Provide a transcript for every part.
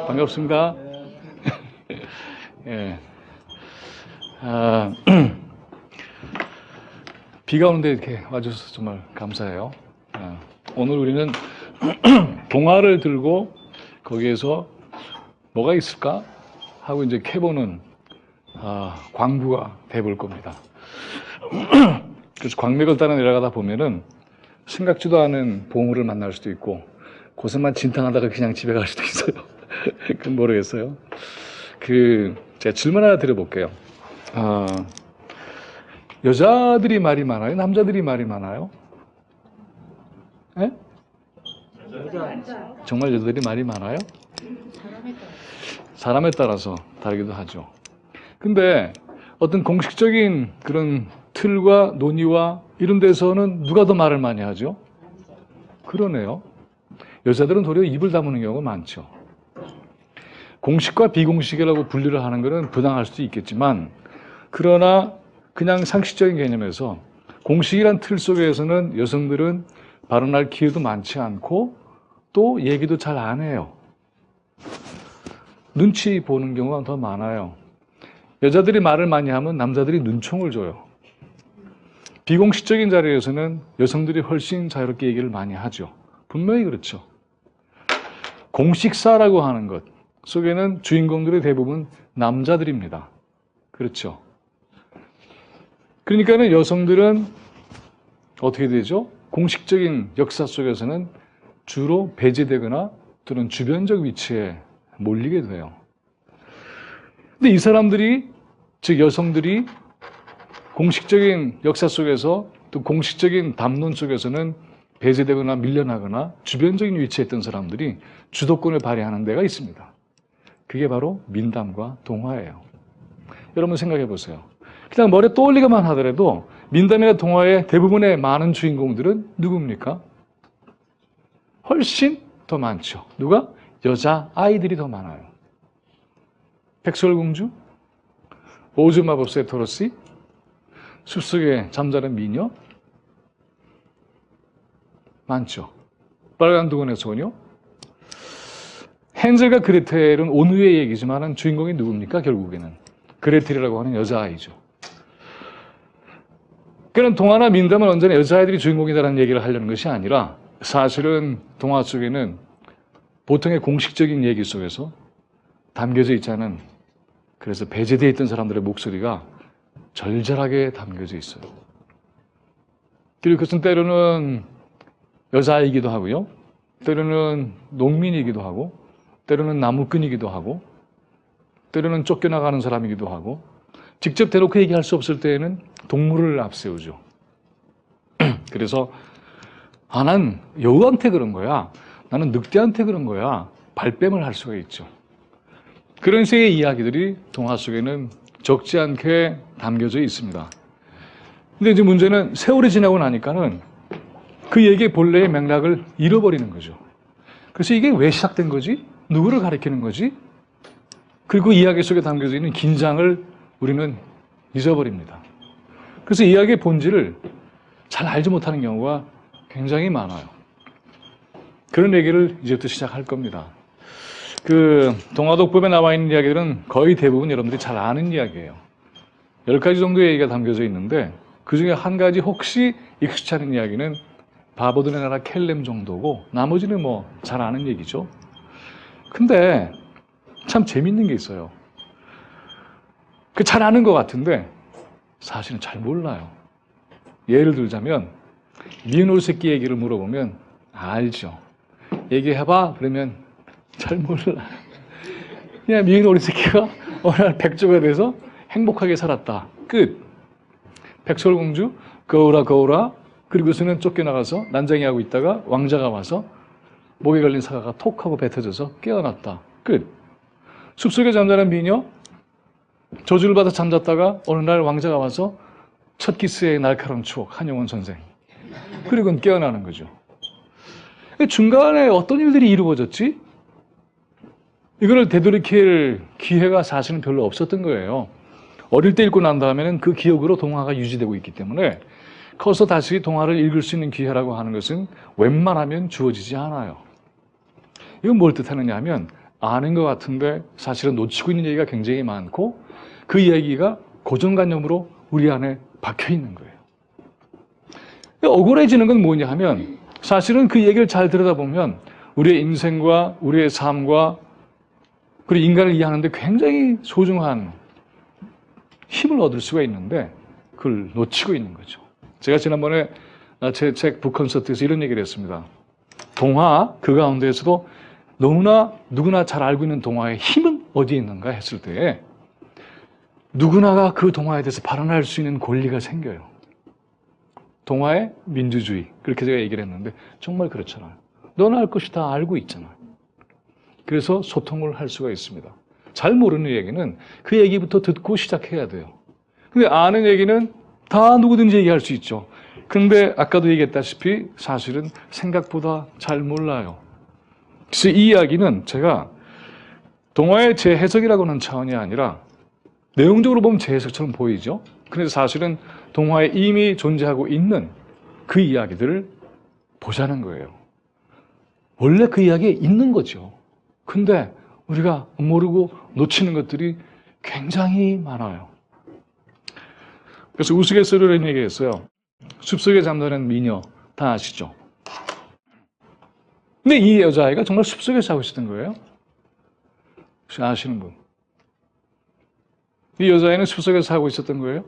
반갑습니다. 예. 비가 오는데 이렇게 와주셔서 정말 감사해요. 오늘 우리는 동화를 들고 거기에서 뭐가 있을까 하고 이제 캐보는 광부가 돼볼 겁니다. 그래서 광맥을 따라 내려가다 보면은 생각지도 않은 보물을 만날 수도 있고 고생만 진탕하다가 그냥 집에 갈 수도 있어요. 그건 모르겠어요. 제가 질문 하나 드려볼게요. 여자들이 말이 많아요? 남자들이 말이 많아요? 예? 정말 여자들이 말이 많아요? 사람에 따라서 다르기도 하죠. 근데 어떤 공식적인 그런 틀과 논의와 이런 데서는 누가 더 말을 많이 하죠? 그러네요. 여자들은 도리어 입을 다무는 경우가 많죠. 공식과 비공식이라고 분류를 하는 것은 부당할 수도 있겠지만, 그러나 그냥 상식적인 개념에서 공식이란 틀 속에서는 여성들은 발언할 기회도 많지 않고 또 얘기도 잘 안 해요. 눈치 보는 경우가 더 많아요. 여자들이 말을 많이 하면 남자들이 눈총을 줘요. 비공식적인 자리에서는 여성들이 훨씬 자유롭게 얘기를 많이 하죠. 분명히 그렇죠. 공식사라고 하는 것 속에는 주인공들의 대부분 남자들입니다. 그렇죠. 그러니까는 여성들은 어떻게 되죠? 공식적인 역사 속에서는 주로 배제되거나 또는 주변적 위치에 몰리게 돼요. 근데 이 사람들이, 즉 여성들이 공식적인 역사 속에서 또 공식적인 담론 속에서는 배제되거나 밀려나거나 주변적인 위치에 있던 사람들이 주도권을 발휘하는 데가 있습니다. 그게 바로 민담과 동화예요. 여러분 생각해 보세요. 그냥 머리에 떠올리기만 하더라도 민담이나 동화의 대부분의 많은 주인공들은 누굽니까? 훨씬 더 많죠. 누가? 여자 아이들이 더 많아요. 백설공주, 오즈 마법사의 도로시, 숲속에 잠자는 미녀, 많죠. 빨간 두건의 소녀. 헨젤과 그레텔은 온후의 얘기지만 주인공이 누굽니까? 결국에는 그레텔이라고 하는 여자아이죠. 그런 동화나 민담은 언제나 여자아이들이 주인공이다라는 얘기를 하려는 것이 아니라, 사실은 동화 속에는 보통의 공식적인 얘기 속에서 담겨져 있지 않은, 그래서 배제되어 있던 사람들의 목소리가 절절하게 담겨져 있어요. 그리고 그것은 때로는 여자이기도 하고요, 때로는 농민이기도 하고, 때로는 나무꾼이기도 하고, 때로는 쫓겨나가는 사람이기도 하고, 직접 대놓고 얘기할 수 없을 때에는 동물을 앞세우죠. 그래서 난 여우한테 그런 거야, 나는 늑대한테 그런 거야, 발뺌을 할 수가 있죠. 그런 식의 이야기들이 동화 속에는 적지 않게 담겨져 있습니다. 근데 이제 문제는 세월이 지나고 나니까는 그 얘기의 본래의 맥락을 잃어버리는 거죠. 그래서 이게 왜 시작된 거지? 누구를 가리키는 거지? 그리고 이야기 속에 담겨져 있는 긴장을 우리는 잊어버립니다. 그래서 이야기의 본질을 잘 알지 못하는 경우가 굉장히 많아요. 그런 얘기를 이제부터 시작할 겁니다. 동화독법에 나와 있는 이야기들은 거의 대부분 여러분들이 잘 아는 이야기예요. 10가지 정도의 얘기가 담겨져 있는데, 그 중에 한 가지 혹시 익숙치 않은 이야기는 바보들의 나라 켈렘 정도고, 나머지는 뭐 잘 아는 얘기죠. 근데 참 재밌는 게 있어요. 잘 아는 것 같은데 사실은 잘 몰라요. 예를 들자면, 미운 오리 새끼 얘기를 물어보면 알죠. 얘기해봐 그러면 잘 몰라. 그냥 미운 오리 새끼가 어느 날 백조가 돼서 행복하게 살았다, 끝. 백설공주 거울아 거울아, 그리고서는 쫓겨나가서 난장이하고 있다가 왕자가 와서 목에 걸린 사과가 톡 하고 뱉어져서 깨어났다, 끝. 숲속에 잠자는 미녀, 저주를 받아 잠잤다가 어느 날 왕자가 와서 첫 키스의 날카로운 추억, 한용운 선생, 그리고는 깨어나는 거죠. 중간에 어떤 일들이 이루어졌지? 이거를 되돌이킬 기회가 사실은 별로 없었던 거예요. 어릴 때 읽고 난 다음에는 그 기억으로 동화가 유지되고 있기 때문에 커서 다시 동화를 읽을 수 있는 기회라고 하는 것은 웬만하면 주어지지 않아요. 이건 뭘 뜻하느냐 하면, 아는 것 같은데 사실은 놓치고 있는 얘기가 굉장히 많고 그 이야기가 고정관념으로 우리 안에 박혀 있는 거예요. 억울해지는 건 뭐냐 하면 사실은 그 얘기를 잘 들여다보면 우리의 인생과 우리의 삶과 그리고 인간을 이해하는데 굉장히 소중한 힘을 얻을 수가 있는데 그걸 놓치고 있는 거죠. 제가 지난번에 제 책 북콘서트에서 이런 얘기를 했습니다. 동화 그 가운데에서도 너무나 누구나 잘 알고 있는 동화의 힘은 어디에 있는가 했을 때 누구나가 그 동화에 대해서 발언할 수 있는 권리가 생겨요. 동화의 민주주의 그렇게 제가 얘기를 했는데 정말 그렇잖아요. 너는 알 것이 다 알고 있잖아요. 그래서 소통을 할 수가 있습니다. 잘 모르는 얘기는 그 얘기부터 듣고 시작해야 돼요. 근데 아는 얘기는 다 누구든지 얘기할 수 있죠. 근데 아까도 얘기했다시피 사실은 생각보다 잘 몰라요. 그래서 이 이야기는 제가 동화의 재해석이라고 하는 차원이 아니라 내용적으로 보면 재해석처럼 보이죠. 그래서 사실은 동화에 이미 존재하고 있는 그 이야기들을 보자는 거예요. 원래 그 이야기에 있는 거죠. 근데 우리가 모르고 놓치는 것들이 굉장히 많아요. 그래서 우스갯소리로 이런 얘기했어요. 숲속에 잠자는 미녀 다 아시죠? 근데 이 여자아이가 정말 숲속에 자고 있었던 거예요. 혹시 아시는 분? 이 여자아이는 숲속에 자고 있었던 거예요?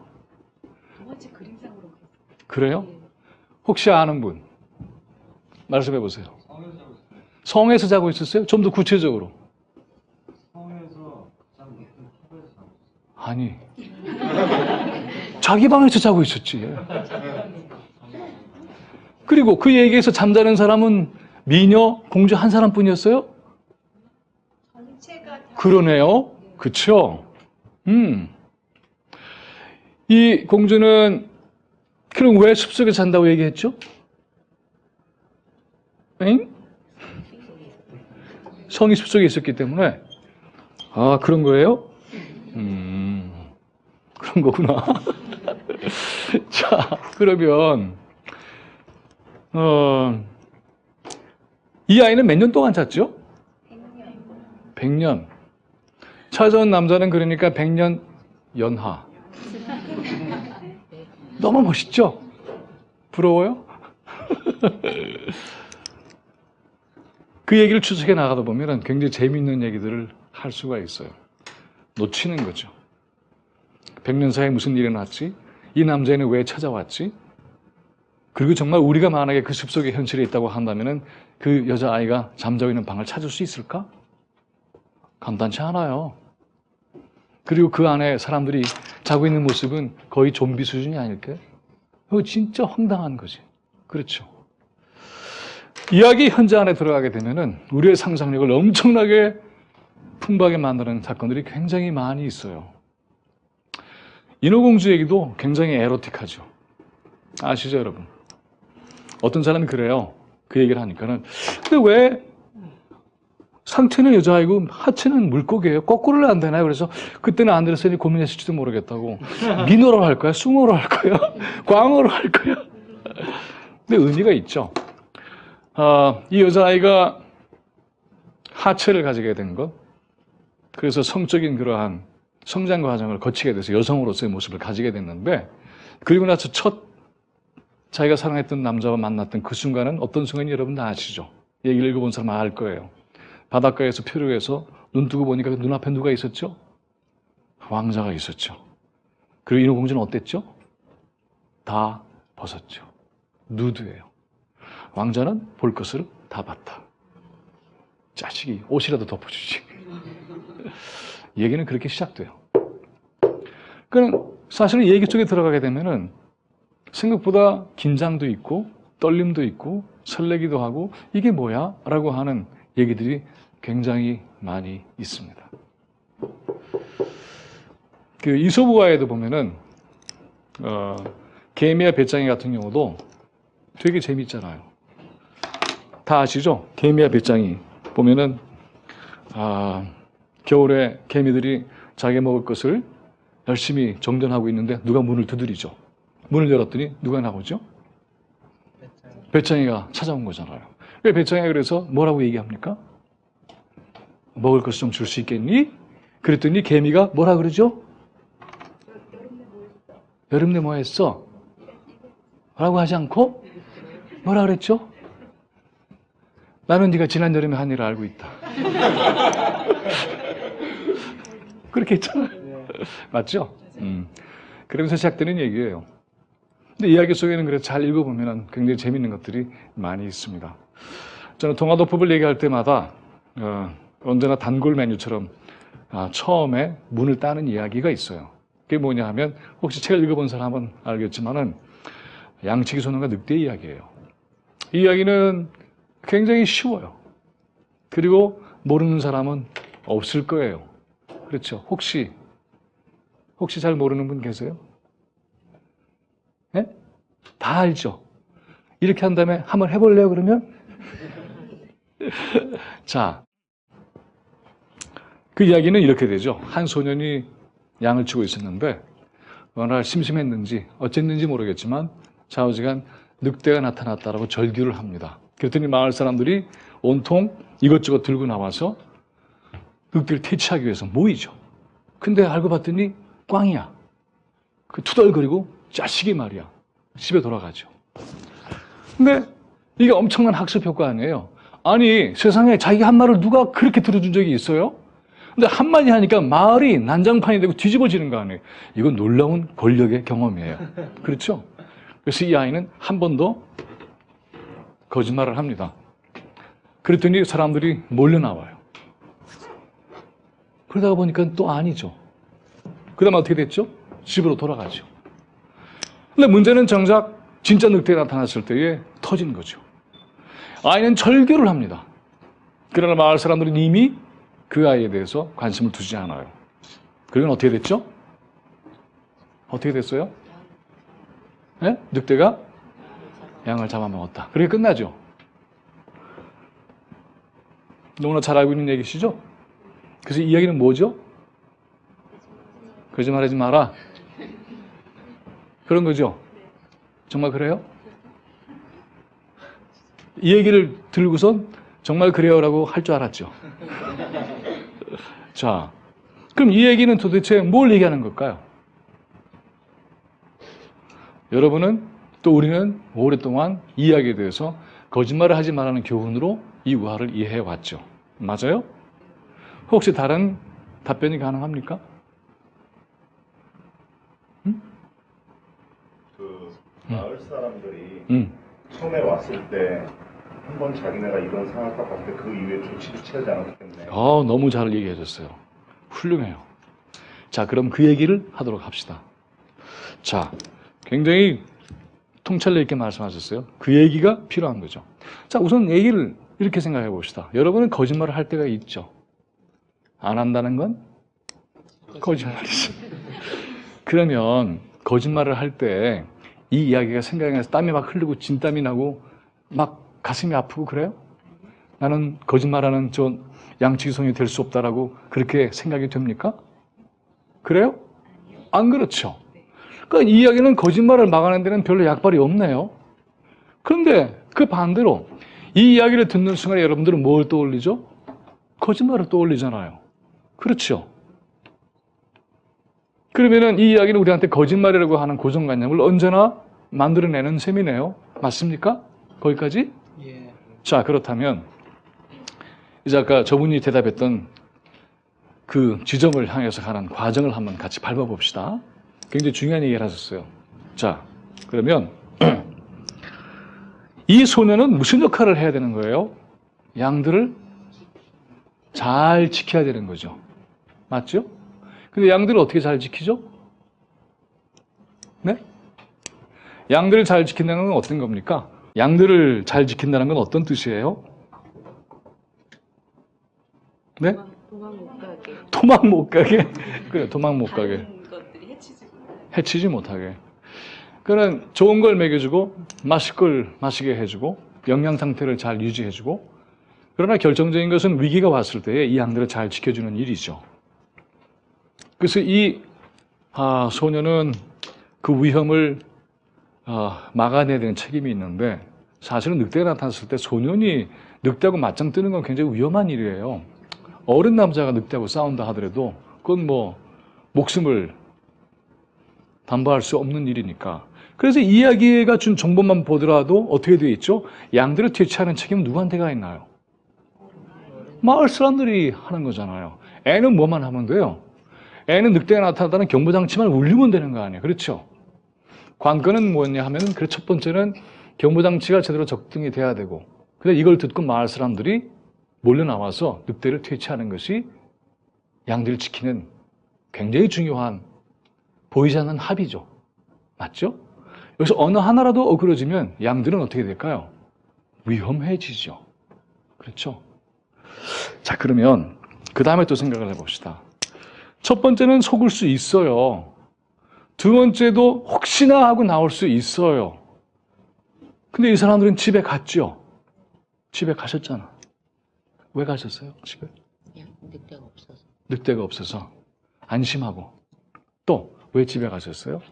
그래요? 혹시 아는 분? 말씀해 보세요. 성에서 자고 있었어요? 좀 더 구체적으로. 아니. 자기 방에서 자고 있었지. 그리고 그 얘기에서 잠자는 사람은 미녀, 공주 한 사람뿐이었어요? 그러네요. 그쵸? 이 공주는 그럼 왜 숲속에 산다고 얘기했죠? 응? 성이 숲속에 있었기 때문에. 아, 그런 거예요? 그런 거구나. 자, 그러면 이 아이는 몇 년 동안 잤죠? 100년. 찾아온 남자는 그러니까 100년 연하. 너무 멋있죠? 부러워요? 그 얘기를 추측해 나가다 보면 굉장히 재미있는 얘기들을 할 수가 있어요. 놓치는 거죠. 100년 사이에 무슨 일이 났지? 이 남자애는 왜 찾아왔지? 그리고 정말 우리가 만약에 그 숲속에 현실에 있다고 한다면 그 여자아이가 잠자고 있는 방을 찾을 수 있을까? 간단치 않아요. 그리고 그 안에 사람들이 자고 있는 모습은 거의 좀비 수준이 아닐까요? 이거 진짜 황당한 거지. 그렇죠. 이야기 현재 안에 들어가게 되면은 우리의 상상력을 엄청나게 풍부하게 만드는 사건들이 굉장히 많이 있어요. 인어공주 얘기도 굉장히 에로틱하죠. 아시죠, 여러분? 어떤 사람이 그래요. 그 얘기를 하니까는. 근데 왜 상체는 여자아이고 하체는 물고기예요? 거꾸로는 안 되나요? 그래서 그때는 안데르센이 고민했을지도 모르겠다고. 민어로 할 거야? 숭어로 할 거야? 광어로 할 거야? 근데 의미가 있죠. 이 여자아이가 하체를 가지게 된 것, 그래서 성적인 그러한 성장 과정을 거치게 돼서 여성으로서의 모습을 가지게 됐는데, 그리고 나서 첫 자기가 사랑했던 남자와 만났던 그 순간은 어떤 순간인지 여러분 다 아시죠? 얘기를 읽어본 사람은 알 거예요. 바닷가에서 표류해서 눈 뜨고 보니까 눈앞에 누가 있었죠? 왕자가 있었죠. 그리고 인어공주는 어땠죠? 다 벗었죠. 누드예요. 왕자는 볼 것을 다 봤다. 자식이 옷이라도 덮어주지. 얘기는 그렇게 시작돼요. 그러니까 사실은 얘기 속에 들어가게 되면은 생각보다 긴장도 있고 떨림도 있고 설레기도 하고 이게 뭐야? 라고 하는 얘기들이 굉장히 많이 있습니다. 그 이솝우화에도 보면은 개미와 배짱이 같은 경우도 되게 재밌잖아요. 다 아시죠? 개미와 배짱이 보면은 겨울에 개미들이 자기 먹을 것을 열심히 정전하고 있는데 누가 문을 두드리죠. 문을 열었더니 누가 나오죠? 배짱이가 찾아온 거잖아요. 왜 배짱이가 그래서 뭐라고 얘기합니까? 먹을 것을 좀 줄 수 있겠니? 그랬더니 개미가 뭐라 그러죠? 여름내 뭐 했어? 라고 하지 않고 뭐라 그랬죠? 나는 네가 지난 여름에 한 일을 알고 있다. 그렇게 했잖아요. 맞죠? 그러면서 시작되는 얘기예요. 근데 이야기 속에는 그래서 잘 읽어보면 굉장히 재밌는 것들이 많이 있습니다. 저는 동화도법을 얘기할 때마다 언제나 단골 메뉴처럼 처음에 문을 따는 이야기가 있어요. 그게 뭐냐 하면 혹시 책을 읽어본 사람은 알겠지만은 양치기 소년과 늑대 이야기예요. 이 이야기는 굉장히 쉬워요. 그리고 모르는 사람은 없을 거예요. 그렇죠? 혹시 잘 모르는 분 계세요? 네? 다 알죠? 이렇게 한 다음에 한번 해볼래요, 그러면? 자, 그 이야기는 이렇게 되죠. 한 소년이 양을 치고 있었는데 어느 날 심심했는지 어쨌는지 모르겠지만 좌우지간 늑대가 나타났다라고 절규를 합니다. 그랬더니 마을 사람들이 온통 이것저것 들고 나와서 늑대를 퇴치하기 위해서 모이죠. 근데 알고 봤더니 꽝이야. 그 투덜거리고 자식이 말이야. 집에 돌아가죠. 근데 이게 엄청난 학습 효과 아니에요. 아니 세상에 자기 한 말을 누가 그렇게 들어준 적이 있어요? 근데 한마디 하니까 마을이 난장판이 되고 뒤집어지는 거 아니에요. 이건 놀라운 권력의 경험이에요. 그렇죠? 그래서 이 아이는 한 번 더 거짓말을 합니다. 그랬더니 사람들이 몰려 나와요. 그러다가 보니까 또 아니죠. 그 다음에 어떻게 됐죠? 집으로 돌아가죠. 근데 문제는 정작 진짜 늑대가 나타났을 때에 터진 거죠. 아이는 절규를 합니다. 그러나 마을 사람들은 이미 그 아이에 대해서 관심을 두지 않아요. 그리고 어떻게 됐죠? 어떻게 됐어요? 네? 늑대가 양을 잡아먹었다. 그렇게 끝나죠. 너무나 잘 알고 있는 얘기시죠? 그래서 이 이야기는 뭐죠? 거짓말하지 마라. 그런 거죠? 정말 그래요? 이 얘기를 들고선 정말 그래요라고 할 줄 알았죠. 자, 그럼 이 얘기는 도대체 뭘 얘기하는 걸까요? 여러분은 또 우리는 오랫동안 이 이야기에 대해서 거짓말을 하지 말라는 교훈으로 이 우화를 이해해 왔죠. 맞아요? 혹시 다른 답변이 가능합니까? 그 마을 사람들이 처음에 왔을 때 한번 자기네가 이런 상황을 딱 봤을 때 그 이후에 조치를 취하지 않았기 때문에 너무 잘 얘기해 줬어요. 훌륭해요. 자, 그럼 그 얘기를 하도록 합시다. 자, 굉장히 통찰력 있게 말씀하셨어요. 그 얘기가 필요한 거죠. 자, 우선 얘기를 이렇게 생각해 봅시다. 여러분은 거짓말을 할 때가 있죠. 안 한다는 건 거짓말이죠. 그러면 거짓말을 할 때 이 이야기가 생각이 나서 땀이 막 흐르고 진땀이 나고 막 가슴이 아프고 그래요? 나는 거짓말하는 저 양치기송이 될 수 없다라고 그렇게 생각이 됩니까? 그래요? 안 그렇죠. 그러니까 이 이야기는 거짓말을 막아내는 데는 별로 약발이 없네요. 그런데 그 반대로 이 이야기를 듣는 순간에 여러분들은 뭘 떠올리죠? 거짓말을 떠올리잖아요. 그렇죠. 그러면은 이 이야기는 우리한테 거짓말이라고 하는 고정관념을 언제나 만들어내는 셈이네요. 맞습니까? 거기까지? 예. 자, 그렇다면 이제 아까 저분이 대답했던 그 지점을 향해서 가는 과정을 한번 같이 밟아봅시다. 굉장히 중요한 얘기를 하셨어요. 자, 그러면 이 소년은 무슨 역할을 해야 되는 거예요? 양들을 잘 지켜야 되는 거죠. 맞죠? 근데 양들을 어떻게 잘 지키죠? 네? 양들을 잘 지킨다는 건 어떤 겁니까? 양들을 잘 지킨다는 건 어떤 뜻이에요? 네? 도망 못 가게. 도망 못 가게? 그래, 도망 못 가게. 다른 것들이 해치지 못하게. 그는 좋은 걸 먹여주고, 마실 걸 마시게 해주고, 영양 상태를 잘 유지해주고, 그러나 결정적인 것은 위기가 왔을 때에 이 양들을 잘 지켜주는 일이죠. 그래서 이 소녀는 그 위험을 막아내야 되는 책임이 있는데, 사실은 늑대가 나타났을 때 소년이 늑대하고 맞짱 뜨는 건 굉장히 위험한 일이에요. 어른 남자가 늑대하고 싸운다 하더라도 그건 뭐 목숨을 담보할 수 없는 일이니까. 그래서 이야기가 준 정보만 보더라도 어떻게 되어 있죠? 양들을 퇴치하는 책임은 누구한테가 있나요? 마을 사람들이 하는 거잖아요. 애는 뭐만 하면 돼요? 애는 늑대가 나타났다는 경보장치만 울리면 되는 거 아니에요. 그렇죠? 관건은 뭐냐 하면은, 그 첫 번째는 경보장치가 제대로 적등이 돼야 되고, 근데 이걸 듣고 마을 사람들이 몰려 나와서 늑대를 퇴치하는 것이 양들을 지키는 굉장히 중요한, 보이지 않는 합의죠. 맞죠? 여기서 어느 하나라도 어그러지면 양들은 어떻게 될까요? 위험해지죠. 그렇죠? 자, 그러면 그 다음에 또 생각을 해봅시다. 첫 번째는 속을 수 있어요. 두 번째도 혹시나 하고 나올 수 있어요. 근데 이 사람들은 집에 갔죠. 집에 가셨잖아. 왜 가셨어요? 집에? 그냥 늑대가 없어서. 늑대가 없어서 안심하고. 또 왜 집에 가셨어요?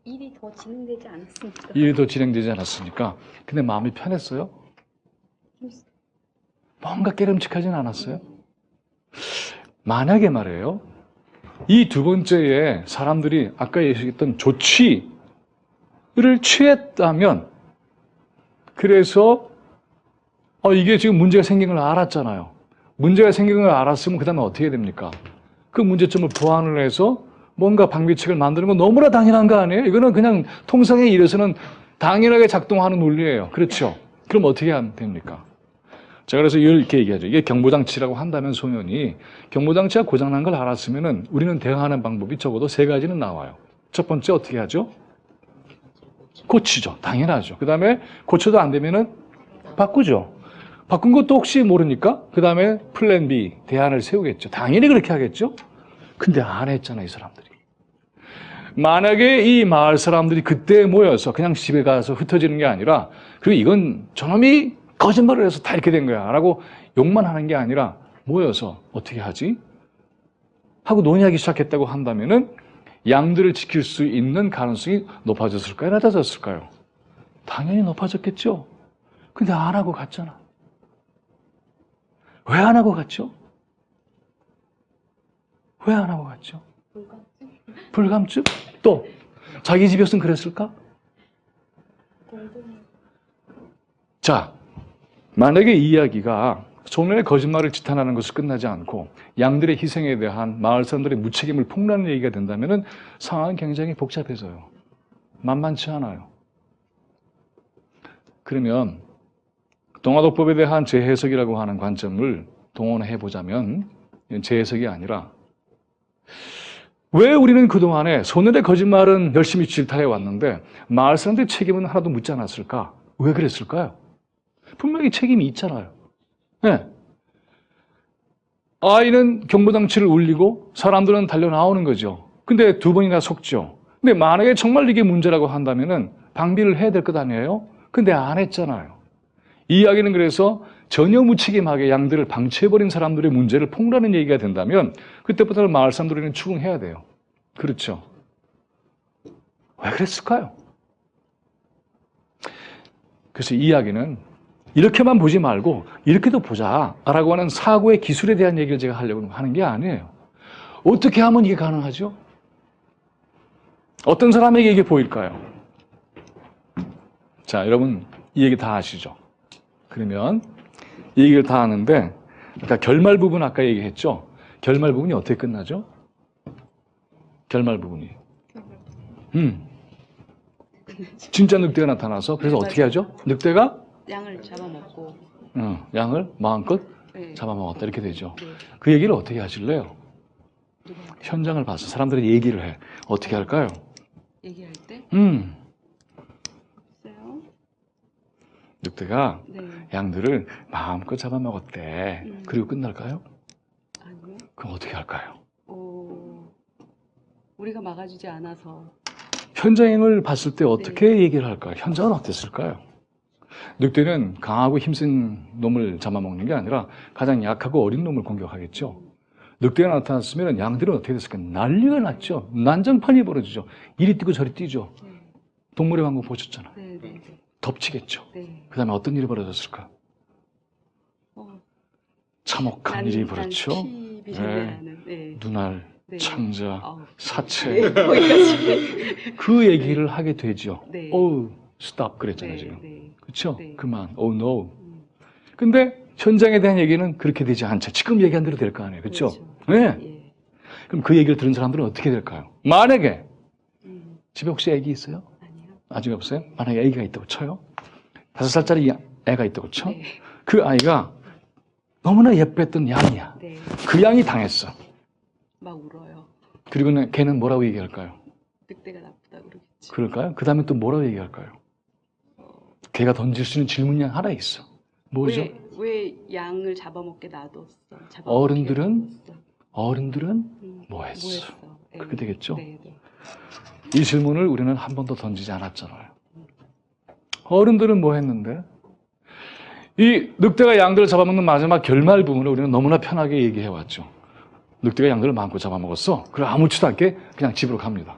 일이 더 진행되지 않았으니까. 일이 더 진행되지 않았으니까. 근데 마음이 편했어요? 뭔가 깨름직하진 않았어요? 만약에 말이에요, 이 두 번째에 사람들이 아까 얘기했던 조치를 취했다면, 그래서 이게 지금 문제가 생긴 걸 알았잖아요. 문제가 생긴 걸 알았으면 그 다음에 어떻게 됩니까? 그 문제점을 보완을 해서 뭔가 방비책을 만드는 건 너무나 당연한 거 아니에요? 이거는 그냥 통상의 일에서는 당연하게 작동하는 논리예요. 그렇죠? 그럼 어떻게 하면 됩니까? 자, 그래서 이렇게 얘기하죠. 이게 경보장치라고 한다면 소년이 경보장치가 고장난 걸 알았으면은 우리는 대응하는 방법이 적어도 세 가지는 나와요. 첫 번째 어떻게 하죠? 고치죠. 당연하죠. 그 다음에 고쳐도 안 되면은 바꾸죠. 바꾼 것도 혹시 모르니까 그 다음에 플랜 B, 대안을 세우겠죠. 당연히 그렇게 하겠죠. 근데 안 했잖아, 이 사람들이. 만약에 이 마을 사람들이 그때 모여서 그냥 집에 가서 흩어지는 게 아니라, 그리고 이건 저놈이 거짓말을 해서 다 이렇게 된 거야 라고 욕만 하는 게 아니라 모여서 어떻게 하지? 하고 논의하기 시작했다고 한다면은 양들을 지킬 수 있는 가능성이 높아졌을까요? 낮아졌을까요? 당연히 높아졌겠죠. 근데 안 하고 갔잖아. 왜 안 하고 갔죠? 왜 안 하고 갔죠? 불감증? 또 자기 집이었으면 그랬을까? 자, 만약에 이 이야기가 소년의 거짓말을 지탄하는 것을 끝나지 않고 양들의 희생에 대한 마을 사람들의 무책임을 폭로하는 얘기가 된다면 상황은 굉장히 복잡해져요. 만만치 않아요. 그러면 동화독법에 대한 재해석이라고 하는 관점을 동원해 보자면, 재해석이 아니라 왜 우리는 그동안에 소년의 거짓말은 열심히 질타해 왔는데 마을 사람들의 책임은 하나도 묻지 않았을까? 왜 그랬을까요? 분명히 책임이 있잖아요. 네. 아이는 경보장치를 울리고 사람들은 달려 나오는 거죠. 근데 두 번이나 속죠. 근데 만약에 정말 이게 문제라고 한다면은 방비를 해야 될 것 아니에요? 근데 안 했잖아요. 이 이야기는 그래서 전혀 무책임하게 양들을 방치해버린 사람들의 문제를 폭로하는 얘기가 된다면 그때부터는 마을 사람들은 추궁해야 돼요. 그렇죠? 왜 그랬을까요? 그래서 이 이야기는 이렇게만 보지 말고 이렇게도 보자라고 하는 사고의 기술에 대한 얘기를 제가 하려고 하는 게 아니에요. 어떻게 하면 이게 가능하죠? 어떤 사람에게 이게 보일까요? 자, 여러분 이 얘기 다 아시죠? 그러면 이 얘기를 다 아는데, 그러니까 결말 부분 아까 얘기했죠? 결말 부분이 어떻게 끝나죠? 결말 부분이. 진짜 늑대가 나타나서, 그래서 어떻게 하죠? 늑대가? 양을 잡아먹고. 양을 마음껏 네. 잡아먹었다. 이렇게 되죠. 네. 그 얘기를 어떻게 하실래요? 현장을 봐서 사람들이 얘기를 해. 어떻게 할까요? 얘기할 때? 음. 있어요? 늑대가 네. 양들을 마음껏 잡아먹었대. 그리고 끝날까요? 아니요. 그럼 어떻게 할까요? 우리가 막아주지 않아서. 현장을 봤을 때 어떻게 얘기를 할까요? 현장은 어땠을까요? 늑대는 강하고 힘센 놈을 잡아먹는 게 아니라 가장 약하고 어린 놈을 공격하겠죠. 늑대가 나타났으면 양들은 어떻게 됐을까요? 난리가 났죠. 난장판이 벌어지죠. 이리 뛰고 저리 뛰죠. 동물의 왕국 보셨잖아요. 네. 덮치겠죠. 네. 그 다음에 어떤 일이 벌어졌을까? 참혹한 일이 벌어죠. 비신뢰하는. 네. 눈알, 네. 창자, 아우, 사체 네, 거기까지. 그 얘기를 하게 되죠. 네. Oh, stop 그랬잖아요 네, 지금. 네. 그렇죠? 네. 그만. Oh no. 음, 근데 현장에 대한 얘기는 그렇게 되지 않죠. 지금 얘기한 대로 될 거 아니에요. 그렇죠? 네. 예. 그럼 그 얘기를 들은 사람들은 어떻게 될까요? 만약에 음, 집에 혹시 애기 있어요? 아니요. 아직 없어요? 만약에 애기가 있다고 쳐요. 5살짜리 애가 있다고 쳐. 네. 그 아이가 너무나 예뻐했던 양이야. 네. 그 양이 당했어. 막 울어요. 그리고 걔는 뭐라고 얘기할까요? 늑대가 나쁘다 그러겠지. 그럴까요? 그 다음에 또 뭐라고 얘기할까요? 걔가 던질 수 있는 질문이 하나 있어. 뭐죠? 왜 양을 잡아먹게 놔뒀어? 어른들은 어른들은 뭐 뭐 했어? 네. 그렇게 되겠죠? 네, 네. 이 질문을 우리는 한 번도 던지지 않았잖아요. 어른들은 뭐 했는데? 이 늑대가 양들을 잡아먹는 마지막 결말 부분을 우리는 너무나 편하게 얘기해왔죠. 늑대가 양들을 마음껏 잡아먹었어. 그래 아무렇지도 않게 그냥 집으로 갑니다.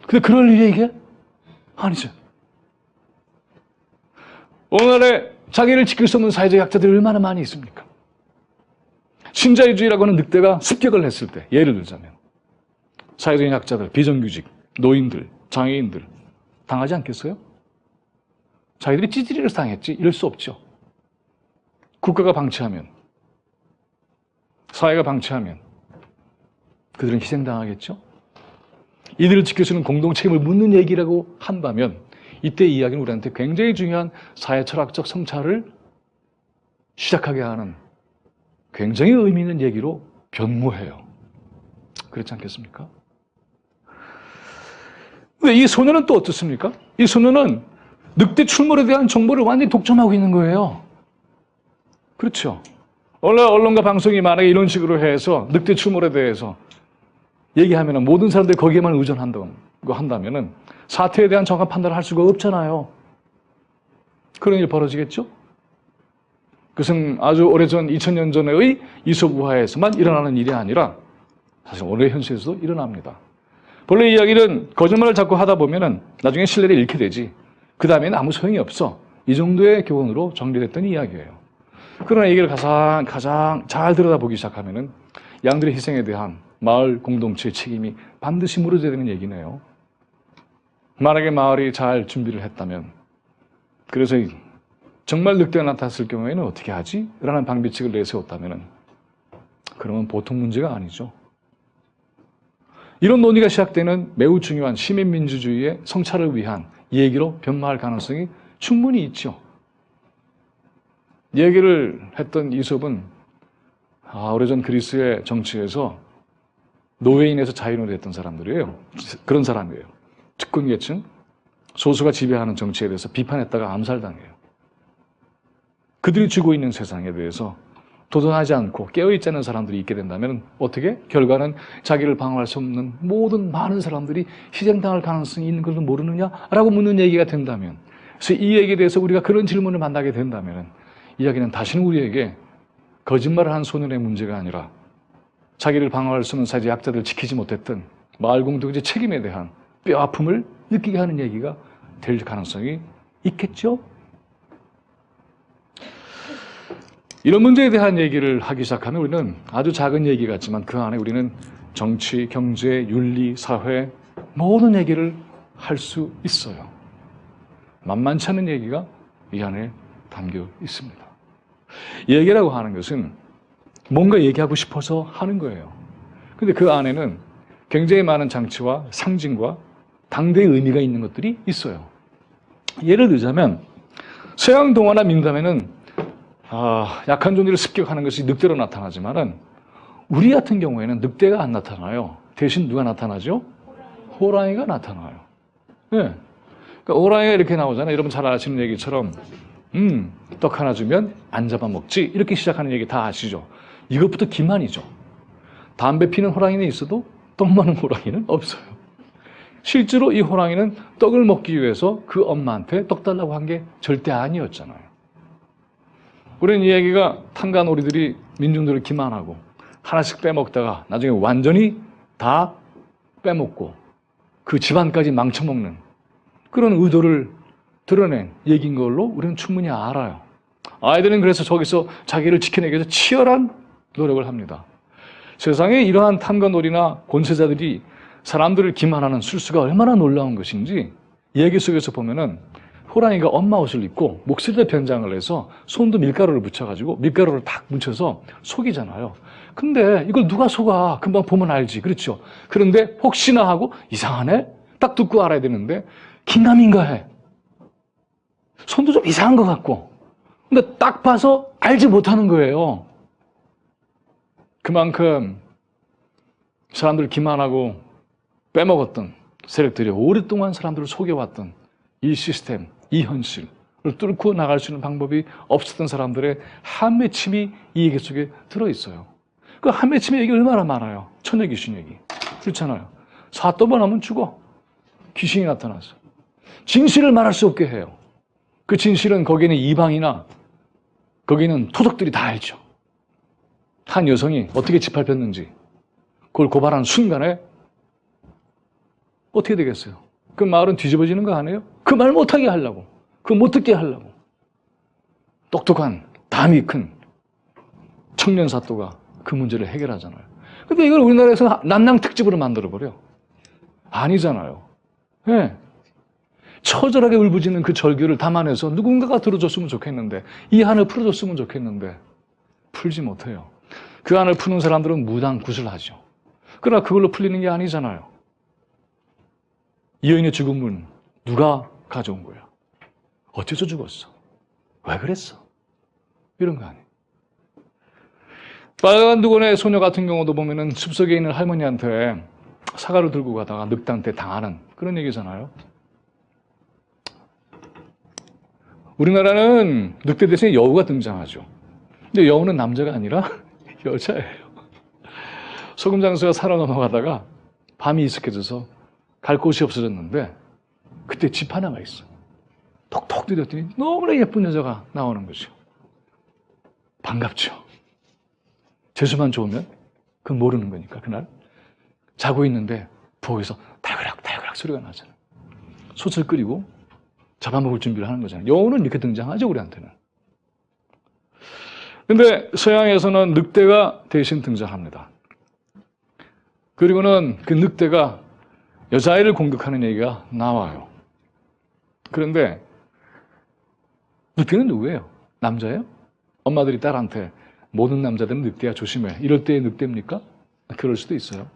근데 그럴 일이 이게? 아니죠. 오늘날에 자기를 지킬 수 없는 사회적 약자들이 얼마나 많이 있습니까? 신자유주의라고 하는 늑대가 습격을 했을 때 예를 들자면 사회적인 약자들, 비정규직, 노인들, 장애인들 당하지 않겠어요? 자기들이 찌질이를 당했지 이럴 수 없죠. 국가가 방치하면, 사회가 방치하면 그들은 희생당하겠죠. 이들을 지켜주는 공동 책임을 묻는 얘기라고 한다면 이때 이야기는 우리한테 굉장히 중요한 사회 철학적 성찰을 시작하게 하는 굉장히 의미 있는 얘기로 변모해요. 그렇지 않겠습니까? 근데 이 소녀는 또 어떻습니까? 이 소녀는 늑대 출몰에 대한 정보를 완전히 독점하고 있는 거예요. 그렇죠. 원래 언론과 방송이 만약에 이런 식으로 해서 늑대 출몰에 대해서 얘기하면 모든 사람들이 거기에만 의존한다고 한다면 사태에 대한 정확한 판단을 할 수가 없잖아요. 그런 일이 벌어지겠죠? 그것은 아주 오래전 2000년 전의 이솝 우화에서만 일어나는 일이 아니라 사실 오늘의 현실에서도 일어납니다. 본래 이야기는 거짓말을 자꾸 하다 보면 나중에 신뢰를 잃게 되지. 그 다음에는 아무 소용이 없어. 이 정도의 교훈으로 정리됐던 이야기예요. 그러나 얘기를 가장 잘 들여다보기 시작하면 양들의 희생에 대한 마을 공동체의 책임이 반드시 물어져야 되는 얘기네요. 만약에 마을이 잘 준비를 했다면, 그래서 정말 늑대가 나타났을 경우에는 어떻게 하지? 라는 방비책을 내세웠다면 그러면 보통 문제가 아니죠. 이런 논의가 시작되는 매우 중요한 시민민주주의의 성찰을 위한 얘기로 변모할 가능성이 충분히 있죠. 얘기를 했던 이솝은 오래전 그리스의 정치에서 노예인에서 자유인으로 됐던 사람들이에요. 그런 사람이에요. 특권계층, 소수가 지배하는 정치에 대해서 비판했다가 암살당해요. 그들이 쥐고 있는 세상에 대해서 도전하지 않고 깨어있지 않은 사람들이 있게 된다면 어떻게? 결과는 자기를 방어할 수 없는 모든 많은 사람들이 희생당할 가능성이 있는 것을 모르느냐라고 묻는 얘기가 된다면, 그래서 이 얘기에 대해서 우리가 그런 질문을 만나게 된다면 이야기는 다시는 우리에게 거짓말을 한 소년의 문제가 아니라 자기를 방어할 수 없는 사회적 약자들을 지키지 못했던 마을 공동체 책임에 대한 뼈아픔을 느끼게 하는 얘기가 될 가능성이 있겠죠? 이런 문제에 대한 얘기를 하기 시작하면 우리는 아주 작은 얘기 같지만 그 안에 우리는 정치, 경제, 윤리, 사회 모든 얘기를 할 수 있어요. 만만치 않은 얘기가 이 안에 담겨 있습니다. 얘기라고 하는 것은 뭔가 얘기하고 싶어서 하는 거예요. 근데 그 안에는 굉장히 많은 장치와 상징과 당대의 의미가 있는 것들이 있어요. 예를 들자면 서양 동화나 민담에는 약한 존재를 습격하는 것이 늑대로 나타나지만은 우리 같은 경우에는 늑대가 안 나타나요. 대신 누가 나타나죠? 호랑이가 나타나요. 네. 그러니까 호랑이가 이렇게 나오잖아요. 여러분 잘 아시는 얘기처럼 떡 하나 주면 안 잡아먹지 이렇게 시작하는 얘기 다 아시죠? 이것부터 기만이죠. 담배 피는 호랑이는 있어도 떡 먹는 호랑이는 없어요. 실제로 이 호랑이는 떡을 먹기 위해서 그 엄마한테 떡 달라고 한 게 절대 아니었잖아요. 우리는 이 얘기가 탕가놀이들이 민중들을 기만하고 하나씩 빼먹다가 나중에 완전히 다 빼먹고 그 집안까지 망쳐먹는 그런 의도를 드러낸 얘기인 걸로 우리는 충분히 알아요. 아이들은 그래서 저기서 자기를 지켜내기 위해서 치열한 노력을 합니다. 세상에 이러한 탐관오리나 권세자들이 사람들을 기만하는 술수가 얼마나 놀라운 것인지 얘기 속에서 보면은 호랑이가 엄마 옷을 입고 목소리도 변장을 해서 손도 밀가루를 묻혀가지고 밀가루를 탁 묻혀서 속이잖아요. 근데 이걸 누가 속아? 금방 보면 알지. 그렇죠? 그런데 혹시나 하고 이상하네? 딱 듣고 알아야 되는데 긴가민가해. 손도 좀 이상한 것 같고. 근데 딱 봐서 알지 못하는 거예요. 그만큼 사람들을 기만하고 빼먹었던 세력들이 오랫동안 사람들을 속여왔던 이 시스템, 이 현실을 뚫고 나갈 수 있는 방법이 없었던 사람들의 한맺힘이 이 얘기 속에 들어있어요. 그 한맺힘의 얘기 얼마나 많아요. 천녀 귀신 얘기. 그렇잖아요. 사또번 죽어. 귀신이 나타나서. 진실을 말할 수 없게 해요. 그 진실은 거기는 이방이나 거기는 토독들이 다 알죠. 한 여성이 어떻게 짓밟혔는지 그걸 고발하는 순간에 어떻게 되겠어요? 그 마을은 뒤집어지는 거 아니에요? 그 말 못하게 하려고. 그 못 듣게 하려고. 똑똑한 담이 큰 청년 사또가 그 문제를 해결하잖아요. 근데 이걸 우리나라에서 남낭 특집으로 만들어버려. 아니잖아요. 네. 처절하게 울부짖는 그 절규를 담아내서 누군가가 들어줬으면 좋겠는데 이 한을 풀어줬으면 좋겠는데 풀지 못해요. 그 한을 푸는 사람들은 무당구슬하죠. 그러나 그걸로 풀리는 게 아니잖아요. 이 여인의 죽음은 누가 가져온 거야? 어째서 죽었어? 왜 그랬어? 이런 거 아니에요. 빨간 두건의 소녀 같은 경우도 보면은 숲속에 있는 할머니한테 사과를 들고 가다가 늑대한테 당하는 그런 얘기잖아요. 우리나라는 늑대 대신에 여우가 등장하죠. 근데 여우는 남자가 아니라 여자예요. 소금장수가 살아 넘어가다가 밤이 이슥해져서 갈 곳이 없어졌는데 그때 집 하나가 있어. 톡톡 들였더니 너무나 예쁜 여자가 나오는 거죠. 반갑죠. 재수만 좋으면 그건 모르는 거니까 그날 자고 있는데 부엌에서 달그락 달그락 소리가 나잖아요. 솥을 끓이고 잡아먹을 준비를 하는 거잖아요. 여우는 이렇게 등장하죠, 우리한테는. 근데 서양에서는 늑대가 대신 등장합니다. 그리고는 그 늑대가 여자아이를 공격하는 얘기가 나와요. 그런데 늑대는 누구예요? 남자예요? 엄마들이 딸한테 모든 남자들은 늑대야 조심해. 이럴 때의 늑대입니까? 그럴 수도 있어요.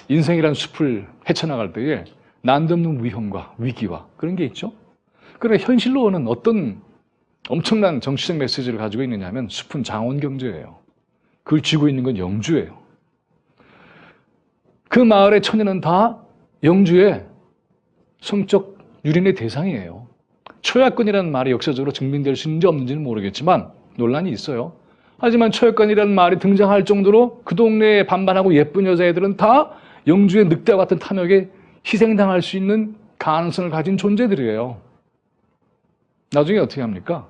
인생이란 숲을 헤쳐나갈 때에 난덮는 위험과 위기와 그런 게 있죠. 그러나 현실로는 어떤 엄청난 정치적 메시지를 가지고 있느냐면 숲은 장원 경제예요. 그걸 쥐고 있는 건 영주예요. 그 마을의 처녀는 다 영주의 성적 유린의 대상이에요. 초약권이라는 말이 역사적으로 증명될 수 있는지 없는지는 모르겠지만 논란이 있어요. 하지만 초약권이라는 말이 등장할 정도로 그 동네에 반반하고 예쁜 여자애들은 다 영주의 늑대와 같은 탐욕에 희생당할 수 있는 가능성을 가진 존재들이에요. 나중에 어떻게 합니까?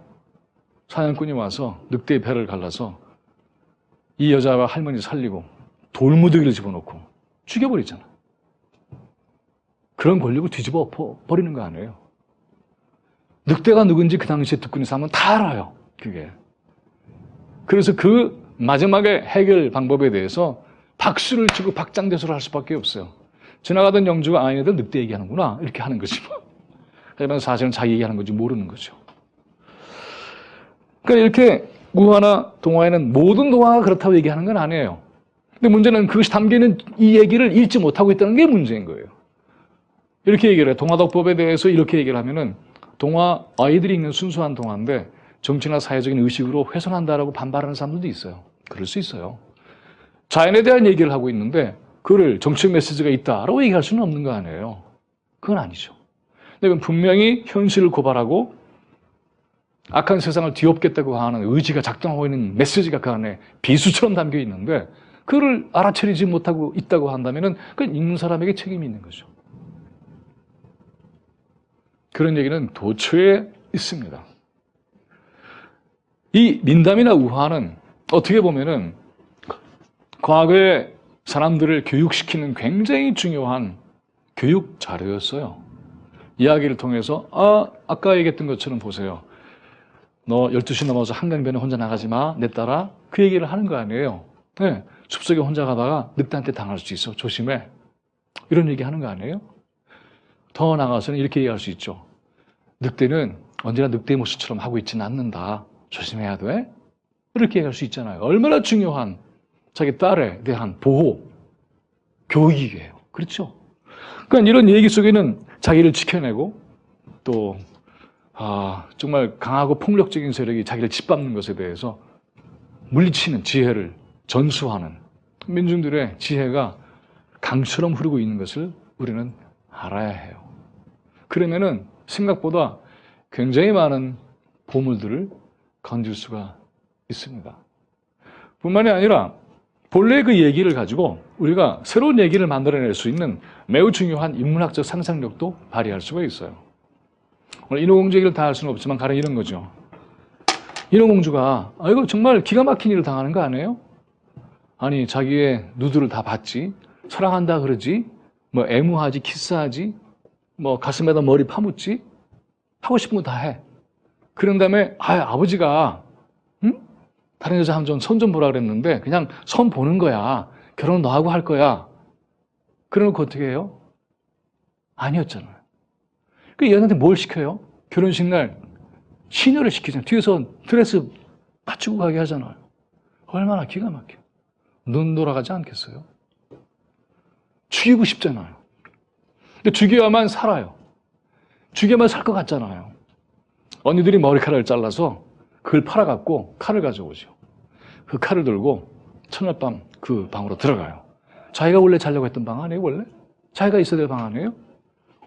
사냥꾼이 와서 늑대의 배를 갈라서 이 여자와 할머니 살리고 돌무더기를 집어넣고 죽여버리잖아. 그런 권력을 뒤집어 버리는 거 아니에요. 늑대가 누군지 그 당시에 듣고 있는 사람은 다 알아요. 그게. 그래서 그 마지막에 해결 방법에 대해서 박수를 치고 박장대소를 할 수밖에 없어요. 지나가던 영주가 아, 얘네들 늑대 얘기하는구나 이렇게 하는 거지 뭐. 하지만 사실은 자기 얘기하는 건지 모르는 거죠. 그러니까 이렇게 우화나 동화에는 모든 동화가 그렇다고 얘기하는 건 아니에요. 근데 문제는 그것이 담겨있는 이 얘기를 읽지 못하고 있다는 게 문제인 거예요. 이렇게 얘기를 해요. 동화독법에 대해서 이렇게 얘기를 하면은 동화, 아이들이 읽는 순수한 동화인데 정치나 사회적인 의식으로 훼손한다라고 반발하는 사람들도 있어요. 그럴 수 있어요. 자연에 대한 얘기를 하고 있는데 그걸 정치적 메시지가 있다라고 얘기할 수는 없는 거 아니에요. 그건 아니죠. 근데 그건 분명히 현실을 고발하고 악한 세상을 뒤엎겠다고 하는 의지가 작동하고 있는 메시지가 그 안에 비수처럼 담겨 있는데 그걸 알아차리지 못하고 있다고 한다면 그건 읽는 사람에게 책임이 있는 거죠. 그런 얘기는 도처에 있습니다. 이 민담이나 우화는 어떻게 보면은 과거에 사람들을 교육시키는 굉장히 중요한 교육 자료였어요. 이야기를 통해서 아까 얘기했던 것처럼 보세요. 너 12시 넘어서 한강변에 혼자 나가지 마. 내 따라. 그 얘기를 하는 거 아니에요. 네, 숲속에 혼자 가다가 늑대한테 당할 수 있어. 조심해. 이런 얘기 하는 거 아니에요? 더 나가서는 이렇게 얘기할 수 있죠. 늑대는 언제나 늑대의 모습처럼 하고 있지는 않는다. 조심해야 돼. 이렇게 얘기할 수 있잖아요. 얼마나 중요한 자기 딸에 대한 보호, 교육이에요. 그렇죠? 그러니까 이런 얘기 속에는 자기를 지켜내고 또 정말 강하고 폭력적인 세력이 자기를 짓밟는 것에 대해서 물리치는 지혜를 전수하는 민중들의 지혜가 강처럼 흐르고 있는 것을 우리는 알아야 해요. 그러면은 생각보다 굉장히 많은 보물들을 건질 수가 있습니다. 뿐만이 아니라 본래 그 얘기를 가지고 우리가 새로운 얘기를 만들어낼 수 있는 매우 중요한 인문학적 상상력도 발휘할 수가 있어요. 오늘 인어공주 얘기를 다 할 수는 없지만 가령 이런 거죠. 인어공주가 이거 정말 기가 막힌 일을 당하는 거 아니에요? 아니 자기의 누드를 다 봤지, 사랑한다 그러지, 뭐 애무하지, 키스하지, 뭐 가슴에다 머리 파묻지, 하고 싶은 거 다 해. 그런 다음에 아버지가 다른 여자 한 손 좀 보라 그랬는데 그냥 손 보는 거야. 결혼 너하고 할 거야. 그러놓고 어떻게 해요? 아니었잖아요. 그 얘한테 뭘 시켜요? 결혼식 날 시녀를 시키잖아요. 뒤에서 드레스 맞추고 가게 하잖아요. 얼마나 기가 막혀. 눈 돌아가지 않겠어요? 죽이고 싶잖아요. 근데 죽여야만 살아요. 죽여야만 살 것 같잖아요. 언니들이 머리카락을 잘라서 그걸 팔아갖고 칼을 가져오죠. 그 칼을 들고 첫날 밤 그 방으로 들어가요. 자기가 원래 자려고 했던 방 아니에요, 원래? 자기가 있어야 될 방 아니에요?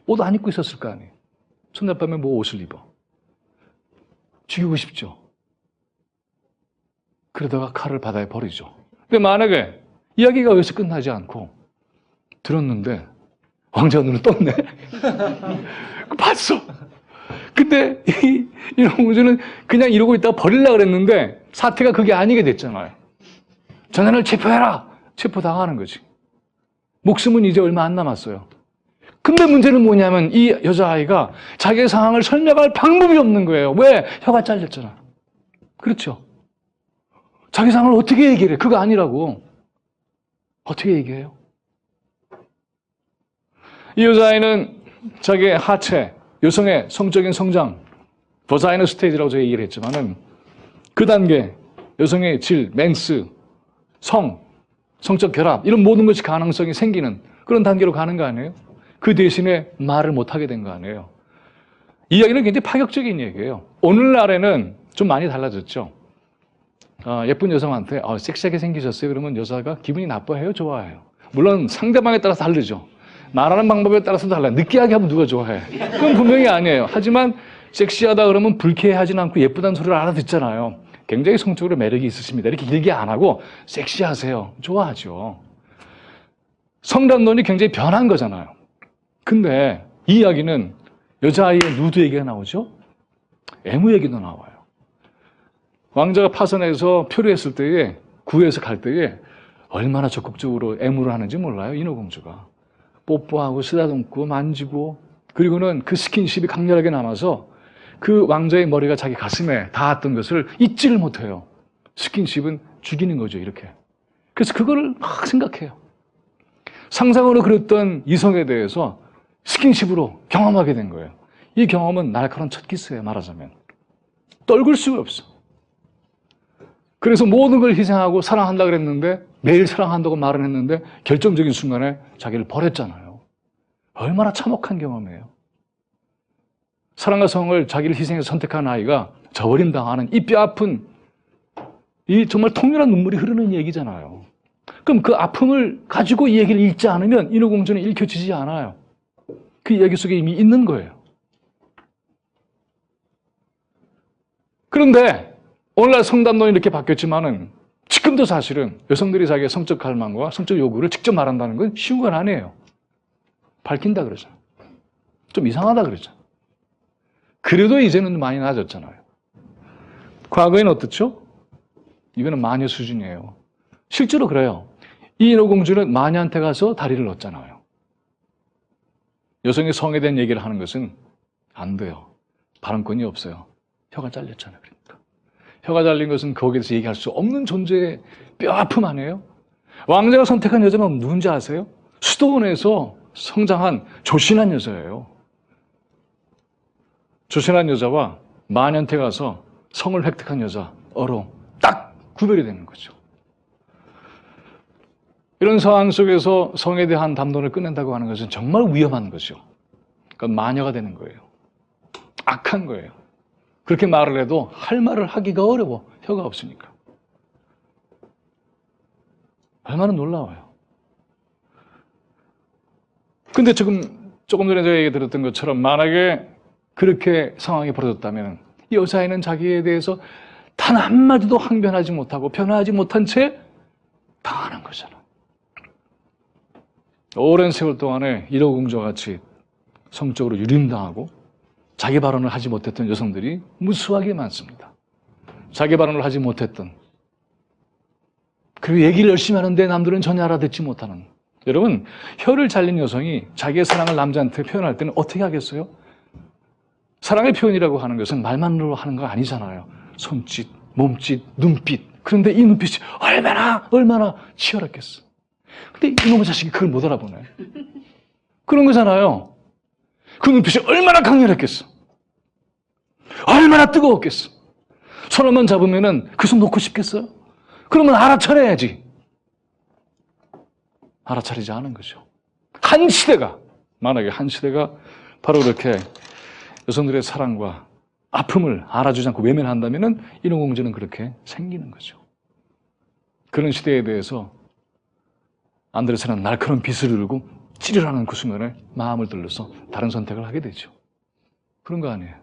옷 안 입고 있었을 거 아니에요? 첫날 밤에 뭐 옷을 입어? 죽이고 싶죠. 그러다가 칼을 바다에 버리죠. 근데 만약에 이야기가 여기서 끝나지 않고 들었는데 왕자가 눈을 떴네? 봤어. 근데 인어공주는 그냥 이러고 있다가 버리려고 그랬는데 사태가 그게 아니게 됐잖아요. 자네를 체포해라! 체포당하는 거지. 목숨은 이제 얼마 안 남았어요. 근데 문제는 뭐냐면 이 여자아이가 자기의 상황을 설명할 방법이 없는 거예요. 왜? 혀가 잘렸잖아. 그렇죠? 자기 상황을 어떻게 얘기를 해? 그거 아니라고. 어떻게 얘기해요? 이 여자아이는 자기의 하체, 여성의 성적인 성장, 버자이너 스테이지라고 제가 얘기를 했지만은 그 단계, 여성의 질, 멘스, 성적 결합, 이런 모든 것이 가능성이 생기는 그런 단계로 가는 거 아니에요? 그 대신에 말을 못하게 된 거 아니에요? 이 이야기는 굉장히 파격적인 얘기예요. 오늘날에는 좀 많이 달라졌죠. 예쁜 여성한테 섹시하게 생기셨어요? 그러면 여자가 기분이 나빠해요? 좋아해요? 물론 상대방에 따라서 다르죠. 말하는 방법에 따라서 달라요. 느끼하게 하면 누가 좋아해? 그건 분명히 아니에요. 하지만 섹시하다 그러면 불쾌해하진 않고 예쁘다는 소리를 알아듣잖아요. 굉장히 성적으로 매력이 있으십니다. 이렇게 길게 안 하고 섹시하세요. 좋아하죠. 성담론이 굉장히 변한 거잖아요. 근데 이 이야기는 여자아이의 누드 얘기가 나오죠? 애무 얘기도 나와요. 왕자가 파선해서 표류했을 때에 구해서 갈 때에 얼마나 적극적으로 애무를 하는지 몰라요. 인어공주가. 뽀뽀하고 쓰다듬고 만지고 그리고는 그 스킨십이 강렬하게 남아서 그 왕자의 머리가 자기 가슴에 닿았던 것을 잊지를 못해요. 스킨십은 죽이는 거죠, 이렇게. 그래서 그거를 막 생각해요. 상상으로 그렸던 이성에 대해서 스킨십으로 경험하게 된 거예요. 이 경험은 날카로운 첫 키스예요, 말하자면. 떨굴 수가 없어. 그래서 모든 걸 희생하고 사랑한다고 그랬는데 매일 사랑한다고 말은 했는데 결정적인 순간에 자기를 버렸잖아요. 얼마나 참혹한 경험이에요. 사랑과 성을 자기를 희생해서 선택한 아이가 저버림 당하는 이 뼈아픈 이 정말 통렬한 눈물이 흐르는 얘기잖아요. 그럼 그 아픔을 가지고 이 얘기를 읽지 않으면 인어공주는 읽혀지지 않아요. 그 이야기 속에 이미 있는 거예요. 그런데 오늘날 성담론이 이렇게 바뀌었지만은 지금도 사실은 여성들이 자기의 성적 갈망과 성적 요구를 직접 말한다는 건 쉬운 건 아니에요. 밝힌다 그러죠. 좀 이상하다 그러죠. 그래도 이제는 많이 나아졌잖아요. 과거에는 어떻죠? 이거는 마녀 수준이에요. 실제로 그래요. 이 인어공주는 마녀한테 가서 다리를 놓잖아요. 여성의 성에 대한 얘기를 하는 것은 안 돼요. 발언권이 없어요. 혀가 잘렸잖아요. 그러니까. 혀가 잘린 것은 거기에 대해서 얘기할 수 없는 존재의 뼈아픔 아니에요? 왕자가 선택한 여자는 누군지 아세요? 수도원에서 성장한 조신한 여자예요. 조신한 여자와 만연태 가서 성을 획득한 여자로 딱 구별이 되는 거죠. 이런 상황 속에서 성에 대한 담론을 꺼낸다고 하는 것은 정말 위험한 거죠. 그러니까 마녀가 되는 거예요. 악한 거예요. 그렇게 말을 해도 할 말을 하기가 어려워. 혀가 없으니까. 얼마나 놀라워요. 근데 조금 전에 제가 얘기 들었던 것처럼 만약에 그렇게 상황이 벌어졌다면 이 여자애는 자기에 대해서 단 한마디도 항변하지 못하고 변화하지 못한 채 당하는 거잖아. 오랜 세월 동안에 인어공주와 같이 성적으로 유린당하고 자기 발언을 하지 못했던 여성들이 무수하게 많습니다. 자기 발언을 하지 못했던, 그리고 얘기를 열심히 하는데 남들은 전혀 알아듣지 못하는. 여러분, 혀를 잘린 여성이 자기의 사랑을 남자한테 표현할 때는 어떻게 하겠어요? 사랑의 표현이라고 하는 것은 말만으로 하는 거 아니잖아요. 손짓, 몸짓, 눈빛. 그런데 이 눈빛이 얼마나 치열했겠어. 근데 이놈의 자식이 그걸 못 알아보네. 그런 거잖아요. 그 눈빛이 얼마나 강렬했겠어. 얼마나 뜨거웠겠어. 손 한번 잡으면은 그 손 놓고 싶겠어요? 그러면 알아차려야지. 알아차리지 않은 거죠. 만약에 한 시대가 바로 그렇게 여성들의 사랑과 아픔을 알아주지 않고 외면한다면은 인어공주는 그렇게 생기는 거죠. 그런 시대에 대해서 안드레스는 날카로운 빗을 들고 찌르라는 그 순간에 마음을 들러서 다른 선택을 하게 되죠. 그런 거 아니에요.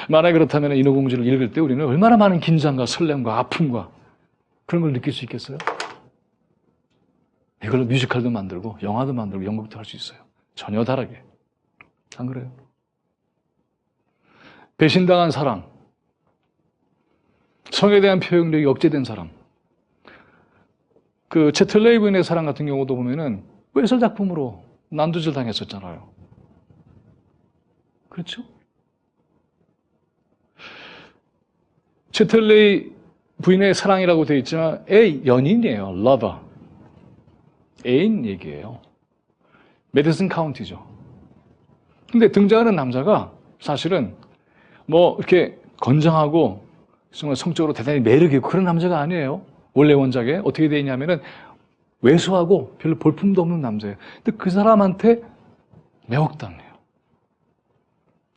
만약에 그렇다면 인어공주를 읽을 때 우리는 얼마나 많은 긴장과 설렘과 아픔과 그런 걸 느낄 수 있겠어요? 이걸로 뮤지컬도 만들고 영화도 만들고 연극도 할 수 있어요. 전혀 다르게. 안 그래요? 배신당한 사랑, 성에 대한 표현력이 억제된 사람. 그 채틀레이 부인의 사랑 같은 경우도 보면은 외설 작품으로 난두질 당했었잖아요. 그렇죠? 채틀레이 부인의 사랑이라고 되어 있지만 연인이에요. lover. 애인 얘기예요. 메디슨 카운티죠. 근데 등장하는 남자가 사실은 뭐 이렇게 건장하고 정말 성적으로 대단히 매력 있고 그런 남자가 아니에요. 원래 원작에 어떻게 되어 있냐면은 왜소하고 별로 볼품도 없는 남자예요. 근데 그 사람한테 매혹당해요.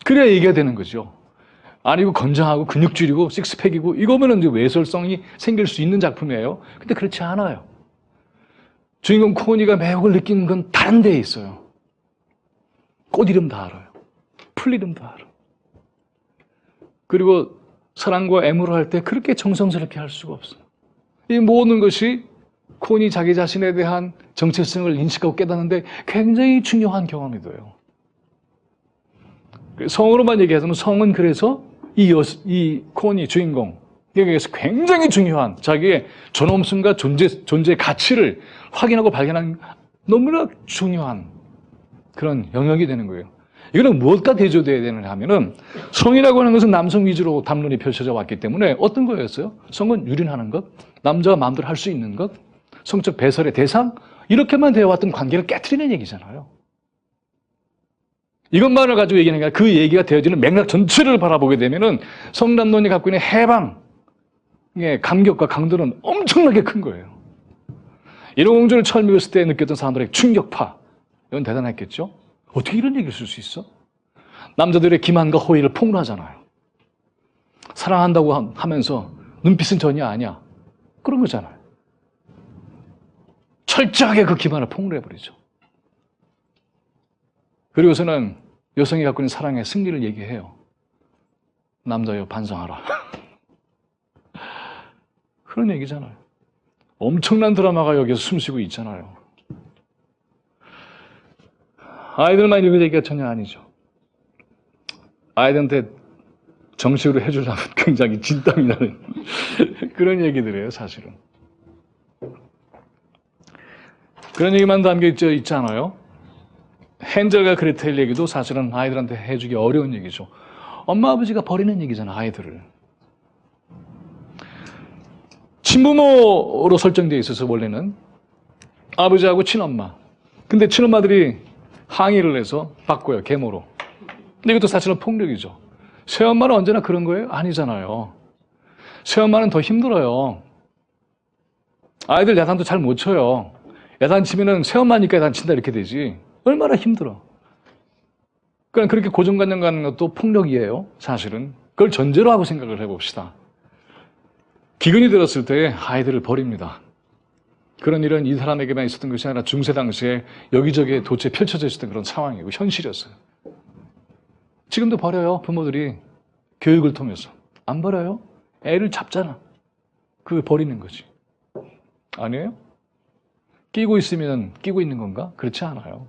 그래야 얘기가 되는 거죠. 아니고 건장하고 근육질이고 식스팩이고 이거면은 이제 외설성이 생길 수 있는 작품이에요. 근데 그렇지 않아요. 주인공 코니가 매혹을 느끼는 건 다른 데에 있어요. 꽃 이름 다 알아요. 풀 이름 다 알아요. 그리고 사랑과 애무를 할 때 그렇게 정성스럽게 할 수가 없어요. 이 모든 것이 코니 자기 자신에 대한 정체성을 인식하고 깨닫는데 굉장히 중요한 경험이 돼요. 성으로만 얘기하자면 성은 그래서 이 코니 주인공 여기에서 굉장히 중요한 자기의 존엄성과 존재의 가치를 확인하고 발견한 너무나 중요한 그런 영역이 되는 거예요. 이거는 무엇과 대조되어야 되느냐 하면은 성이라고 하는 것은 남성 위주로 담론이 펼쳐져 왔기 때문에 어떤 거였어요? 성은 유린하는 것, 남자가 마음대로 할 수 있는 것, 성적 배설의 대상 이렇게만 되어 왔던 관계를 깨트리는 얘기잖아요. 이것만을 가지고 얘기하는 게 아니라 그 얘기가 되어지는 맥락 전체를 바라보게 되면은 성담론이 갖고 있는 해방의 감격과 강도는 엄청나게 큰 거예요. 인어공주를 처음 읽었을 때 느꼈던 사람들의 충격파 이건 대단했겠죠? 어떻게 이런 얘기를 쓸 수 있어? 남자들의 기만과 호의를 폭로하잖아요. 사랑한다고 하면서 눈빛은 전혀 아니야. 그런 거잖아요. 철저하게 그 기만을 폭로해버리죠. 그리고서는 여성이 갖고 있는 사랑의 승리를 얘기해요. 남자여 반성하라. 그런 얘기잖아요. 엄청난 드라마가 여기서 숨쉬고 있잖아요. 아이들만 읽을 얘기가 전혀 아니죠. 아이들한테 정식으로 해주려면 굉장히 진땀이 나는 그런 얘기들이에요, 사실은. 그런 얘기만 담겨 있잖아요. 헨젤과 그레텔 얘기도 사실은 아이들한테 해주기 어려운 얘기죠. 엄마 아버지가 버리는 얘기잖아, 아이들을. 친부모로 설정되어 있어서 원래는 아버지하고 친엄마. 근데 친엄마들이 항의를 해서 바꿔요, 계모로. 근데 이것도 사실은 폭력이죠. 새엄마는 언제나 그런 거예요? 아니잖아요. 새엄마는 더 힘들어요. 아이들 야단도 잘 못 쳐요. 야단 치면은 새엄마니까 야단 친다 이렇게 되지. 얼마나 힘들어. 그러니까 그렇게 고정관념 갖는 것도 폭력이에요, 사실은. 그걸 전제로 하고 생각을 해봅시다. 기근이 들었을 때 아이들을 버립니다. 그런 일은 이 사람에게만 있었던 것이 아니라 중세 당시에 여기저기에 도처에 펼쳐져 있었던 그런 상황이고 현실이었어요. 지금도 버려요, 부모들이. 교육을 통해서. 안 버려요? 애를 잡잖아. 그걸 버리는 거지. 아니에요? 끼고 있으면 끼고 있는 건가? 그렇지 않아요.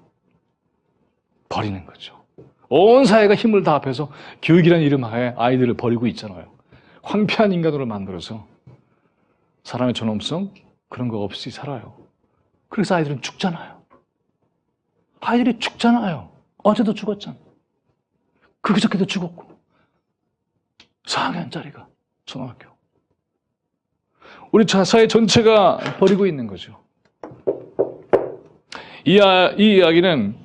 버리는 거죠. 온 사회가 힘을 다 합해서 교육이라는 이름 하에 아이들을 버리고 있잖아요. 황폐한 인간으로 만들어서 사람의 존엄성 그런 거 없이 살아요. 그래서 아이들은 죽잖아요. 아이들이 죽잖아요. 어제도 죽었잖아. 그저께도 죽었고. 4학년짜리가 초등학교. 우리 사회 전체가 버리고 있는 거죠. 이 이야기는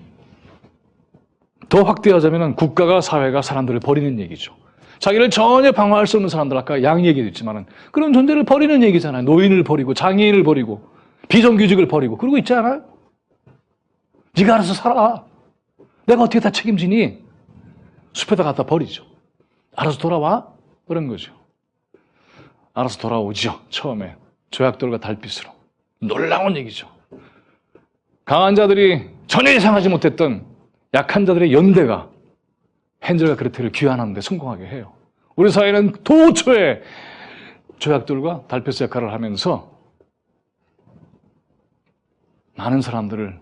더 확대하자면 국가가 사회가 사람들을 버리는 얘기죠. 자기를 전혀 방어할 수 없는 사람들, 아까 양 얘기도 있지만 그런 존재를 버리는 얘기잖아요. 노인을 버리고 장애인을 버리고 비정규직을 버리고 그러고 있지 않아요? 네가 알아서 살아. 내가 어떻게 다 책임지니? 숲에다 갖다 버리죠. 알아서 돌아와? 그런 거죠. 알아서 돌아오죠. 처음에 조약돌과 달빛으로. 놀라운 얘기죠. 강한 자들이 전혀 예상하지 못했던 약한 자들의 연대가 헨젤과 그레텔을 귀환하는 데 성공하게 해요. 우리 사회는 도처에 조약돌과 달빛 역할을 하면서 많은 사람들을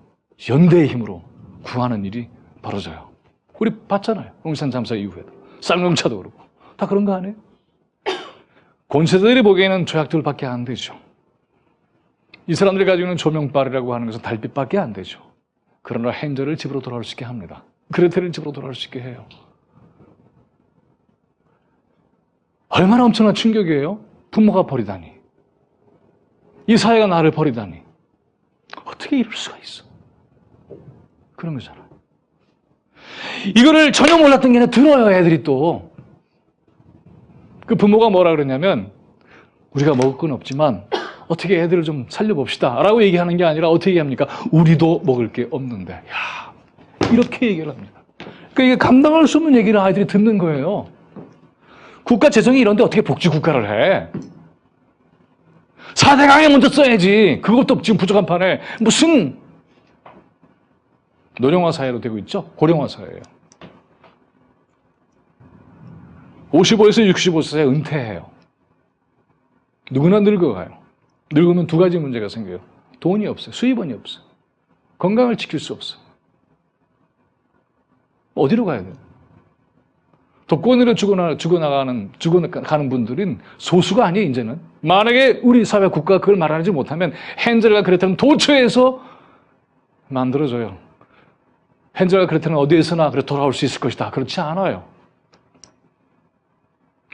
연대의 힘으로 구하는 일이 벌어져요. 우리 봤잖아요. 용산 잠사 이후에도. 쌍용차도 그렇고. 다 그런 거 아니에요? 권세자들이 보기에는 조약돌밖에 안 되죠. 이 사람들이 가지고 있는 조명빨이라고 하는 것은 달빛밖에 안 되죠. 그러나 헨젤을 집으로 돌아올 수 있게 합니다. 그레텔을 집으로 돌아올 수 있게 해요. 얼마나 엄청난 충격이에요? 부모가 버리다니. 이 사회가 나를 버리다니. 어떻게 이럴 수가 있어? 그런 거잖아. 이거를 전혀 몰랐던 게 아니라 들어요, 애들이 또. 그 부모가 뭐라 그러냐면 우리가 먹을 건 없지만 어떻게 애들을 좀 살려봅시다 라고 얘기하는 게 아니라 어떻게 얘기합니까? 우리도 먹을 게 없는데. 야, 이렇게 얘기를 합니다. 그러니까 이게 감당할 수 없는 얘기를 아이들이 듣는 거예요. 국가 재정이 이런데 어떻게 복지국가를 해? 4대 강에 먼저 써야지. 그것도 지금 부족한 판에 무슨 노령화 사회로 되고 있죠? 고령화 사회예요. 55에서 65세 은퇴해요. 누구나 늙어가요. 늙으면 두 가지 문제가 생겨요. 돈이 없어요. 수입원이 없어요. 건강을 지킬 수 없어요. 어디로 가야 돼요? 독거노인으로 죽어가는 분들은 소수가 아니에요, 이제는. 만약에 우리 사회 국가가 그걸 말하지 못하면 헨젤과 그레텔은 도처에서 만들어져요. 헨젤과 그레텔은 어디에서나 그래 돌아올 수 있을 것이다. 그렇지 않아요.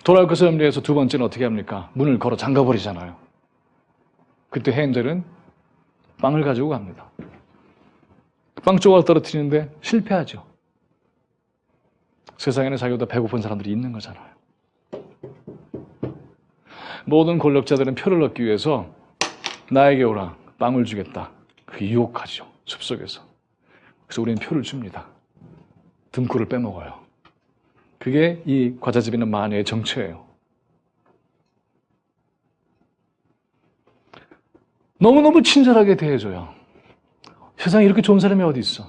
돌아올 것을 염려해서 두 번째는 어떻게 합니까? 문을 걸어 잠가버리잖아요. 그때 헨젤은 빵을 가지고 갑니다. 빵 조각을 떨어뜨리는데 실패하죠. 세상에는 자기보다 배고픈 사람들이 있는 거잖아요. 모든 권력자들은 표를 얻기 위해서 나에게 오라, 빵을 주겠다. 그 유혹하죠. 숲속에서. 그래서 우리는 표를 줍니다. 등골을 빼먹어요. 그게 이 과자집에 있는 마녀의 정체예요. 너무너무 친절하게 대해줘요. 세상에 이렇게 좋은 사람이 어디 있어?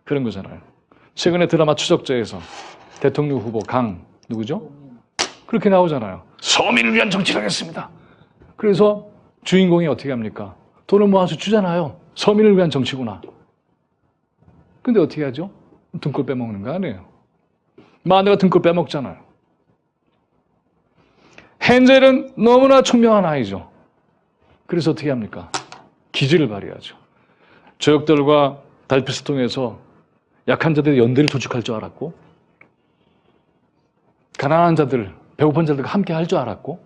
그런 거잖아요. 최근에 드라마 추적자에서 대통령 후보 강 누구죠? 그렇게 나오잖아요. 서민을 위한 정치를 하겠습니다. 그래서 주인공이 어떻게 합니까? 돈을 모아서 주잖아요. 서민을 위한 정치구나. 근데 어떻게 하죠? 등골 빼먹는 거 아니에요. 마녀가 등골 빼먹잖아요. 헨젤은 너무나 총명한 아이죠. 그래서 어떻게 합니까? 기지를 발휘하죠. 조약돌과 달빛을 통해서 약한 자들의 연대를 도축할 줄 알았고 가난한 자들, 배고픈 자들과 함께 할 줄 알았고,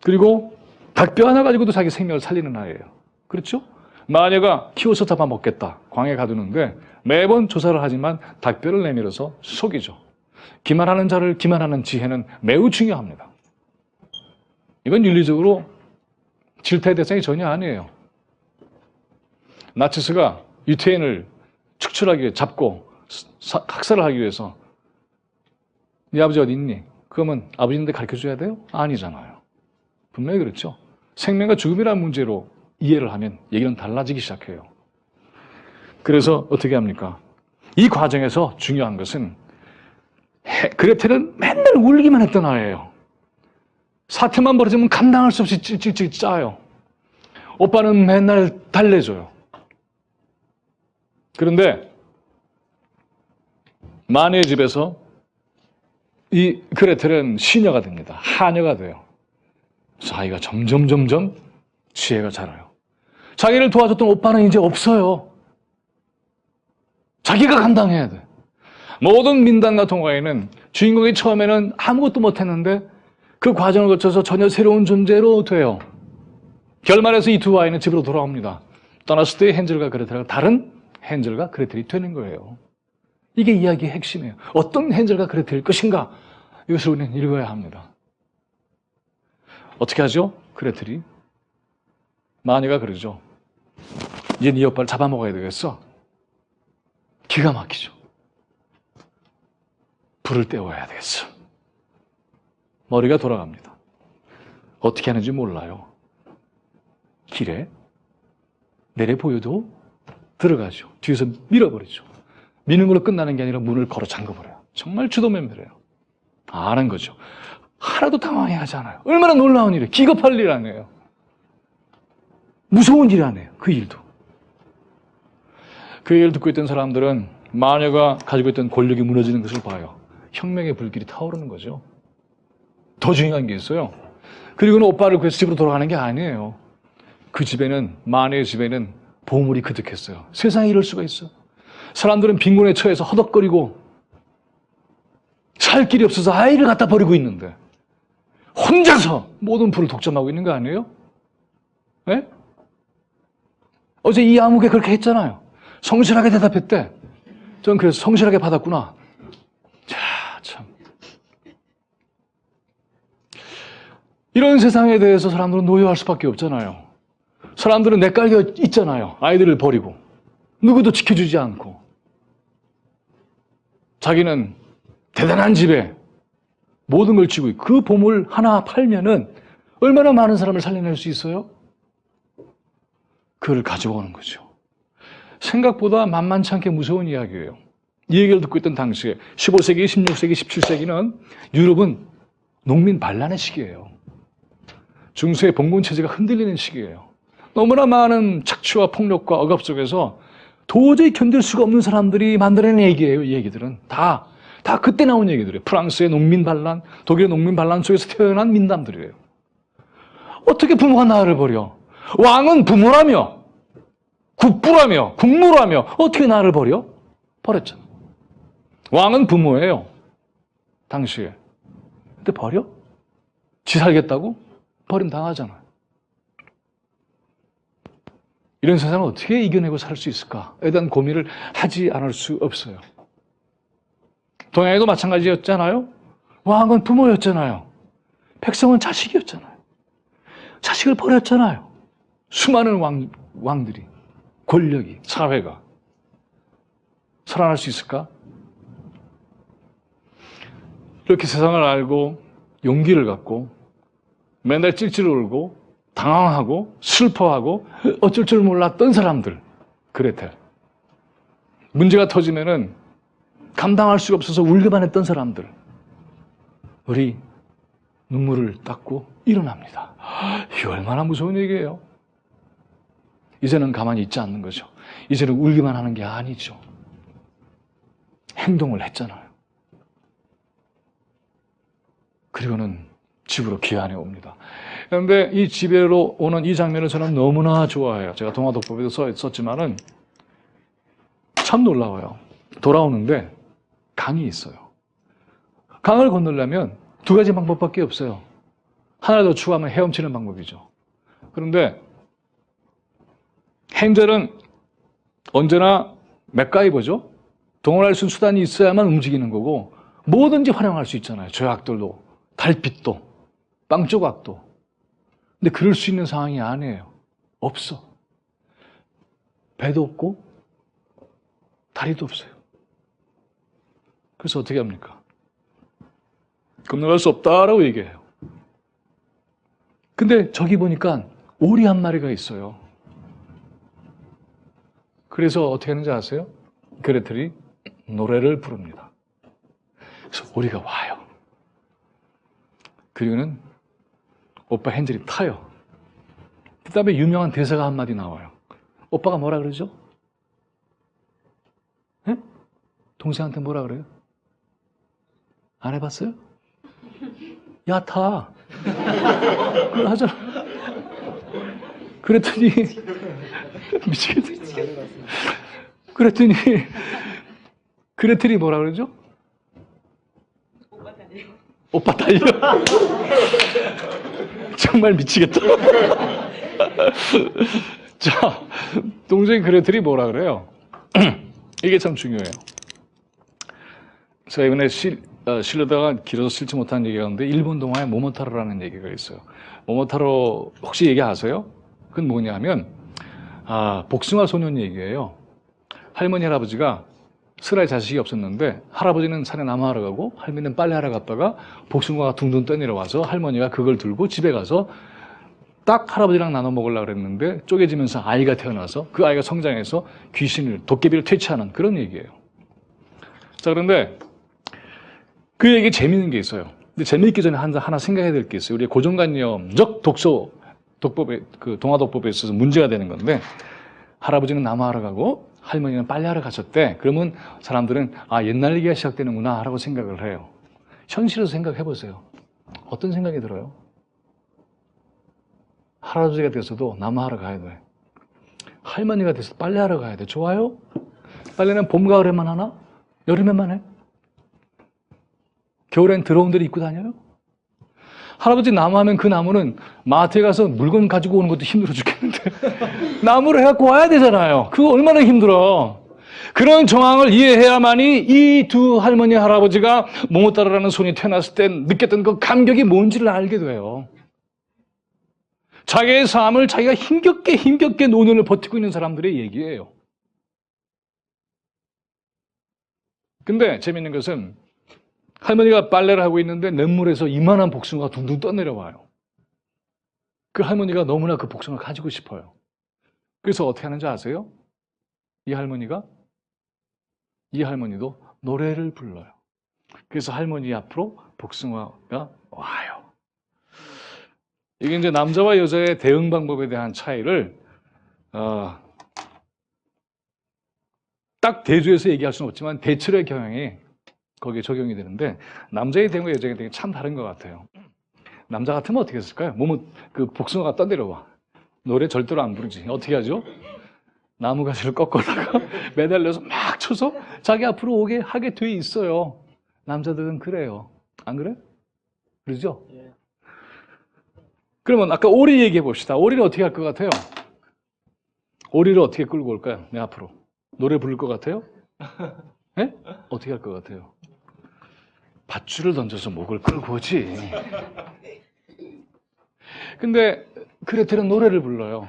그리고 닭뼈 하나 가지고도 자기 생명을 살리는 아이예요. 그렇죠? 마녀가 키워서 잡아먹겠다. 광야에 가두는데 매번 조사를 하지만 닭뼈를 내밀어서 속이죠. 기만하는 자를 기만하는 지혜는 매우 중요합니다. 이건 윤리적으로 질타의 대상이 전혀 아니에요. 나치스가 유태인을 축출하기 위해 잡고 학살을 하기 위해서 네 아버지 어디 있니? 그러면 아버지인데 가르쳐줘야 돼요? 아니잖아요. 분명히 그렇죠. 생명과 죽음이라는 문제로 이해를 하면 얘기는 달라지기 시작해요. 그래서 어떻게 합니까? 이 과정에서 중요한 것은 그레텔은 맨날 울기만 했던 아이예요. 사태만 벌어지면 감당할 수 없이 찔찔찔 짜요. 오빠는 맨날 달래줘요. 그런데 마녀의 집에서 이 그레텔은 시녀가 됩니다. 하녀가 돼요. 자기가 점점 지혜가 자라요. 자기를 도와줬던 오빠는 이제 없어요. 자기가 감당해야 돼. 모든 민단과 동화에는 주인공이 처음에는 아무것도 못했는데 그 과정을 거쳐서 전혀 새로운 존재로 돼요. 결말에서 이 두 아이는 집으로 돌아옵니다. 떠났을 때 헨젤과 그레텔과 다른 헨젤과 그레텔이 되는 거예요. 이게 이야기의 핵심이에요. 어떤 헨젤과 그레텔일 것인가? 이것을 우리는 읽어야 합니다. 어떻게 하죠? 그레텔이 마녀가 그러죠. 이제 네 오빠를 잡아먹어야 되겠어. 기가 막히죠. 불을 떼워야 되겠어. 머리가 돌아갑니다. 어떻게 하는지 몰라요. 길에 내려 보여도 들어가죠. 뒤에서 밀어버리죠. 미는 걸로 끝나는 게 아니라 문을 걸어 잠궈버려요. 정말 주도면밀해요. 아는 거죠. 하나도 당황해하지 않아요. 얼마나 놀라운 일이에요. 기겁할 일 아니에요. 무서운 일 아니에요. 그 일도. 그 얘기를 듣고 있던 사람들은 마녀가 가지고 있던 권력이 무너지는 것을 봐요. 혁명의 불길이 타오르는 거죠. 더 중요한 게 있어요. 그리고는 오빠를 구해서 집으로 돌아가는 게 아니에요. 그 집에는, 마녀의 집에는 보물이 그득했어요. 세상에 이럴 수가 있어. 사람들은 빈곤에 처해서 허덕거리고 살 길이 없어서 아이를 갖다 버리고 있는데 혼자서 모든 불을 독점하고 있는 거 아니에요? 네? 어제 이 아무개 그렇게 했잖아요. 성실하게 대답했대. 전 그래서 성실하게 받았구나. 자, 참. 이런 세상에 대해서 사람들은 노여할 수밖에 없잖아요. 사람들은 내깔겨 있잖아요. 아이들을 버리고. 누구도 지켜주지 않고. 자기는 대단한 집에 모든 걸 쥐고 있고 그 보물 하나 팔면은 얼마나 많은 사람을 살려낼 수 있어요? 그걸 가져오는 거죠. 생각보다 만만치 않게 무서운 이야기예요. 이 얘기를 듣고 있던 당시에 15세기, 16세기, 17세기는 유럽은 농민 반란의 시기예요. 중세의 봉건 체제가 흔들리는 시기예요. 너무나 많은 착취와 폭력과 억압 속에서 도저히 견딜 수가 없는 사람들이 만들어낸 얘기예요. 이 얘기들은 다 그때 나온 얘기들이에요. 프랑스의 농민 반란, 독일의 농민 반란 속에서 태어난 민담들이에요. 어떻게 부모가 나를 버려? 왕은 부모라며, 국부라며, 국무라며 어떻게 나를 버려? 버렸잖아. 왕은 부모예요. 당시에. 근데 버려? 지 살겠다고? 버림당하잖아요. 이런 세상을 어떻게 이겨내고 살 수 있을까에 대한 고민을 하지 않을 수 없어요. 동양에도 마찬가지였잖아요. 왕은 부모였잖아요. 백성은 자식이었잖아요. 자식을 버렸잖아요. 수많은 왕들이, 권력이, 사회가 살아날 수 있을까? 이렇게 세상을 알고 용기를 갖고 맨날 찔찔 울고 당황하고 슬퍼하고 어쩔 줄 몰랐던 사람들, 그레텔. 문제가 터지면은 감당할 수가 없어서 울기만 했던 사람들, 우리 눈물을 닦고 일어납니다. 이게 얼마나 무서운 얘기예요. 이제는 가만히 있지 않는 거죠. 이제는 울기만 하는 게 아니죠. 행동을 했잖아요. 그리고는 집으로 귀환해 옵니다. 그런데 이 집으로 오는 이 장면을 저는 너무나 좋아해요. 제가 동화독법에도 썼지만은 참 놀라워요. 돌아오는데 강이 있어요. 강을 건너려면 두 가지 방법밖에 없어요. 하나 더 추가하면 헤엄치는 방법이죠. 그런데 헨젤은 언제나 맥가이버죠. 동원할 수 있는 수단이 있어야만 움직이는 거고 뭐든지 활용할 수 있잖아요. 조약돌도, 달빛도, 빵 조각도. 근데 그럴 수 있는 상황이 아니에요. 없어. 배도 없고 다리도 없어요. 그래서 어떻게 합니까? 건너갈 수 없다라고 얘기해요. 근데 저기 보니까 오리 한 마리가 있어요. 그래서 어떻게 하는지 아세요? 그레텔이 노래를 부릅니다. 그래서 오리가 와요. 그리고는 오빠 헨젤이 타요. 그 다음에 유명한 대사가 한마디 나와요. 오빠가 뭐라 그러죠? 네? 동생한테 뭐라 그래요? 안 해봤어요? 야, 타. 그걸 하잖아. 그랬더니, 미치겠다. 그랬더니, 그레텔이 뭐라 그러죠? 오빠 달려. 오빠 달려. 정말 미치겠다. 자, 동생 그레텔이 뭐라 그래요? 이게 참 중요해요. 제가 이번에 실려다가 길어서 실지 못한 얘기가 있는데 일본 동화에 모모타로라는 얘기가 있어요. 모모타로 혹시 얘기 아세요? 그건 뭐냐면 복숭아 소년 얘기예요. 할머니 할아버지가 슬아에 자식이 없었는데 할아버지는 산에 나무하러 가고 할머니는 빨래하러 갔다가 복숭아가 둥둥 떠내려와서 할머니가 그걸 들고 집에 가서 딱 할아버지랑 나눠 먹으려고 그랬는데 쪼개지면서 아이가 태어나서 그 아이가 성장해서 귀신을, 도깨비를 퇴치하는 그런 얘기예요. 자, 그런데 그 얘기 재미있는 게 있어요. 근데 재미있기 전에 하나 생각해야 될 게 있어요. 우리 고정관념적 독법에, 그 동화독법에 있어서 문제가 되는 건데 할아버지는 나무하러 가고 할머니는 빨래하러 가셨대. 그러면 사람들은 옛날 얘기가 시작되는구나 라고 생각을 해요. 현실에서 생각해 보세요. 어떤 생각이 들어요? 할아버지가 돼서도 나무하러 가야 돼. 할머니가 돼서 빨래하러 가야 돼. 좋아요? 빨래는 봄, 가을에만 하나? 여름에만 해? 겨울엔 더러운 데를 입고 다녀요? 할아버지 나무하면 그 나무는 마트에 가서 물건 가지고 오는 것도 힘들어 죽겠는데 나무를 해갖고 와야 되잖아요. 그거 얼마나 힘들어. 그런 정황을 이해해야만이 이 두 할머니 할아버지가 모모타로라는 손이 태어났을 때 느꼈던 그 감격이 뭔지를 알게 돼요. 자기의 삶을 자기가 힘겹게 노년을 버티고 있는 사람들의 얘기예요. 근데 재밌는 것은 할머니가 빨래를 하고 있는데 냇물에서 이만한 복숭아가 둥둥 떠내려와요. 그 할머니가 너무나 그 복숭아를 가지고 싶어요. 그래서 어떻게 하는지 아세요? 이 할머니도 노래를 불러요. 그래서 할머니 앞으로 복숭아가 와요. 이게 이제 남자와 여자의 대응 방법에 대한 차이를 딱 대조해서 얘기할 수는 없지만 대철의 경향이 거기에 적용이 되는데 남자의 대응과 여자의 대응이 참 다른 것 같아요. 남자 같으면 어떻게 했을까요? 몸은 그 복숭아가 떠내려와. 노래 절대로 안 부르지. 어떻게 하죠? 나무가지를 꺾어다가 매달려서 막 쳐서 자기 앞으로 오게 하게 돼 있어요. 남자들은 그래요. 안 그래? 그러죠? 그러면 아까 오리 얘기해 봅시다. 오리는 어떻게 할 것 같아요? 오리를 어떻게 끌고 올까요? 내 앞으로. 노래 부를 것 같아요? 네? 어떻게 할 것 같아요? 밧줄을 던져서 목을 끌고 오지. 근데 그레텔은 노래를 불러요.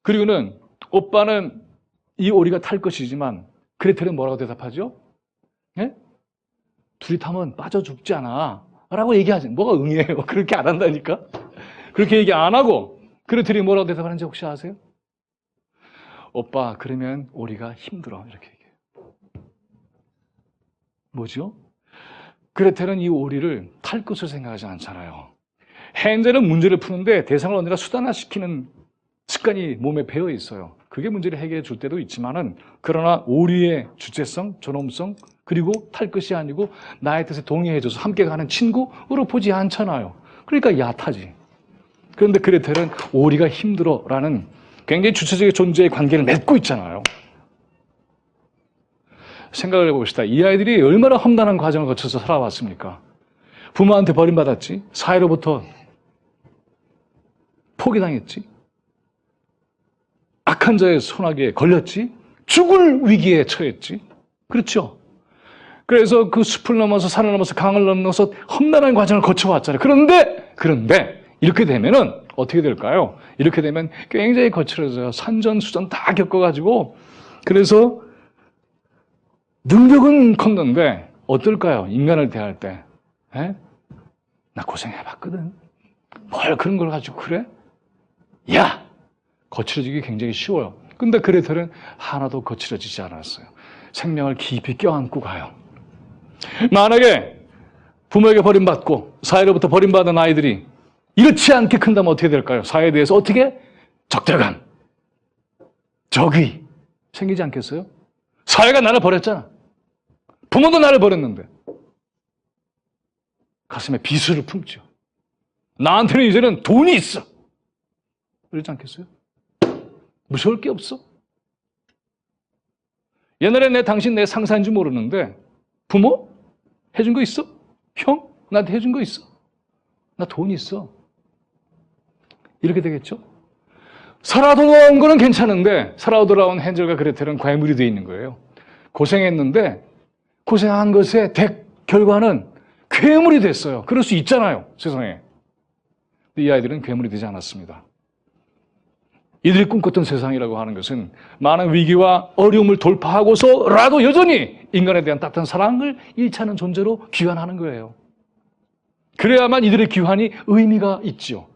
그리고는 오빠는 이 오리가 탈 것이지만 그레텔은 뭐라고 대답하죠? 네? 둘이 타면 빠져 죽지 않아 라고 얘기하지. 뭐가 응이에요? 그렇게 안 한다니까? 그렇게 얘기 안 하고 그레텔이 뭐라고 대답하는지 혹시 아세요? 오빠, 그러면 오리가 힘들어. 이렇게 얘기해요. 뭐죠? 그레텔은 이 오리를 탈 것을 생각하지 않잖아요. 헨젤은 문제를 푸는데 대상을 언제나 수단화시키는 습관이 몸에 배어 있어요. 그게 문제를 해결해 줄 때도 있지만은 그러나 오리의 주체성, 존엄성 그리고 탈 것이 아니고 나의 뜻에 동의해줘서 함께 가는 친구로 보지 않잖아요. 그러니까 야타지. 그런데 그레텔은 오리가 힘들어라는 굉장히 주체적인 존재의 관계를 맺고 있잖아요. 생각을 해봅시다. 이 아이들이 얼마나 험난한 과정을 거쳐서 살아왔습니까? 부모한테 버림받았지. 사회로부터 포기당했지. 악한 자의 손아귀에 걸렸지. 죽을 위기에 처했지. 그렇죠? 그래서 그 숲을 넘어서 산을 넘어서 강을 넘어서 험난한 과정을 거쳐왔잖아요. 그런데 이렇게 되면은 어떻게 될까요? 이렇게 되면 굉장히 거칠어져요. 산전수전 다 겪어가지고 그래서 능력은 컸는데 어떨까요? 인간을 대할 때. 에? 나 고생해봤거든. 뭘 그런 걸 가지고 그래? 야! 거칠어지기 굉장히 쉬워요. 근데 그레텔은 하나도 거칠어지지 않았어요. 생명을 깊이 껴안고 가요. 만약에 부모에게 버림받고 사회로부터 버림받은 아이들이 이렇지 않게 큰다면 어떻게 될까요? 사회에 대해서 어떻게? 적대감, 적의 생기지 않겠어요? 사회가 나를 버렸잖아. 부모도 나를 버렸는데 가슴에 비수를 품죠. 나한테는 이제는 돈이 있어. 그러지 않겠어요? 무서울 게 없어. 옛날에 당신 내 상사인 줄 모르는데 부모? 해준 거 있어? 형? 나한테 해준 거 있어? 나 돈 있어. 이렇게 되겠죠? 살아 돌아온 거는 괜찮은데 살아 돌아온 헨젤과 그레텔은 괴물이 되어 있는 거예요. 고생했는데 고생한 것의 결과는 괴물이 됐어요. 그럴 수 있잖아요. 세상에. 이 아이들은 괴물이 되지 않았습니다. 이들이 꿈꿨던 세상이라고 하는 것은 많은 위기와 어려움을 돌파하고서라도 여전히 인간에 대한 따뜻한 사랑을 잃지 않은 존재로 귀환하는 거예요. 그래야만 이들의 귀환이 의미가 있지요.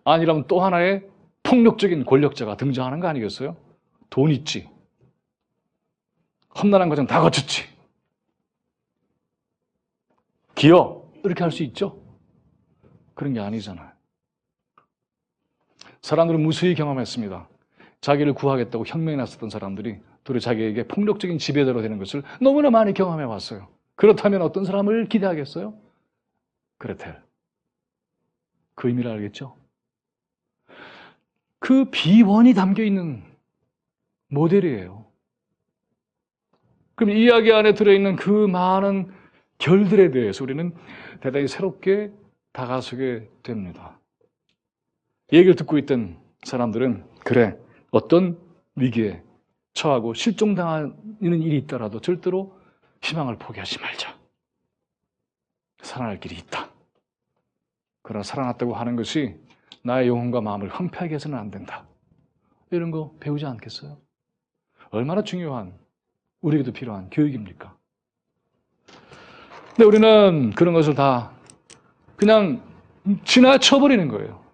아니라면 또 하나의 폭력적인 권력자가 등장하는 거 아니겠어요? 돈 있지. 험난한 과정 다 거쳤지. 기여. 이렇게 할 수 있죠? 그런 게 아니잖아요. 사람들은 무수히 경험했습니다. 자기를 구하겠다고 혁명에 나섰던 사람들이 도리어 자기에게 폭력적인 지배자로 되는 것을 너무나 많이 경험해 왔어요. 그렇다면 어떤 사람을 기대하겠어요? 그레텔. 그 의미를 알겠죠? 그 비원이 담겨있는 모델이에요. 그럼 이 이야기 안에 들어있는 그 많은 결들에 대해서 우리는 대단히 새롭게 다가서게 됩니다. 이 얘기를 듣고 있던 사람들은 그래, 어떤 위기에 처하고 실종당하는 일이 있더라도 절대로 희망을 포기하지 말자. 살아날 길이 있다. 그러나 살아났다고 하는 것이 나의 영혼과 마음을 황폐하게 해서는 안 된다. 이런 거 배우지 않겠어요? 얼마나 중요한, 우리에게도 필요한 교육입니까? 근데 우리는 그런 것을 다 그냥 지나쳐버리는 거예요.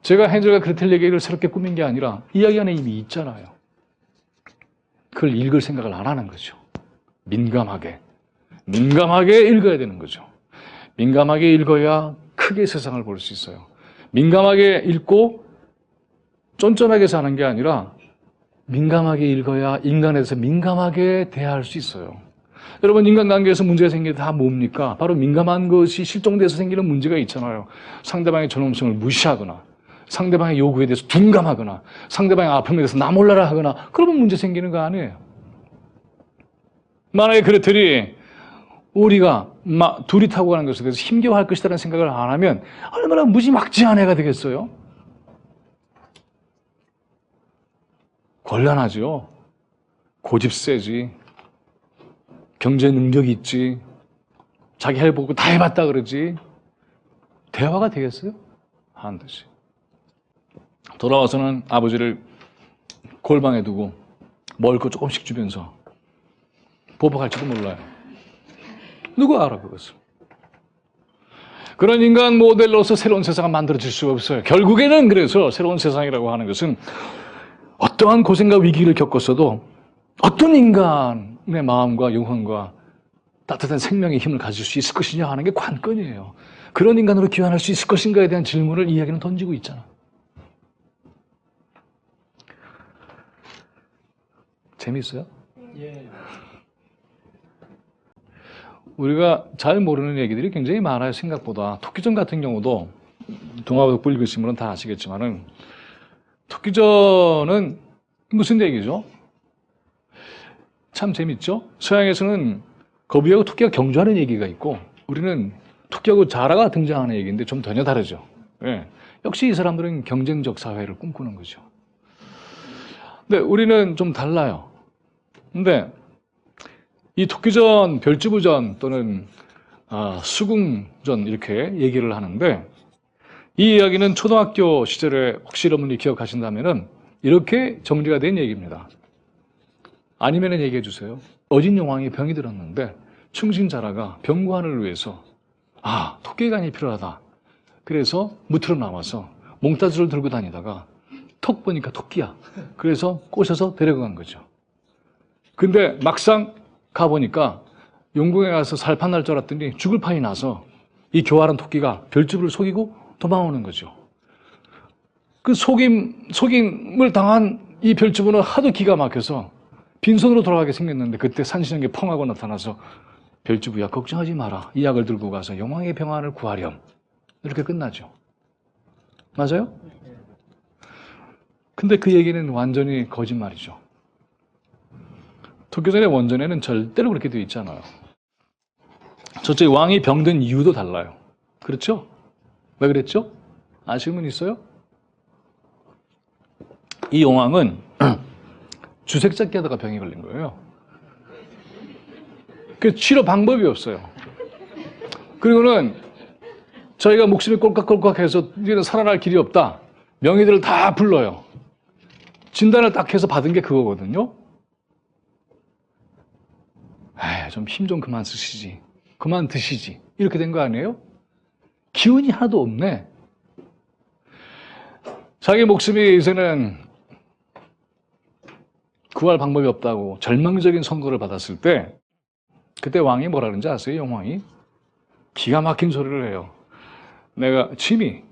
제가 헨젤과 그레텔 얘기를 새롭게 꾸민 게 아니라 이야기 안에 이미 있잖아요. 그걸 읽을 생각을 안 하는 거죠. 민감하게 읽어야 되는 거죠. 민감하게 읽어야 크게 세상을 볼 수 있어요. 민감하게 읽고 쫀쫀하게 사는 게 아니라 민감하게 읽어야 인간에 대해서 민감하게 대할 수 있어요. 여러분, 인간관계에서 문제가 생기는 게 다 뭡니까? 바로 민감한 것이 실종돼서 생기는 문제가 있잖아요. 상대방의 존엄성을 무시하거나 상대방의 요구에 대해서 둔감하거나 상대방의 아픔에 대해서 나 몰라라 하거나 그러면 문제 생기는 거 아니에요. 만약에 그레텔이 우리가 둘이 타고 가는 것에 대해서 힘겨워할 것이라는 생각을 안 하면 얼마나 무지막지한 애가 되겠어요? 곤란하죠. 고집 세지. 경제 능력이 있지. 자기 해보고 다 해봤다 그러지. 대화가 되겠어요? 반드시. 돌아와서는 아버지를 골방에 두고 먹을 거 조금씩 주면서 보복할지도 몰라요. 누가 알아 그것을. 그런 인간 모델로서 새로운 세상을 만들어질 수가 없어요. 결국에는 그래서 새로운 세상이라고 하는 것은 어떠한 고생과 위기를 겪었어도 어떤 인간의 마음과 영혼과 따뜻한 생명의 힘을 가질 수 있을 것이냐 하는 게 관건이에요. 그런 인간으로 귀환할 수 있을 것인가에 대한 질문을 이야기는 던지고 있잖아. 재미있어요? 예. 우리가 잘 모르는 얘기들이 굉장히 많아요. 생각보다. 토끼전 같은 경우도 동화독부 읽으신 분은 다 아시겠지만은 토끼전은 무슨 얘기죠? 참 재밌죠? 서양에서는 거북이하고 토끼가 경주하는 얘기가 있고 우리는 토끼하고 자라가 등장하는 얘기인데 좀 전혀 다르죠. 예. 역시 이 사람들은 경쟁적 사회를 꿈꾸는 거죠. 근데 우리는 좀 달라요. 근데 이 토끼전, 별주부전 또는 수궁전 이렇게 얘기를 하는데 이 이야기는 초등학교 시절에 혹시 여러분이 기억하신다면 이렇게 정리가 된 얘기입니다. 아니면 얘기해 주세요. 어진 용왕이 병이 들었는데 충신자라가 병구안을 위해서 토끼간이 필요하다. 그래서 무트로 나와서 몽타주를 들고 다니다가 톡 보니까 토끼야. 그래서 꼬셔서 데려간 거죠. 근데 막상 가보니까 용궁에 가서 살판 날 줄 알았더니 죽을 판이 나서 이 교활한 토끼가 별주부를 속이고 도망오는 거죠. 그 속임을 당한 이 별주부는 하도 기가 막혀서 빈손으로 돌아가게 생겼는데 그때 산신령이 펑하고 나타나서 별주부야 걱정하지 마라. 이 약을 들고 가서 용왕의 평안을 구하렴. 이렇게 끝나죠. 맞아요? 근데 그 얘기는 완전히 거짓말이죠. 토끼전의 원전에는 절대로 그렇게 되어 있잖아요. 저쪽 왕이 병든 이유도 달라요. 그렇죠? 왜 그랬죠? 아시는 분 있어요? 이 용왕은 주색 잡기 하다가 병이 걸린 거예요. 그 치료 방법이 없어요. 그리고는 저희가 목숨이 꼴깍꼴깍해서 이제는 살아날 길이 없다. 명의들을 다 불러요. 진단을 딱 해서 받은 게 그거거든요. 좀 힘 좀 그만 쓰시지. 그만 드시지. 이렇게 된 거 아니에요? 기운이 하나도 없네. 자기 목숨이 이제는 구할 방법이 없다고 절망적인 선고를 받았을 때 그때 왕이 뭐라 그러는지 아세요? 용왕이 기가 막힌 소리를 해요. 내가 침이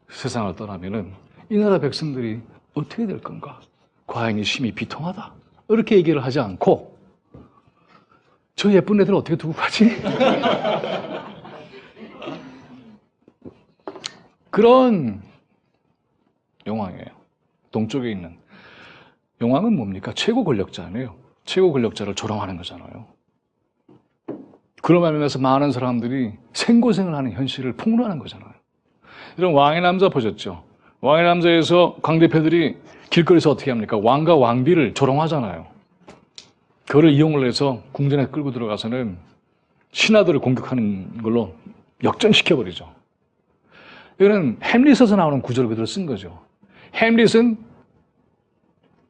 세상을 떠나면은 이 나라 백성들이 어떻게 될 건가? 과인이 심히 비통하다. 이렇게 얘기를 하지 않고 저 예쁜 애들 어떻게 두고 가지? 그런 용왕이에요. 동쪽에 있는. 용왕은 뭡니까? 최고 권력자네요. 최고 권력자를 조롱하는 거잖아요. 그런 면에서 많은 사람들이 생고생을 하는 현실을 폭로하는 거잖아요. 이런 왕의 남자 보셨죠? 왕의 남자에서 광대패들이 길거리에서 어떻게 합니까? 왕과 왕비를 조롱하잖아요. 그거를 이용을 해서 궁전에 끌고 들어가서는 신하들을 공격하는 걸로 역전시켜버리죠. 이거는 햄릿에서 나오는 구절을 그대로 쓴 거죠. 햄릿은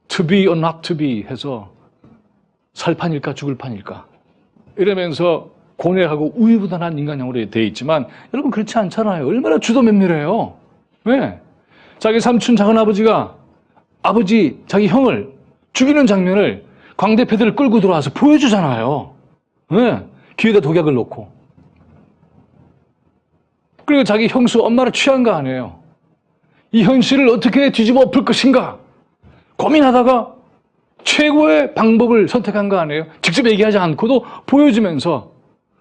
to be or not to be 해서 살 판일까 죽을 판일까 이러면서 고뇌하고 우유부단한 인간형으로 되어 있지만 여러분 그렇지 않잖아요. 얼마나 주도면밀해요. 왜? 자기 삼촌 작은아버지가 자기 형을 죽이는 장면을 광대패들을 끌고 들어와서 보여주잖아요. 왜? 귀에다 독약을 놓고. 그리고 자기 형수 엄마를 취한 거 아니에요. 이 현실을 어떻게 뒤집어 엎을 것인가 고민하다가 최고의 방법을 선택한 거 아니에요. 직접 얘기하지 않고도 보여주면서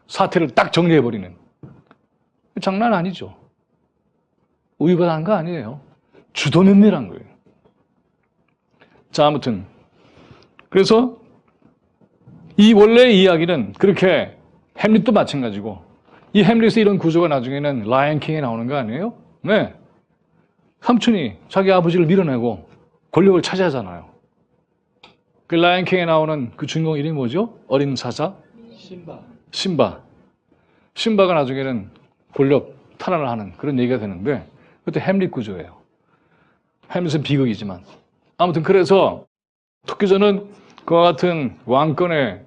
사태를 딱 정리해버리는. 장난 아니죠. 우유부단한 거 아니에요. 주도면밀한 거예요. 자, 아무튼 그래서 이 원래 이야기는 그렇게 햄릿도 마찬가지고 이 햄릿의 이런 구조가 나중에는 라이언 킹에 나오는 거 아니에요? 네. 삼촌이 자기 아버지를 밀어내고 권력을 차지하잖아요. 그 라이언 킹에 나오는 그 주인공 이름이 뭐죠? 어린 사자? 심바가 나중에는 권력 탄환을 하는 그런 얘기가 되는데 그것도 햄릿 구조예요. 햄릿은 비극이지만 아무튼 그래서 토끼전은 그와 같은 왕권의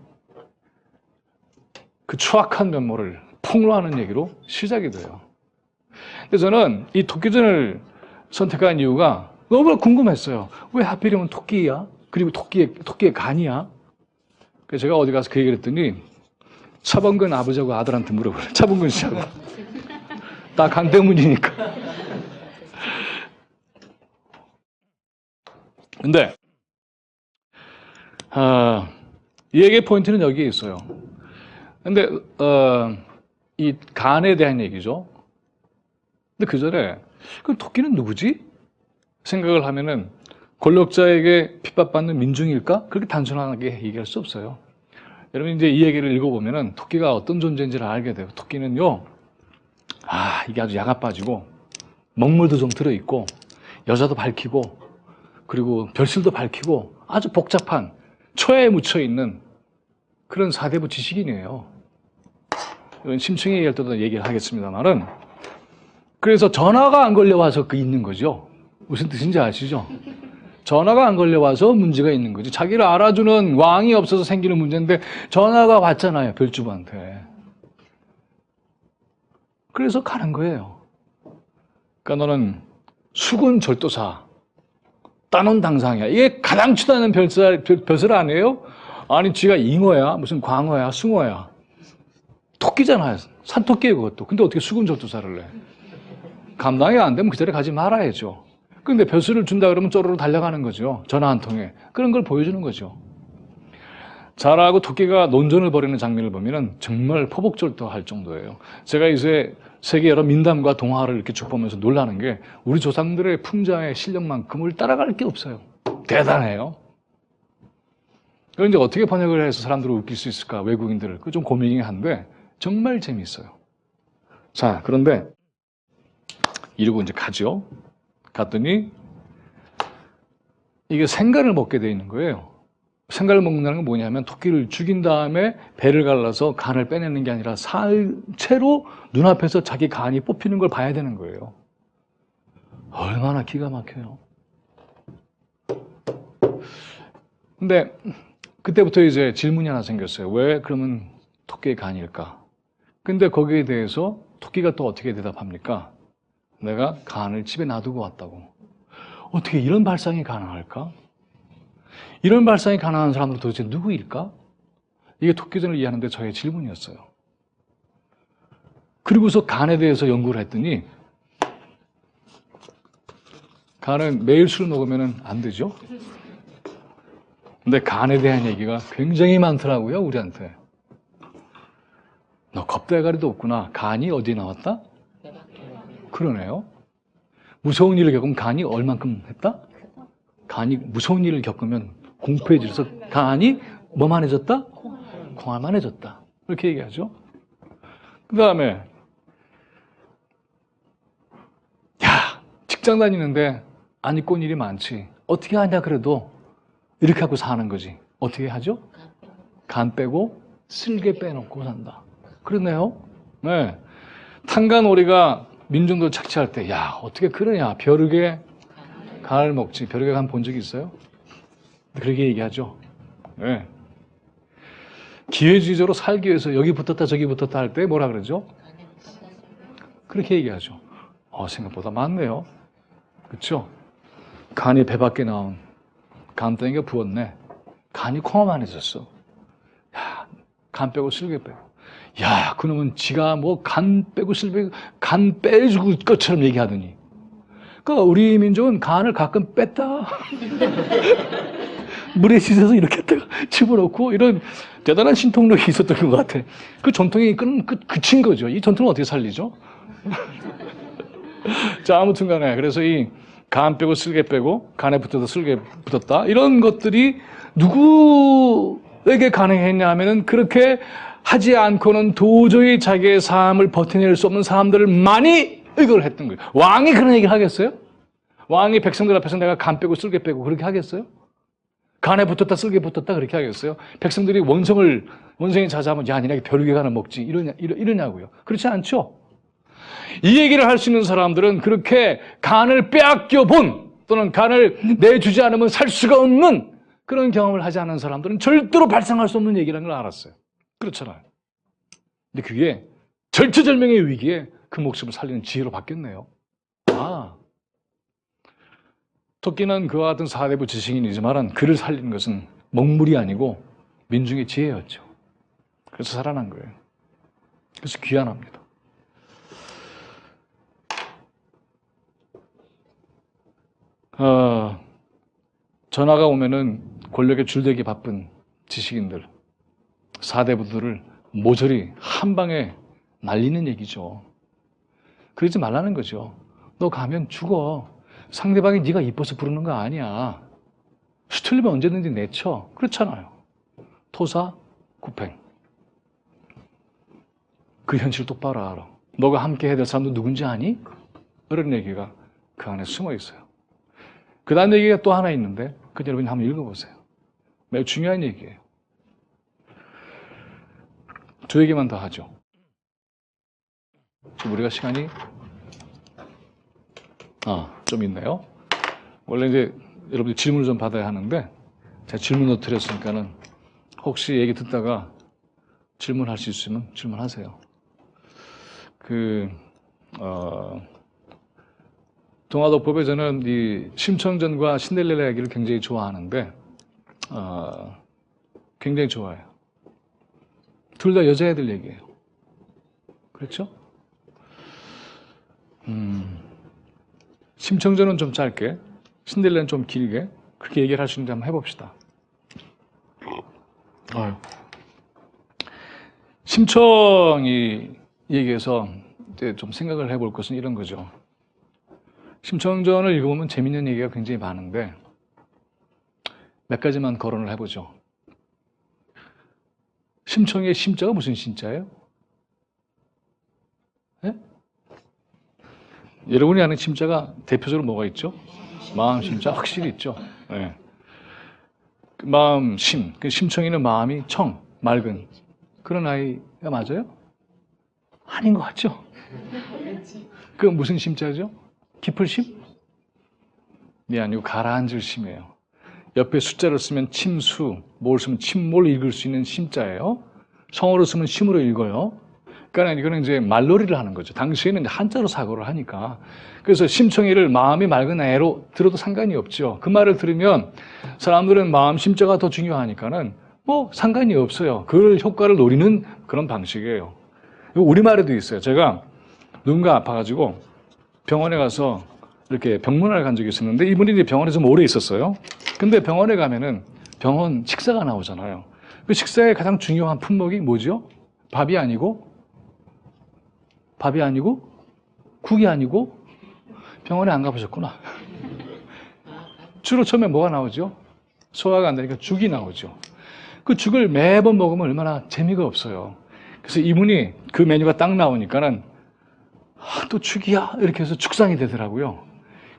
그 추악한 면모를 폭로하는 얘기로 시작이 돼요. 그래서 저는 이 토끼전을 선택한 이유가 너무 궁금했어요. 왜 하필이면 토끼야? 그리고 토끼의 간이야? 그래서 제가 어디 가서 그 얘기를 했더니 차범근 아버지하고 아들한테 물어보래요. 차범근 씨하고. 다 간 때문이니까. 근데 이 얘기의 포인트는 여기에 있어요. 근데 이 간에 대한 얘기죠. 근데 그 전에 그럼 토끼는 누구지? 생각을 하면은 권력자에게 핍박받는 민중일까? 그렇게 단순하게 얘기할 수 없어요. 여러분 이제 이 얘기를 읽어보면은 토끼가 어떤 존재인지를 알게 돼요. 토끼는요, 이게 아주 야가 빠지고 먹물도 좀 들어있고 여자도 밝히고 그리고 별실도 밝히고 아주 복잡한 초에 묻혀 있는 그런 사대부 지식인이에요. 이건 심층에 얘기할 때도 얘기를 하겠습니다만은, 그래서 전화가 안 걸려와서 그 있는 거죠. 무슨 뜻인지 아시죠? 전화가 안 걸려와서 문제가 있는 거지. 자기를 알아주는 왕이 없어서 생기는 문제인데 전화가 왔잖아요, 별주부한테. 그래서 가는 거예요. 그러니까 너는 수군 절도사, 따놓은 당상이야. 이게 가장 치다는 벼슬 아니에요? 아니, 쥐가 잉어야, 무슨 광어야, 숭어야. 토끼잖아요. 산토끼예요, 그것도. 근데 어떻게 수군 절도사를 해? 감당이 안 되면 그 자리에 가지 말아야죠. 근데 벼슬을 준다 그러면 쪼르르 달려가는 거죠. 전화 한 통에. 그런 걸 보여주는 거죠. 잘하고 토끼가 논전을 벌이는 장면을 보면은 정말 포복절도할 정도예요. 제가 이제 세계 여러 민담과 동화를 이렇게 쭉 보면서 놀라는 게 우리 조상들의 풍자의 실력만큼을 따라갈 게 없어요. 대단해요. 그걸 이제 어떻게 번역을 해서 사람들을 웃길 수 있을까, 외국인들을. 그거 좀 고민이긴 한데 정말 재미있어요. 자, 그런데 이러고 이제 가죠. 갔더니 이게 생간을 먹게 돼 있는 거예요. 생간을 먹는다는 건 뭐냐면 토끼를 죽인 다음에 배를 갈라서 간을 빼내는 게 아니라 살채로 눈앞에서 자기 간이 뽑히는 걸 봐야 되는 거예요. 얼마나 기가 막혀요. 근데 그때부터 이제 질문이 하나 생겼어요. 왜 그러면 토끼의 간일까? 근데 거기에 대해서 토끼가 또 어떻게 대답합니까? 내가 간을 집에 놔두고 왔다고. 어떻게 이런 발상이 가능할까? 이런 발상이 가능한 사람들은 도대체 누구일까? 이게 토끼전을 이해하는데 저의 질문이었어요. 그리고서 간에 대해서 연구를 했더니 간은 매일 술 먹으면 안 되죠? 근데 간에 대한 얘기가 굉장히 많더라고요, 우리한테. 너 겁대가리도 없구나. 간이 어디에 나왔다? 그러네요. 무서운 일을 겪으면 간이 얼만큼 했다? 간이 무서운 일을 겪으면 공포해져서 간이 뭐만해졌다? 콩알만해졌다. 이렇게 얘기하죠. 그 다음에 야, 직장 다니는데 안 입고 온 일이 많지. 어떻게 하냐 그래도 이렇게 하고 사는 거지. 어떻게 하죠? 간 빼고 쓸개 빼놓고 산다. 그러네요. 네. 탄간오리가 민중도 착취할 때, 야, 어떻게 그러냐. 벼룩에 간을 먹지. 벼룩에 간 본 적이 있어요? 그렇게 얘기하죠. 네. 기회주의적으로 살기 위해서 여기 붙었다 저기 붙었다 할 때 뭐라 그러죠? 그렇게 얘기하죠. 생각보다 많네요. 그렇죠? 간이 배 밖에 나온 간덩이가 부었네. 간이 콩알만해졌어. 야, 간 빼고 쓸개 빼고. 야, 그놈은 지가 뭐 간 빼고 쓸 빼고 간 빼주고 것처럼 얘기하더니. 그러니까 우리 민족은 간을 가끔 뺐다. 물에 씻어서 이렇게 했다가 집어넣고 이런 대단한 신통력이 있었던 것 같아. 그 전통이 그친 거죠. 이 전통을 어떻게 살리죠? 자, 아무튼 간에 그래서 이 간 빼고 쓸개 빼고 간에 붙어서 쓸개 붙었다. 이런 것들이 누구에게 가능했냐 하면은 그렇게 하지 않고는 도저히 자기의 삶을 버텨낼 수 없는 사람들만이 이걸 했던 거예요. 왕이 그런 얘기를 하겠어요? 왕이 백성들 앞에서 내가 간 빼고 쓸개 빼고 그렇게 하겠어요? 간에 붙었다 쓸개 붙었다 그렇게 하겠어요? 백성들이 원성이 자자하면 야, 니네 벼룩의 간을 먹지 이러냐고요. 그렇지 않죠? 이 얘기를 할 수 있는 사람들은 그렇게 간을 빼앗겨 본 또는 간을 내주지 않으면 살 수가 없는 그런 경험을 하지 않은 사람들은 절대로 발생할 수 없는 얘기라는 걸 알았어요. 그렇잖아요. 근데 그게 절체절명의 위기에 그 목숨을 살리는 지혜로 바뀌었네요. 토끼는 그와 같은 사대부 지식인이지만 그를 살리는 것은 먹물이 아니고 민중의 지혜였죠. 그래서 살아난 거예요. 그래서 귀환합니다. 전화가 오면은 권력에 줄대기 바쁜 지식인들, 사대부들을 모조리 한 방에 날리는 얘기죠. 그러지 말라는 거죠. 너 가면 죽어. 상대방이 네가 이뻐서 부르는 거 아니야. 수틀리면 언제든지 내쳐. 그렇잖아요. 토사, 구팽. 그 현실을 똑바로 알아. 너가 함께 해야 될 사람도 누군지 아니? 그런 얘기가 그 안에 숨어 있어요. 그 다음 얘기가 또 하나 있는데 그 여러분이 한번 읽어보세요. 매우 중요한 얘기예요. 두 얘기만 더 하죠. 지금 우리가 시간이 좀 있네요. 원래 이제 여러분들 질문을 좀 받아야 하는데 제가 질문도 드렸으니까는 혹시 얘기 듣다가 질문할 수 있으면 질문하세요. 동화도법에 저는 이 심청전과 신데렐라 얘기를 굉장히 좋아하는데 굉장히 좋아해요. 둘 다 여자애들 얘기예요. 그렇죠? 심청전은 좀 짧게, 신데렐라는 좀 길게 그렇게 얘기를 할 수 있는지 한번 해봅시다. 심청이 얘기해서 이제 좀 생각을 해볼 것은 이런 거죠. 심청전을 읽어보면 재밌는 얘기가 굉장히 많은데 몇 가지만 거론을 해보죠. 심청의 심자가 무슨 심자예요? 네? 여러분이 아는 심자가 대표적으로 뭐가 있죠? 마음 심자 확실히 있죠. 네. 마음 심, 그 심청이는 마음이 청, 맑은 그런 아이가 맞아요? 아닌 것 같죠? 그 무슨 심자죠? 깊을 심? 네, 아니고 가라앉을 심이에요. 옆에 숫자를 쓰면 침수, 뭘 쓰면 침몰 읽을 수 있는 심자예요. 성어로 쓰면 심으로 읽어요. 그러니까 이거는 이제 말놀이를 하는 거죠. 당시에는 이제 한자로 사고를 하니까. 그래서 심청이를 마음이 맑은 애로 들어도 상관이 없죠. 그 말을 들으면 사람들은 마음 심자가 더 중요하니까는 뭐 상관이 없어요. 그 효과를 노리는 그런 방식이에요. 우리말에도 있어요. 제가 누군가 아파가지고 병원에 가서 이렇게 병문안을 간 적이 있었는데 이분이 이제 병원에 좀 오래 있었어요. 근데 병원에 가면은 병원 식사가 나오잖아요. 그 식사의 가장 중요한 품목이 뭐죠? 밥이 아니고 국이 아니고 병원에 안 가보셨구나. 주로 처음에 뭐가 나오죠? 소화가 안 되니까 죽이 나오죠. 그 죽을 매번 먹으면 얼마나 재미가 없어요. 그래서 이분이 그 메뉴가 딱 나오니까는 또 죽이야 이렇게 해서 죽상이 되더라고요.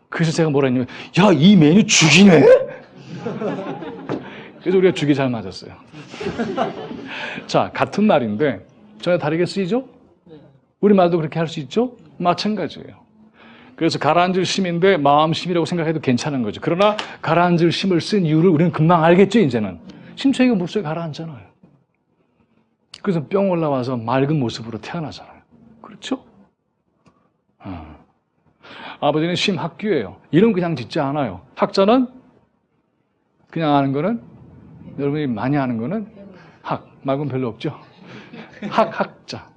그래서 제가 뭐라 했냐면 야, 이 메뉴 죽이네? 그래서 우리가 죽이 잘 맞았어요. 자, 같은 말인데 전혀 다르게 쓰이죠? 우리말도 그렇게 할 수 있죠? 마찬가지예요. 그래서 가라앉을 심인데 마음 심이라고 생각해도 괜찮은 거죠. 그러나 가라앉을 심을 쓴 이유를 우리는 금방 알겠죠, 이제는. 심청이가 물속에 가라앉잖아요. 그래서 뿅 올라와서 맑은 모습으로 태어나잖아요. 그렇죠? 아버지는 심학규예요. 이름 그냥 짓지 않아요. 학자는 그냥 아는 거는 여러분이 많이 아는 거는 학 말고는 별로 없죠. 학자.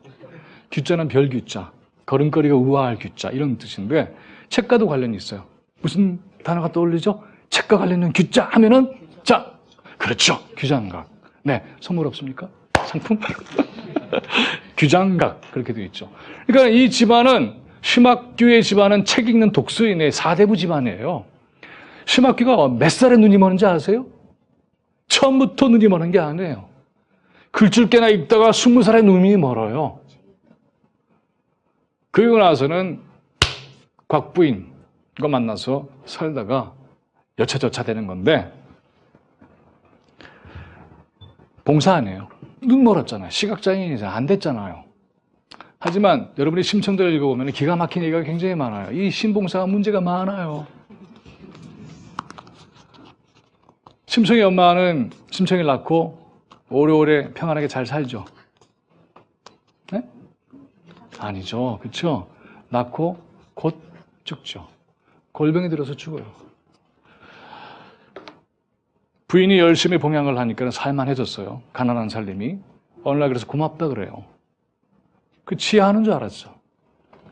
규자는 별규자. 걸음걸이가 우아할 규자 이런 뜻인데 책과도 관련이 있어요. 무슨 단어가 떠올리죠? 책과 관련된 규자 하면은 자, 그렇죠. 규장각. 네, 선물 없습니까? 상품? 규장각 그렇게 되어 있죠. 그러니까 이 집안은 심학규의 집안은 책 읽는 독서인의 4대부 집안이에요. 심학규가 몇 살에 눈이 머는지 아세요? 처음부터 눈이 머는 게 아니에요. 글줄 깨나 읽다가 20살에 눈이 멀어요. 그리고 나서는 곽부인과 만나서 살다가 여차저차 되는 건데 봉사 안 해요. 눈 멀었잖아요. 시각장애인이잖아요. 안 됐잖아요. 하지만 여러분이 심청전을 읽어보면 기가 막힌 얘기가 굉장히 많아요. 이 신봉사가 문제가 많아요. 심청의 엄마는 심청이를 낳고 오래오래 평안하게 잘 살죠. 네? 아니죠. 그렇죠? 낳고 곧 죽죠. 골병이 들어서 죽어요. 부인이 열심히 봉양을 하니까 살만해졌어요. 가난한 살림이. 어느 날 그래서 고맙다 그래요. 그 치하하는 줄 알았죠.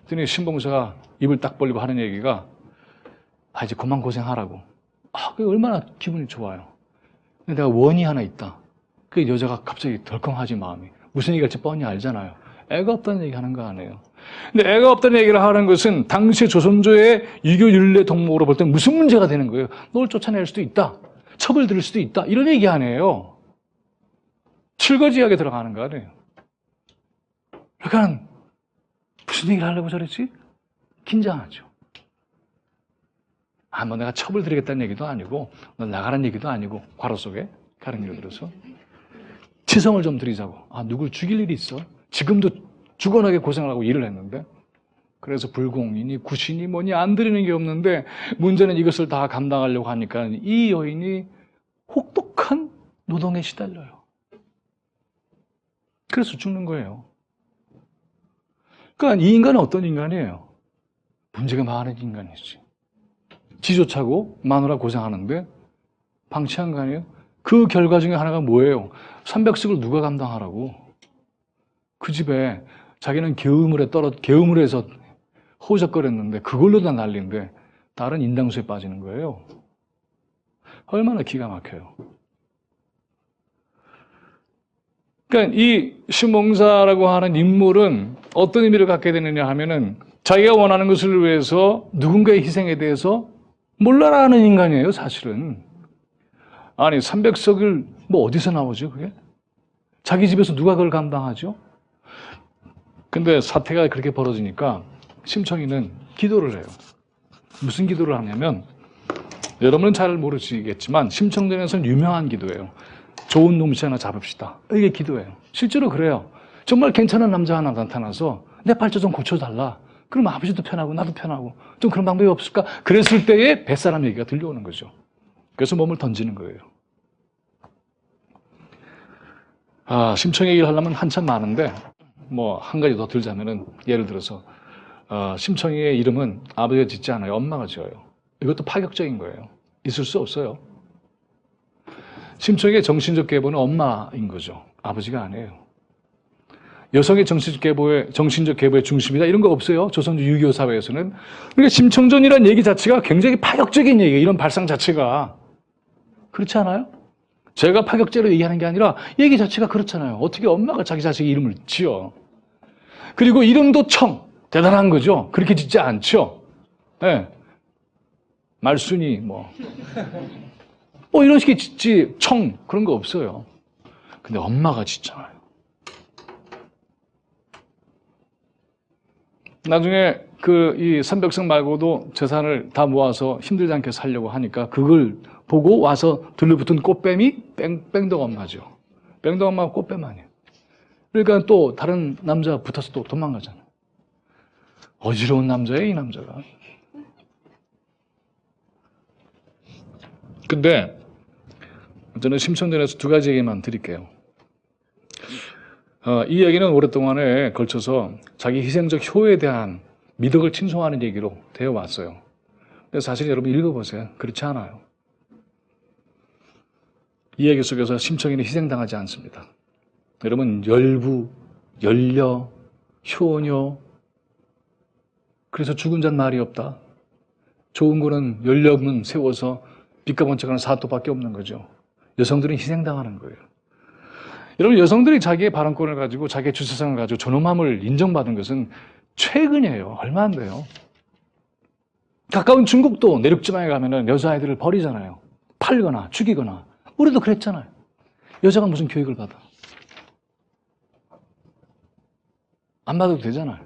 그랬더니 신봉사가 입을 딱 벌리고 하는 얘기가 이제 그만 고생하라고. 그게 얼마나 기분이 좋아요. 근데 내가 원이 하나 있다. 그 여자가 갑자기 덜컹하지 마음이. 무슨 얘기 할지 뻔히 알잖아요. 애가 없다는 얘기 하는 거 아니에요. 근데 애가 없다는 얘기를 하는 것은 당시 조선조의 유교 윤례 덕목으로 볼 때 무슨 문제가 되는 거예요. 널 쫓아낼 수도 있다. 첩을 들을 수도 있다. 이런 얘기 아니에요. 철거지하게 들어가는 거 아니에요. 그러니까 무슨 얘기를 하려고 저랬지? 긴장하죠. 뭐 내가 첩을 드리겠다는 얘기도 아니고 너 나가라는 얘기도 아니고 괄호 속에 가른 예를 들어서 치성을 좀 드리자고. 누굴 죽일 일이 있어? 지금도 죽어나게 고생을 하고 일을 했는데 그래서 불공이니 구신이 뭐니 안 드리는 게 없는데 문제는 이것을 다 감당하려고 하니까 이 여인이 혹독한 노동에 시달려요. 그래서 죽는 거예요. 그러니까 이 인간은 어떤 인간이에요? 문제가 많은 인간이지. 지조차고 마누라 고생하는데 방치한 거 아니에요? 그 결과 중에 하나가 뭐예요? 300석을 누가 감당하라고? 그 집에 자기는 개우물에서 호적거렸는데 그걸로 다 난리인데 다른 인당수에 빠지는 거예요. 얼마나 기가 막혀요. 그러니까 이 신봉사라고 하는 인물은 어떤 의미를 갖게 되느냐 하면은 자기가 원하는 것을 위해서 누군가의 희생에 대해서 몰라라는 인간이에요, 사실은. 아니, 300석을 뭐 어디서 나오죠, 그게? 자기 집에서 누가 그걸 감당하죠? 근데 사태가 그렇게 벌어지니까 심청이는 기도를 해요. 무슨 기도를 하냐면, 여러분은 잘 모르시겠지만, 심청전에서는 유명한 기도예요. 좋은 놈씨 하나 잡읍시다. 이게 기도예요. 실제로 그래요. 정말 괜찮은 남자 하나 나타나서 내 발자 좀 고쳐달라. 그럼 아버지도 편하고 나도 편하고 좀 그런 방법이 없을까? 그랬을 때에 뱃사람 얘기가 들려오는 거죠. 그래서 몸을 던지는 거예요. 심청 얘기를 하려면 한참 많은데 뭐 한 가지 더 들자면은 예를 들어서 심청이의 이름은 아버지가 짓지 않아요. 엄마가 지어요. 이것도 파격적인 거예요. 있을 수 없어요. 심청이의 정신적 계보는 엄마인 거죠. 아버지가 아니에요. 여성의 정신적 계보의 중심이다 이런 거 없어요. 조선조 유교 사회에서는. 그러니까 심청전이라는 얘기 자체가 굉장히 파격적인 얘기예요. 이런 발상 자체가. 그렇지 않아요? 제가 파격적으로 얘기하는 게 아니라 얘기 자체가 그렇잖아요. 어떻게 엄마가 자기 자식 이름을 지어. 그리고 이름도 청. 대단한 거죠. 그렇게 짓지 않죠. 네. 말순이 뭐 이런 식의 짓지 청 그런 거 없어요. 근데 엄마가 짓잖아요. 나중에 이 선백성 말고도 재산을 다 모아서 힘들지 않게 살려고 하니까 그걸 보고 와서 들러붙은 꽃뱀이 뺑덕 엄마죠. 뺑덕 엄마가 꽃뱀 아니에요. 그러니까 또 다른 남자 붙어서 또 도망가잖아요. 어지러운 남자예요, 이 남자가. 근데 저는 심청전에서 두 가지 얘기만 드릴게요. 이 얘기는 오랫동안에 걸쳐서 자기 희생적 효에 대한 미덕을 칭송하는 얘기로 되어 왔어요. 근데 사실 여러분 읽어보세요. 그렇지 않아요. 이 얘기 속에서 심청이는 희생당하지 않습니다. 여러분 열부, 연려, 효녀 그래서 죽은 자는 말이 없다. 좋은 거는 연려문 세워서 빛과 번쩍하는 사또밖에 없는 거죠. 여성들은 희생당하는 거예요. 여러분 여성들이 자기의 발언권을 가지고 자기의 주체성을 가지고 존엄함을 인정받은 것은 최근이에요. 얼마 안 돼요. 가까운 중국도 내륙지방에 가면은 여자아이들을 버리잖아요. 팔거나 죽이거나. 우리도 그랬잖아요. 여자가 무슨 교육을 받아? 안 받아도 되잖아요.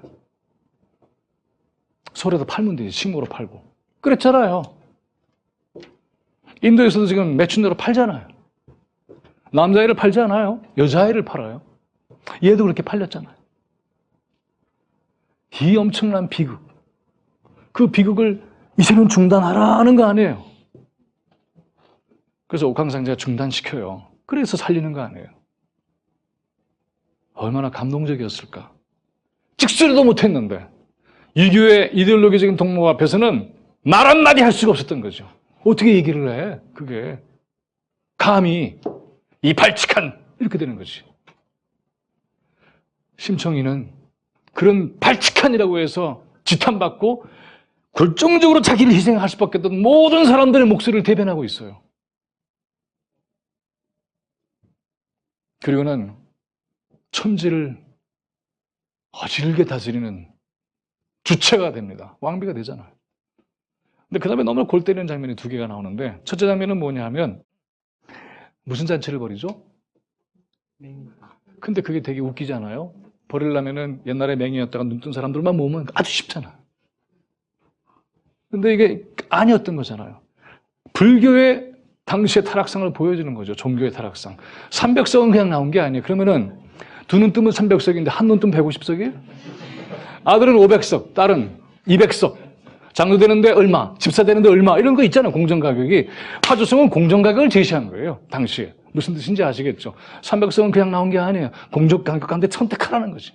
서울에도 팔면 되지. 식모로 팔고. 그랬잖아요. 인도에서도 지금 매춘대로 팔잖아요. 남자아이를 팔지 않아요. 여자아이를 팔아요. 얘도 그렇게 팔렸잖아요. 이 엄청난 비극. 그 비극을 이제는 중단하라는 거 아니에요. 그래서 옥황상제가 중단시켜요. 그래서 살리는 거 아니에요. 얼마나 감동적이었을까. 찍소리도 못했는데 유교의 이데올로기적인 동무 앞에서는 말 한마디 할 수가 없었던 거죠. 어떻게 얘기를 해? 그게 감히 이 발칙한 이렇게 되는 거지. 심청이는 그런 발칙한이라고 해서 지탄받고 굴종적으로 자기를 희생할 수밖에 없던 모든 사람들의 목소리를 대변하고 있어요. 그리고는 천지를 어지르게 다스리는 주체가 됩니다. 왕비가 되잖아요. 근데 그 다음에 너무 골 때리는 장면이 두 개가 나오는데 첫째 장면은 뭐냐 하면 무슨 잔치를 벌이죠? 근데 그게 되게 웃기잖아요. 버리려면은 옛날에 맹이였다가 눈 뜬 사람들만 모으면 아주 쉽잖아. 근데 이게 아니었던 거잖아요. 불교의 당시의 타락상을 보여주는 거죠. 종교의 타락상. 300석은 그냥 나온 게 아니에요. 그러면은 두 눈 뜨면 300석인데 한 눈 뜨면 150석이에요? 아들은 500석, 딸은 200석. 장로 되는데 얼마, 집사 되는데 얼마, 이런 거 있잖아요. 공정가격이. 화조성은 공정가격을 제시한 거예요. 당시에. 무슨 뜻인지 아시겠죠? 300석은 그냥 나온 게 아니에요. 공정가격 가운데 선택하라는 거지.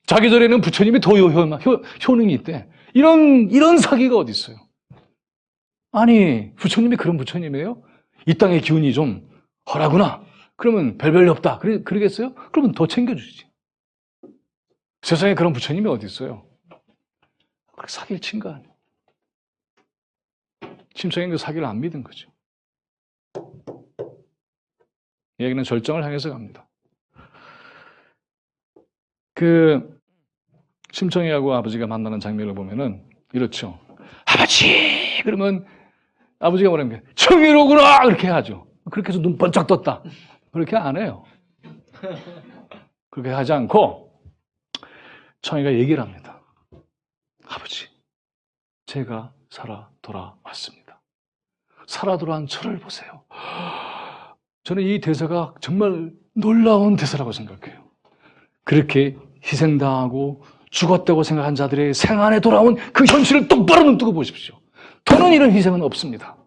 자기 절에는 부처님이 효능이 있대. 이런 사기가 어디 있어요? 아니, 부처님이 그런 부처님이에요? 이 땅의 기운이 좀 허라구나. 그러면 별별이 없다. 그러겠어요? 그러면 더 챙겨주지. 세상에 그런 부처님이 어디 있어요? 사기를 친 거 아니에요. 심청이 그 사기를 안 믿은 거죠. 얘기는 절정을 향해서 갑니다. 심청이하고 아버지가 만나는 장면을 보면은 이렇죠. 아버지! 그러면 아버지가 뭐라는 거예요? 청이로구나! 그렇게 하죠. 그렇게 해서 눈 번쩍 떴다. 그렇게 안 해요. 그렇게 하지 않고 청이가 얘기를 합니다. 아버지, 제가 살아 돌아왔습니다. 살아 돌아온 저를 보세요. 저는 이 대사가 정말 놀라운 대사라고 생각해요. 그렇게 희생당하고 죽었다고 생각한 자들의 생안에 돌아온 그 현실을 똑바로 눈뜨고 보십시오. 더는 이런 희생은 없습니다.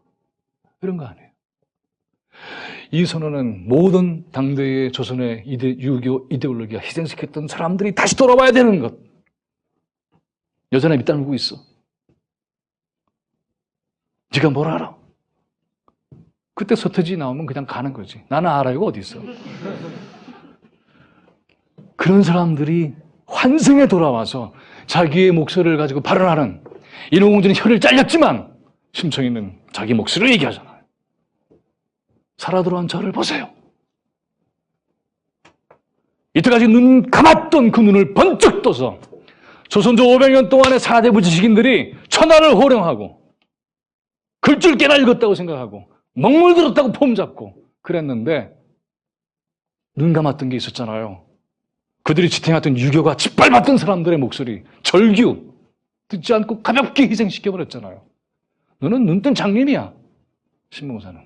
이런 거 아니에요. 이 선언은 모든 당대의 조선의 유교 이데올로기가 희생시켰던 사람들이 다시 돌아와야 되는 것. 여전히 밑단울고 있어. 네가 뭘 알아? 그때 서태지 나오면 그냥 가는 거지. 나는 알아요. 어디 있어? 그런 사람들이 환생에 돌아와서 자기의 목소리를 가지고 발언하는 인어공주는 혀를 잘렸지만 심청이는 자기 목소리를 얘기하잖아요. 살아 돌아온 저를 보세요. 이때까지 눈 감았던 그 눈을 번쩍 떠서 조선조 500년 동안의 4대 부지식인들이 천하를 호령하고 글줄 깨나 읽었다고 생각하고 먹물들었다고 폼 잡고 그랬는데 눈 감았던 게 있었잖아요. 그들이 지탱했던 유교가 짓밟았던 사람들의 목소리, 절규 듣지 않고 가볍게 희생시켜버렸잖아요. 너는 눈뜬 장님이야. 신봉사는.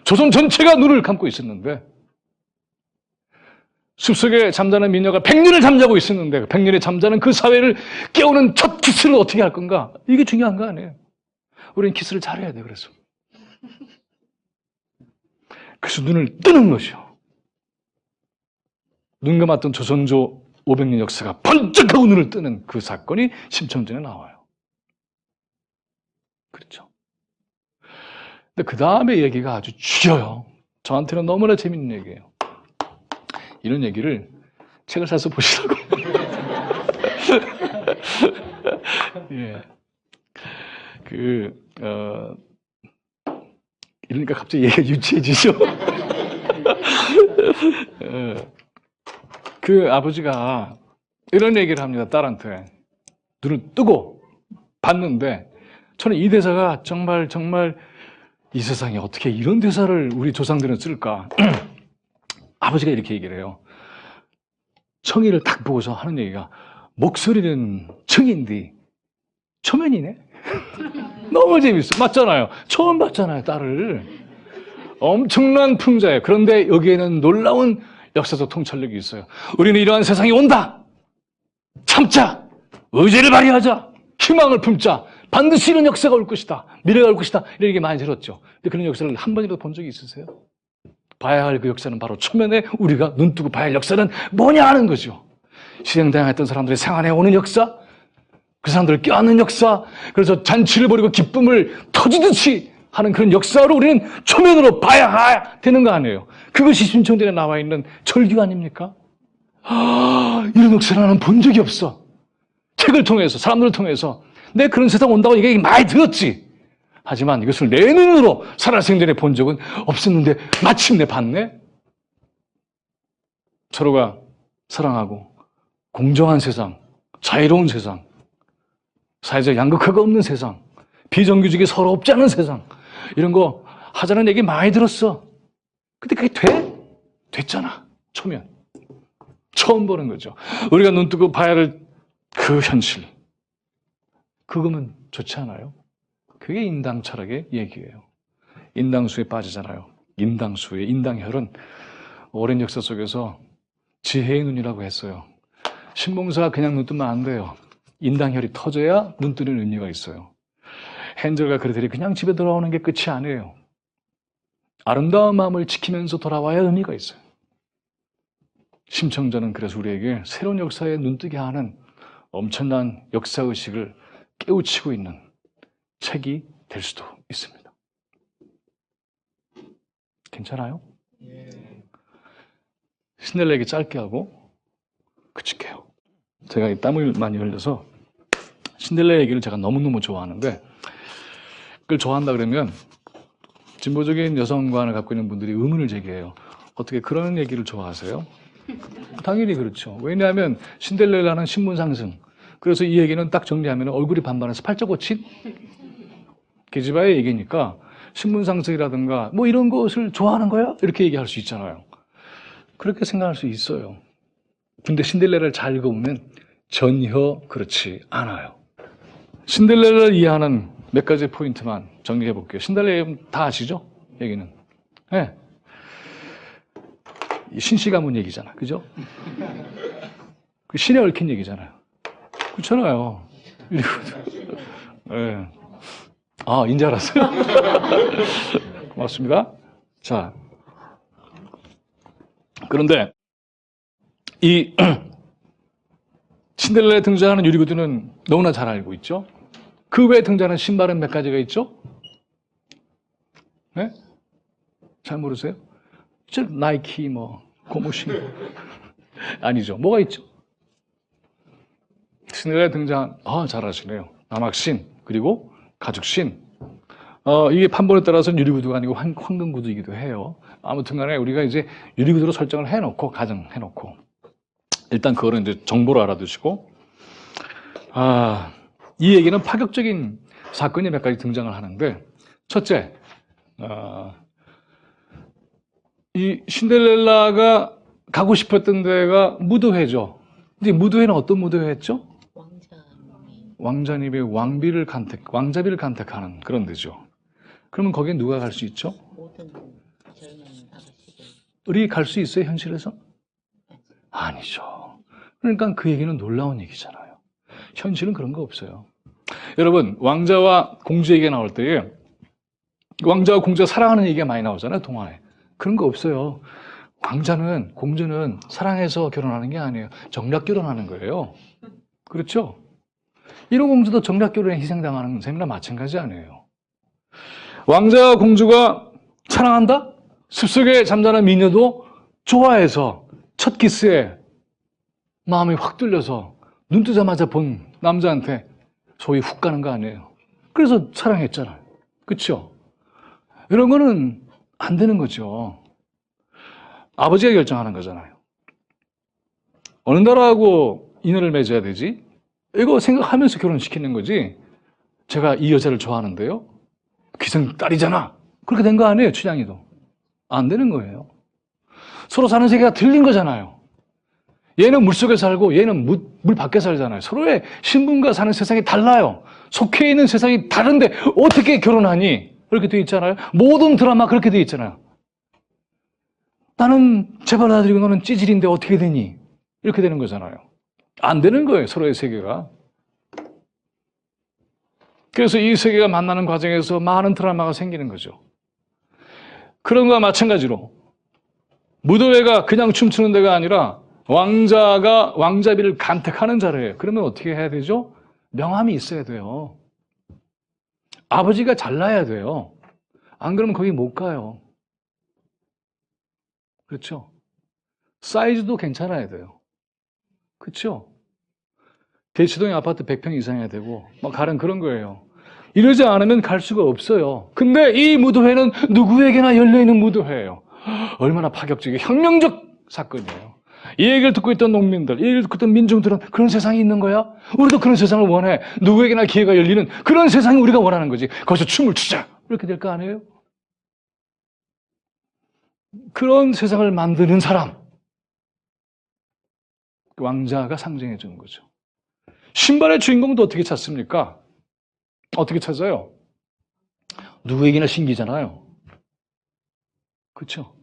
조선 전체가 눈을 감고 있었는데 숲속에 잠자는 미녀가 100년을 잠자고 있었는데 100년에 잠자는 그 사회를 깨우는 첫 키스를 어떻게 할 건가? 이게 중요한 거 아니에요. 우리는 키스를 잘해야 돼. 그래서 눈을 뜨는 것이요. 눈 감았던 조선조 500년 역사가 번쩍하고 눈을 뜨는 그 사건이 심청전에 나와요. 그렇죠. 근데 그 다음에 얘기가 아주 죽여요. 저한테는 너무나 재밌는 얘기예요. 이런 얘기를 책을 사서 보시라고. 예. 이러니까 갑자기 얘기가 유치해지죠. 그 아버지가 이런 얘기를 합니다. 딸한테. 눈을 뜨고 봤는데 저는 이 대사가 정말 이 세상에 어떻게 이런 대사를 우리 조상들은 쓸까? 아버지가 이렇게 얘기를 해요. 청이를 딱 보고서 하는 얘기가 목소리는 청인데 초면이네? 너무 재밌어. 맞잖아요. 처음 봤잖아요, 딸을. 엄청난 풍자예요. 그런데 여기에는 놀라운 역사적 통찰력이 있어요. 우리는 이러한 세상이 온다. 참자. 의지를 발휘하자. 희망을 품자. 반드시 이런 역사가 올 것이다. 미래가 올 것이다. 이런 얘기 많이 들었죠. 근데 그런 역사를 한 번이라도 본 적이 있으세요? 봐야 할 그 역사는 바로 초면에 우리가 눈 뜨고 봐야 할 역사는 뭐냐 하는 거죠. 희생당했던 사람들의 생안에 오는 역사, 그 사람들을 껴안는 역사, 그래서 잔치를 벌이고 기쁨을 터지듯이 하는 그런 역사로 우리는 초면으로 봐야 되는 거 아니에요. 그것이 심청전에 나와 있는 절규 아닙니까? 이런 역사를 나는 본 적이 없어. 책을 통해서, 사람들을 통해서 내 그런 세상 온다고 얘기 많이 들었지. 하지만 이것을 내 눈으로 살아생전에 본 적은 없었는데 마침내 봤네. 서로가 사랑하고 공정한 세상, 자유로운 세상, 사회적 양극화가 없는 세상, 비정규직이 서로 없지 않은 세상, 이런 거 하자는 얘기 많이 들었어. 근데 그게 돼? 됐잖아. 초면. 처음 보는 거죠. 우리가 눈 뜨고 봐야 할 그 현실. 그거면 좋지 않아요? 그게 인당 철학의 얘기예요. 인당수에 빠지잖아요. 인당수의 인당혈은 오랜 역사 속에서 지혜의 눈이라고 했어요. 신봉사가 그냥 눈 뜨면 안 돼요. 인당혈이 터져야 눈 뜨는 의미가 있어요. 헨젤과 그레텔이 그냥 집에 돌아오는 게 끝이 아니에요. 아름다운 마음을 지키면서 돌아와야 의미가 있어요. 심청전은 그래서 우리에게 새로운 역사에 눈뜨게 하는 엄청난 역사의식을 깨우치고 있는 책이 될 수도 있습니다. 괜찮아요? 신데렐라 얘기 짧게 하고 그칠게요. 제가 이 땀을 많이 흘려서 신데렐라 얘기를 제가 너무너무 좋아하는데 그걸 좋아한다 그러면 진보적인 여성관을 갖고 있는 분들이 의문을 제기해요. 어떻게 그런 얘기를 좋아하세요? 당연히 그렇죠. 왜냐하면 신데렐라는 신분 상승. 그래서 이 얘기는 딱 정리하면 얼굴이 반반해서 팔자 고친 계집아의 얘기니까 신분 상승이라든가 뭐 이런 것을 좋아하는 거야? 이렇게 얘기할 수 있잖아요. 그렇게 생각할 수 있어요. 근데 신데렐라를 잘 읽어보면 전혀 그렇지 않아요. 신데렐라를 이해하는 몇 가지 포인트만 정리해 볼게요. 신데렐라 다 아시죠? 얘기는. 네. 신씨 가문 얘기잖아. 그죠? 그 신에 얽힌 얘기잖아요. 그렇잖아요. 네. 아, 인지 알았어요? 고맙습니다. 자. 그런데 이 신데렐라에 등장하는 유리구두는 너무나 잘 알고 있죠? 그 외에 등장하는 신발은 몇 가지가 있죠? 네? 잘 모르세요? 나이키, 고무신. 아니죠. 뭐가 있죠? 신데렐라에 등장한, 잘 아시네요. 남학신, 그리고 가죽신. 이게 판본에 따라서는 유리구두가 아니고 황금구두이기도 해요. 아무튼 간에 우리가 이제 유리구두로 설정을 해놓고, 가정해놓고. 일단 그거는 이제 정보로 알아두시고. 이 얘기는 파격적인 사건이 몇 가지 등장을 하는데, 첫째, 이 신데렐라가 가고 싶었던 데가 무도회죠. 근데 무도회는 어떤 무도회였죠? 왕자님의 왕자비를 간택하는 그런 데죠. 그러면 거기에 누가 갈 수 있죠? 모든 젊은 아가씨들. 우리 갈 수 있어요, 현실에서? 아니죠. 그러니까 그 얘기는 놀라운 얘기잖아요. 현실은 그런 거 없어요. 여러분, 왕자와 공주 얘기가 나올 때에 왕자와 공주가 사랑하는 얘기가 많이 나오잖아요, 동화에. 그런 거 없어요. 왕자는, 공주는 사랑해서 결혼하는 게 아니에요. 정략 결혼하는 거예요. 그렇죠? 이런 공주도 정략 결혼에 희생당하는 셈이나 마찬가지 아니에요. 왕자와 공주가 사랑한다? 숲속에 잠자는 미녀도 좋아해서 첫 키스에 마음이 확 뚫려서 눈 뜨자마자 본 남자한테 소위 훅 가는 거 아니에요. 그래서 사랑했잖아요. 그렇죠? 이런 거는 안 되는 거죠. 아버지가 결정하는 거잖아요. 어느 나라하고 인연을 맺어야 되지? 이거 생각하면서 결혼시키는 거지. 제가 이 여자를 좋아하는데요. 기생 딸이잖아. 그렇게 된 거 아니에요, 춘향이도. 안 되는 거예요. 서로 사는 세계가 틀린 거잖아요. 얘는 물속에 살고 얘는 물 밖에 살잖아요. 서로의 신분과 사는 세상이 달라요. 속해 있는 세상이 다른데 어떻게 결혼하니? 그렇게 돼 있잖아요. 모든 드라마 그렇게 돼 있잖아요. 나는 재벌 아들이고 너는 찌질인데 어떻게 되니? 이렇게 되는 거잖아요. 안 되는 거예요, 서로의 세계가. 그래서 이 세계가 만나는 과정에서 많은 드라마가 생기는 거죠. 그런 거와 마찬가지로 무도회가 그냥 춤추는 데가 아니라 왕자가 왕자비를 간택하는 자리예요. 그러면 어떻게 해야 되죠? 명함이 있어야 돼요. 아버지가 잘나야 돼요. 안 그러면 거기 못 가요. 그렇죠? 사이즈도 괜찮아야 돼요. 그렇죠? 대치동의 아파트 100평 이상해야 되고 막 가는 그런 거예요. 이러지 않으면 갈 수가 없어요. 근데 이 무도회는 누구에게나 열려있는 무도회예요. 얼마나 파격적이고 혁명적 사건이에요. 이 얘기를 듣고 있던 농민들, 이 얘기를 듣고 있던 민중들은 그런 세상이 있는 거야? 우리도 그런 세상을 원해. 누구에게나 기회가 열리는 그런 세상을 우리가 원하는 거지. 거기서 춤을 추자. 이렇게 될 거 아니에요? 그런 세상을 만드는 사람, 왕자가 상징해 주는 거죠. 신발의 주인공도 어떻게 찾습니까? 어떻게 찾아요? 누구에게나 신기잖아요. 그렇죠?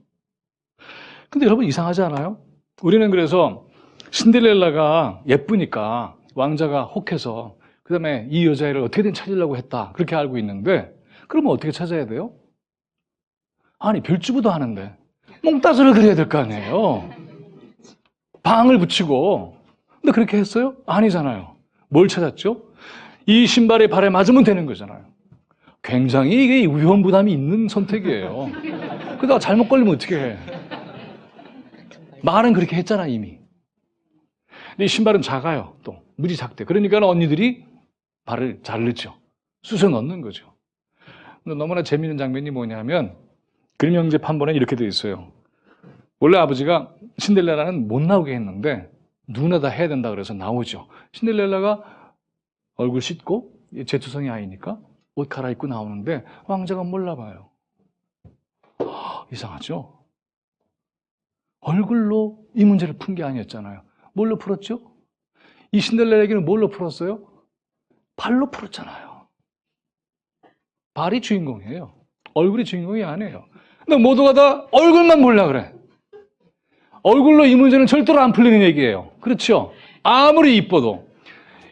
근데 여러분 이상하지 않아요? 우리는 그래서 신데렐라가 예쁘니까 왕자가 혹해서 그 다음에 이 여자애를 어떻게든 찾으려고 했다 그렇게 알고 있는데 그러면 어떻게 찾아야 돼요? 아니 별주부도 하는데 몽따주를 그려야 될 거 아니에요. 방을 붙이고. 근데 그렇게 했어요? 아니잖아요. 뭘 찾았죠? 이 신발의 발에 맞으면 되는 거잖아요. 굉장히 이게 위험 부담이 있는 선택이에요. 그러다가 잘못 걸리면 어떻게 해? 말은 그렇게 했잖아 이미. 근데 이 신발은 작아요. 또 무지 작대. 그러니까 언니들이 발을 잘 넣죠. 쑤셔 넣는 거죠. 근데 너무나 재미있는 장면이 뭐냐면 그림 형제 판본에 이렇게 되어 있어요. 원래 아버지가 신데렐라는 못 나오게 했는데 누구나 다 해야 된다 그래서 나오죠. 신데렐라가 얼굴 씻고 제투성이 아이니까 옷 갈아입고 나오는데 왕자가 몰라봐요. 이상하죠? 얼굴로 이 문제를 푼 게 아니었잖아요. 뭘로 풀었죠? 이 신데렐라에게는 뭘로 풀었어요? 발로 풀었잖아요. 발이 주인공이에요. 얼굴이 주인공이 아니에요. 근데 모두가 다 얼굴만 몰라 그래. 얼굴로 이 문제는 절대로 안 풀리는 얘기예요. 그렇죠? 아무리 이뻐도.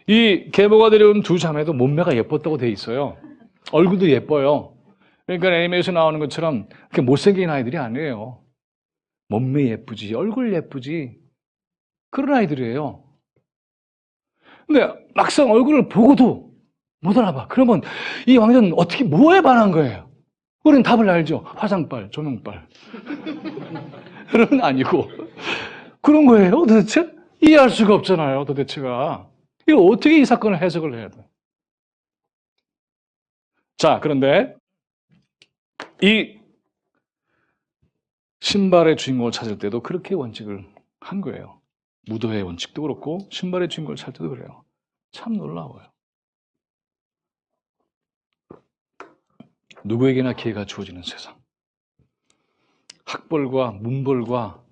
이 계보가 데려온 두 자매도 몸매가 예뻤다고 돼 있어요. 얼굴도 예뻐요. 그러니까 애니메이션 나오는 것처럼 그렇게 못생긴 아이들이 아니에요. 몸매 예쁘지, 얼굴 예쁘지. 그런 아이들이에요. 근데 막상 얼굴을 보고도 못 알아봐. 그러면 이 왕자는 어떻게, 뭐에 반한 거예요? 우리는 답을 알죠. 화장빨, 조명빨. 그런 아니고. 그런 거예요, 도대체? 이해할 수가 없잖아요, 도대체가. 이거 어떻게 이 사건을 해석을 해야 돼? 자, 그런데 이 신발의 주인공을 찾을 때도 그렇게 원칙을 한 거예요. 무도회의 원칙도 그렇고 신발의 주인공을 찾을 때도 그래요. 참 놀라워요. 누구에게나 기회가 주어지는 세상. 학벌과 문벌과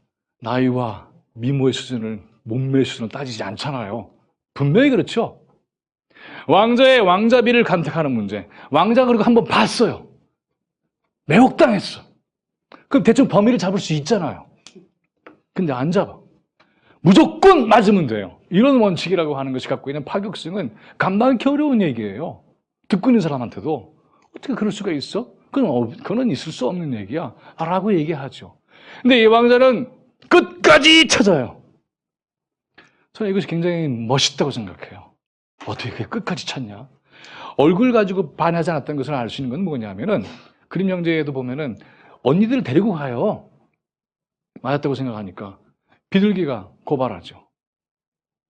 나이와 미모의 수준을, 몸매의 수준을 따지지 않잖아요. 분명히 그렇죠. 왕자의 왕자비를 간택하는 문제. 왕자가 그리고 한번 봤어요. 매혹당했어. 그럼 대충 범위를 잡을 수 있잖아요. 근데 안 잡아. 무조건 맞으면 돼요. 이런 원칙이라고 하는 것이 갖고 있는 파격성은 감당하기 어려운 얘기예요. 듣고 있는 사람한테도 어떻게 그럴 수가 있어? 그건 있을 수 없는 얘기야 라고 얘기하죠. 근데 이 왕자는 끝까지 찾아요. 저는 이것이 굉장히 멋있다고 생각해요. 어떻게 그게 끝까지 찾냐? 얼굴 가지고 반하지 않았던 것을 알 수 있는 건 뭐냐면은 그림 형제에도 보면은 언니들을 데리고 가요. 맞았다고 생각하니까 비둘기가 고발하죠.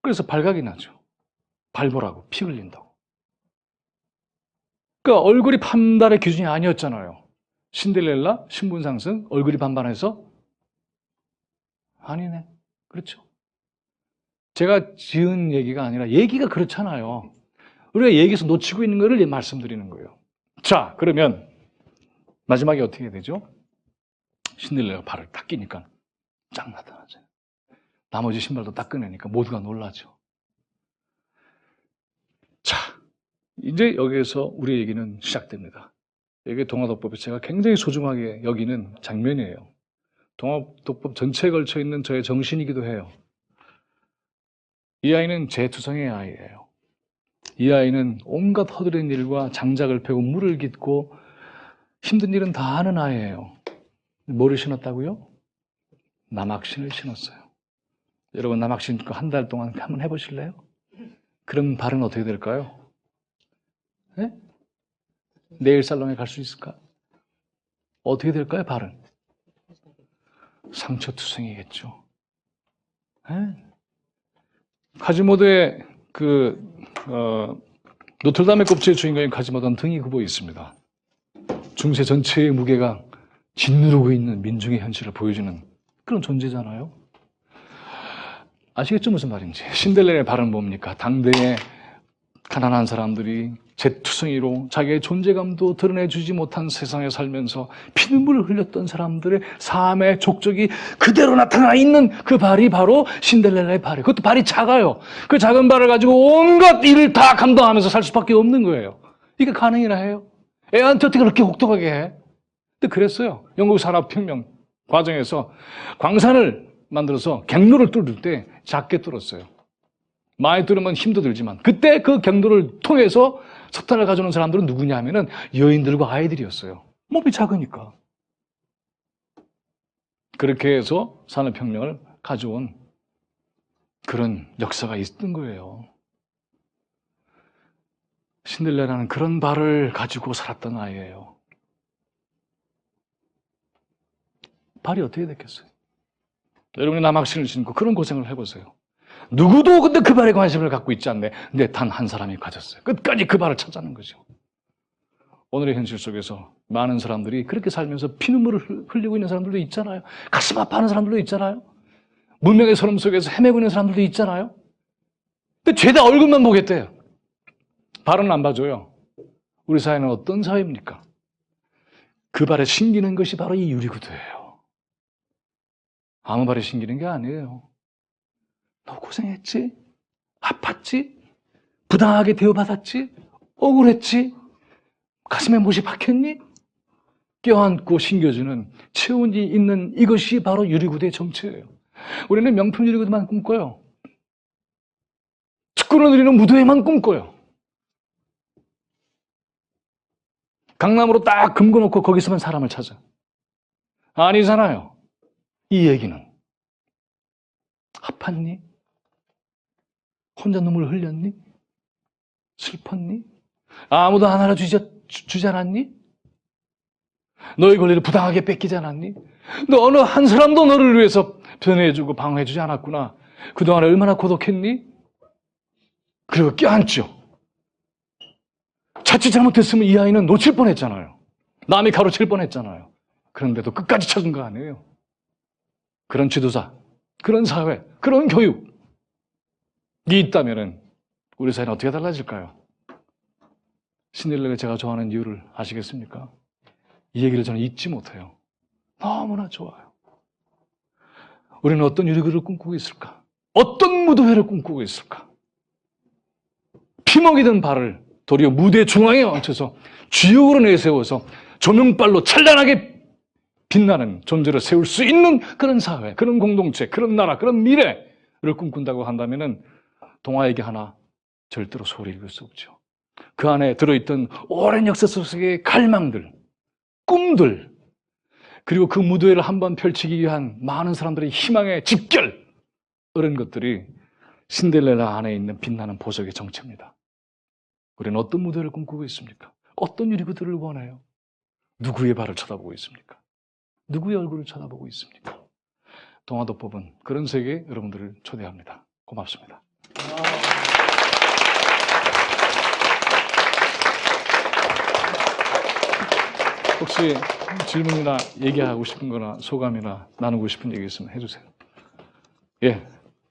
그래서 발각이 나죠. 발보라고 피 흘린다고. 그러니까 얼굴이 판단의 기준이 아니었잖아요. 신데렐라, 신분상승, 얼굴이 반반해서 아니네. 그렇죠. 제가 지은 얘기가 아니라 얘기가 그렇잖아요. 우리가 얘기에서 놓치고 있는 거를 말씀드리는 거예요. 자, 그러면 마지막에 어떻게 되죠? 신데렐라가 발을 딱 끼니까 쫙 나타나죠. 나머지 신발도 딱 꺼내니까 모두가 놀라죠. 자, 이제 여기에서 우리 얘기는 시작됩니다. 이게 동화도법에 제가 굉장히 소중하게 여기는 장면이에요. 동화도법 전체에 걸쳐 있는 저의 정신이기도 해요. 이 아이는 재투성의 아이예요. 이 아이는 온갖 허드렛 일과 장작을 패고 물을 깃고 힘든 일은 다 하는 아이예요. 뭐를 신었다고요? 남학신을 신었어요. 여러분 남학신 신고 한 달 동안 한번 해보실래요? 그럼 발은 어떻게 될까요? 네? 네일 살롱에 갈 수 있을까? 어떻게 될까요, 발은? 상처투성이겠죠. 네? 카지모도의 노틀담의 껍질의 주인공인 카지모도는 등이 굽어 있습니다. 중세 전체의 무게가 짓누르고 있는 민중의 현실을 보여주는 그런 존재잖아요. 아시겠죠? 무슨 말인지. 신데렐라의 발은 뭡니까? 당대의 가난한 사람들이 재투성이로 자기의 존재감도 드러내주지 못한 세상에 살면서 피눈물을 흘렸던 사람들의 삶의 족적이 그대로 나타나 있는 그 발이 바로 신데렐라의 발이에요. 그것도 발이 작아요. 그 작은 발을 가지고 온갖 일을 다 감당하면서 살 수밖에 없는 거예요. 이게 가능이나 해요? 애한테 어떻게 그렇게 혹독하게 해? 근데 그랬어요. 영국 산업혁명 과정에서 광산을 만들어서 경로를 뚫을 때 작게 뚫었어요. 많이 뚫으면 힘도 들지만 그때 그 경로를 통해서 석탄을 가져오는 사람들은 누구냐 하면은 여인들과 아이들이었어요. 몸이 작으니까. 그렇게 해서 산업혁명을 가져온 그런 역사가 있던 거예요. 신들레라는 그런 발을 가지고 살았던 아이예요. 발이 어떻게 됐겠어요? 여러분이 남학신을 신고 그런 고생을 해보세요. 누구도 근데 그 발에 관심을 갖고 있지 않네. 근데 단 한 사람이 가졌어요. 끝까지 그 발을 찾아낸 거죠. 오늘의 현실 속에서 많은 사람들이 그렇게 살면서 피눈물을 흘리고 있는 사람들도 있잖아요. 가슴 아파하는 사람들도 있잖아요. 문명의 서름 속에서 헤매고 있는 사람들도 있잖아요. 근데 죄다 얼굴만 보겠대요. 발은 안 봐줘요. 우리 사회는 어떤 사회입니까? 그 발에 신기는 것이 바로 이 유리구두예요. 아무 발에 신기는 게 아니에요. 너 고생했지? 아팠지? 부당하게 대우받았지? 억울했지? 가슴에 못이 박혔니? 껴안고 신겨주는 체온이 있는 이것이 바로 유리구두의 정체예요. 우리는 명품 유리구두만 꿈꿔요. 축구를 누리는 무도회만 꿈꿔요. 강남으로 딱 금고놓고 거기서만 사람을 찾아. 아니잖아요. 이 얘기는. 아팠니? 혼자 눈물 흘렸니? 슬펐니? 아무도 안 알아주지 않았니? 너의 권리를 부당하게 뺏기지 않았니? 너 어느 한 사람도 너를 위해서 변해주고 방어해주지 않았구나. 그동안에 얼마나 고독했니? 그리고 껴안죠. 자칫 잘못했으면 이 아이는 놓칠 뻔했잖아요. 남이 가로챌 뻔했잖아요. 그런데도 끝까지 찾은 거 아니에요. 그런 지도자, 그런 사회, 그런 교육이 있다면 우리 사회는 어떻게 달라질까요? 신데렐라가 제가 좋아하는 이유를 아시겠습니까? 이 얘기를 저는 잊지 못해요. 너무나 좋아요. 우리는 어떤 유리구를 꿈꾸고 있을까? 어떤 무도회를 꿈꾸고 있을까? 피먹이던 발을 도리어 무대 중앙에 얹혀서 주역으로 내세워서 조명빨로 찬란하게 빛나는 존재를 세울 수 있는 그런 사회, 그런 공동체, 그런 나라, 그런 미래를 꿈꾼다고 한다면 동화 얘기 하나 절대로 소홀히 읽을 수 없죠. 그 안에 들어있던 오랜 역사 속의 갈망들, 꿈들, 그리고 그 무도회를 한번 펼치기 위한 많은 사람들의 희망의 집결, 이런 것들이 신데렐라 안에 있는 빛나는 보석의 정체입니다. 우리는 어떤 무도회를 꿈꾸고 있습니까? 어떤 유리구두를 원해요? 누구의 발을 쳐다보고 있습니까? 누구의 얼굴을 쳐다보고 있습니까? 동화도법은 그런 세계에 여러분들을 초대합니다. 고맙습니다. 혹시 질문이나 얘기하고 싶은 거나 소감이나 나누고 싶은 얘기 있으면 해주세요. 예.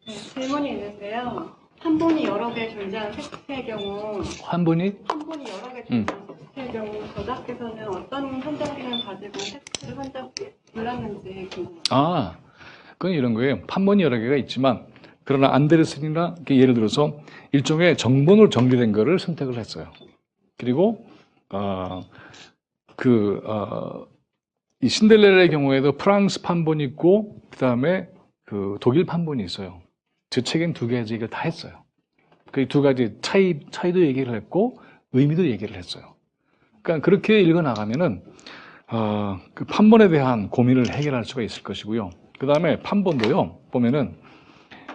네, 질문이 있는데요. 한 분이 여러 개 존재하는 텍스트의 경우, 한 분이 한 분이 여러 개 존재하는 텍스트의 경우, 저자께서는 어떤 판정기를 가지고 텍스트를 한 장 골랐는지 궁금합니다. 그건 이런 거예요. 판본이 여러 개가 있지만, 그러나 안데르센이나 예를 들어서 일종의 정본으로 정리된 거를 선택을 했어요. 그리고 이 신데렐라의 경우에도 프랑스 판본이 있고, 그 다음에 그 독일 판본이 있어요. 저 책엔 두 가지를 다 했어요. 그 두 가지 차이도 얘기를 했고, 의미도 얘기를 했어요. 그러니까 그렇게 읽어 나가면은 그 판본에 대한 고민을 해결할 수가 있을 것이고요. 그 다음에 판본도요, 보면은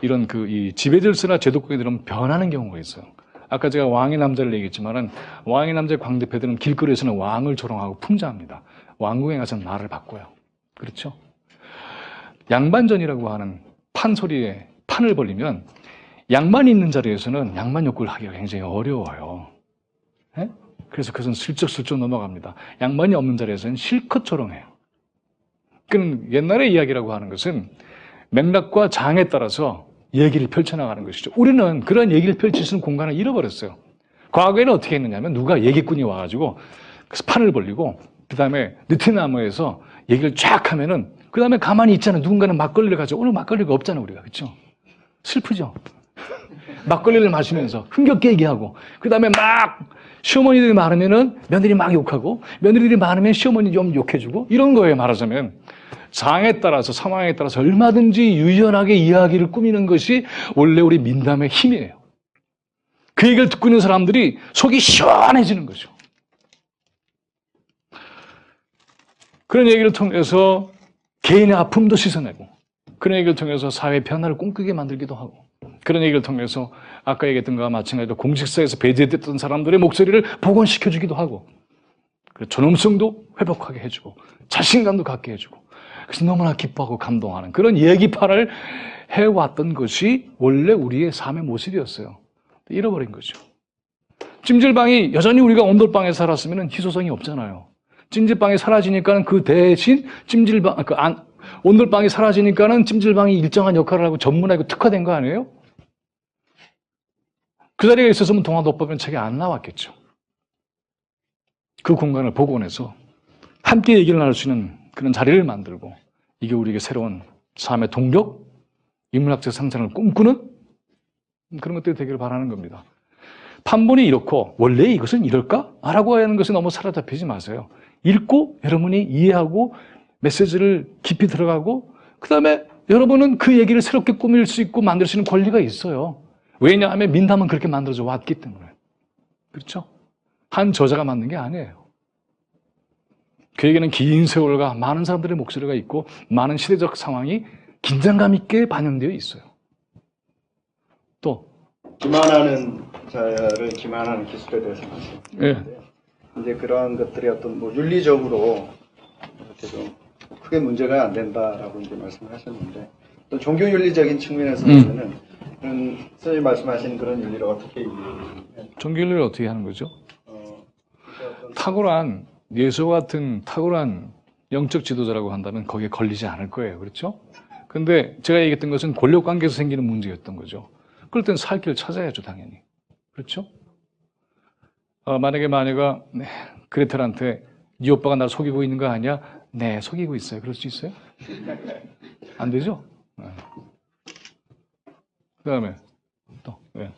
이런 이 지배질서나 제도권에 들으면 변하는 경우가 있어요. 아까 제가 왕의 남자를 얘기했지만은 왕의 남자의 광대패들은 길거리에서는 왕을 조롱하고 풍자합니다. 왕궁에 가서는 나를 바꿔요. 그렇죠? 양반전이라고 하는 판소리에 판을 벌리면 양반이 있는 자리에서는 양반 욕구를 하기가 굉장히 어려워요. 예? 그래서 그것은 슬쩍슬쩍 넘어갑니다. 양반이 없는 자리에서는 실컷 조롱해요. 그는 옛날의 이야기라고 하는 것은 맥락과 장에 따라서 얘기를 펼쳐나가는 것이죠. 우리는 그런 얘기를 펼칠 수 있는 공간을 잃어버렸어요. 과거에는 어떻게 했느냐면 누가 얘기꾼이 와가지고 그래서 판을 벌리고 그 다음에 느티나무에서 얘기를 쫙 하면은 그 다음에 가만히 있잖아요. 누군가는 막걸리를 가지고 오늘 막걸리가 없잖아요. 우리가. 그렇죠? 슬프죠? 막걸리를 마시면서 흥겹게 얘기하고 그 다음에 막 시어머니들이 많으면은 며느리 막 욕하고 며느리들이 많으면 시어머니 좀 욕해주고 이런 거예요. 말하자면 장에 따라서 상황에 따라서 얼마든지 유연하게 이야기를 꾸미는 것이 원래 우리 민담의 힘이에요. 그 얘기를 듣고 있는 사람들이 속이 시원해지는 거죠. 그런 얘기를 통해서 개인의 아픔도 씻어내고 그런 얘기를 통해서 사회 변화를 꿈꾸게 만들기도 하고 그런 얘기를 통해서 아까 얘기했던 것과 마찬가지로 공직사에서 배제됐던 사람들의 목소리를 복원시켜주기도 하고 존엄성도 회복하게 해주고 자신감도 갖게 해주고 그래서 너무나 기뻐하고 감동하는 그런 얘기판을 해왔던 것이 원래 우리의 삶의 모습이었어요. 잃어버린 거죠. 찜질방이 여전히 우리가 온돌방에 살았으면 희소성이 없잖아요. 찜질방이 사라지니까는 그 대신 온돌방이 사라지니까는 찜질방이 일정한 역할을 하고 전문화하고 특화된 거 아니에요? 그 자리에 있었으면 동아도법은 책이 안 나왔겠죠. 그 공간을 복원해서 함께 얘기를 나눌 수 있는 그런 자리를 만들고 이게 우리에게 새로운 삶의 동력, 인문학적 상상을 꿈꾸는 그런 것들이 되기를 바라는 겁니다. 판본이 이렇고 원래 이것은 이럴까? 라고 하는 것에 너무 사로잡히지 마세요. 읽고 여러분이 이해하고 메시지를 깊이 들어가고 그 다음에 여러분은 그 얘기를 새롭게 꾸밀 수 있고 만들 수 있는 권리가 있어요. 왜냐하면 민담은 그렇게 만들어져 왔기 때문에. 그렇죠? 한 저자가 만든 게 아니에요. 그에게는 긴 세월과 많은 사람들의 목소리가 있고 많은 시대적 상황이 긴장감 있게 반영되어 있어요. 또 기만하는 자를 기만하는 기술에 대해서 말씀하셨는데 예. 이제 그러한 것들이 어떤 뭐 윤리적으로 이렇게 좀 크게 문제가 안 된다라고 이제 말씀을 하셨는데 또 종교 윤리적인 측면에서 보면은 그런 선생님 말씀하신 그런 윤리를 어떻게 이해하시면 종교를 어떻게 하는 거죠? 탁월한 예수와 같은 탁월한 영적 지도자라고 한다면 거기에 걸리지 않을 거예요. 그렇죠? 근데 제가 얘기했던 것은 권력 관계에서 생기는 문제였던 거죠. 그럴 땐 살 길을 찾아야죠, 당연히. 그렇죠? 만약에 마녀가 그레텔한테 네 오빠가 날 속이고 있는 거 아니야? 네, 속이고 있어요. 그럴 수 있어요? 안 되죠? 네. 그 다음에 또 네.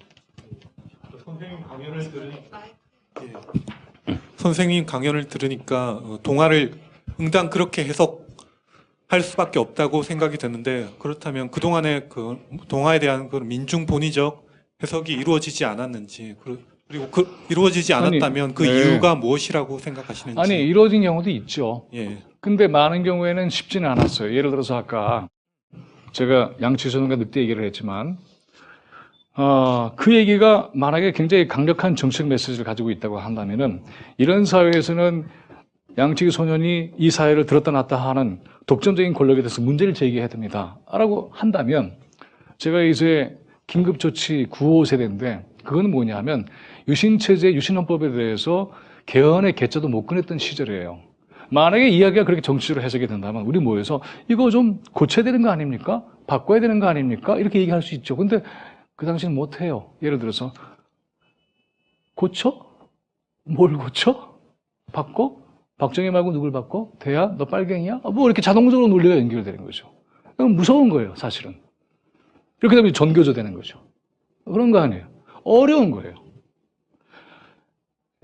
선생님 강연을 들으니까 동화를 응당 그렇게 해석할 수밖에 없다고 생각이 드는데 그렇다면 그동안의 그 동화에 대한 그 민중 본의적 해석이 이루어지지 않았는지 그리고 이루어지지 않았다면 그 이유가 무엇이라고 생각하시는지. 아니 이루어진 경우도 있죠. 예. 근데 많은 경우에는 쉽지는 않았어요. 예를 들어서 아까 제가 양치선과 늑대 얘기를 했지만 그 얘기가 만약에 굉장히 강력한 정책 메시지를 가지고 있다고 한다면은 이런 사회에서는 양치기 소년이 이 사회를 들었다 놨다 하는 독점적인 권력에 대해서 문제를 제기해야 됩니다. 라고 한다면 제가 이제 긴급조치 9호 세대인데 그건 뭐냐 하면 유신체제, 유신헌법에 대해서 개헌의 개자도 못 꺼냈던 시절이에요. 만약에 이야기가 그렇게 정치적으로 해석이 된다면 우리 모여서 이거 좀 고쳐야 되는 거 아닙니까? 바꿔야 되는 거 아닙니까? 이렇게 얘기할 수 있죠. 근데 그 당시는 못해요. 예를 들어서 고쳐? 뭘 고쳐? 바꿔? 박정희 말고 누굴 바꿔? 대야? 너 빨갱이야? 뭐 이렇게 자동적으로 논리가 연결되는 거죠. 그건 무서운 거예요, 사실은. 이렇게 되면 전교조 되는 거죠. 그런 거 아니에요. 어려운 거예요.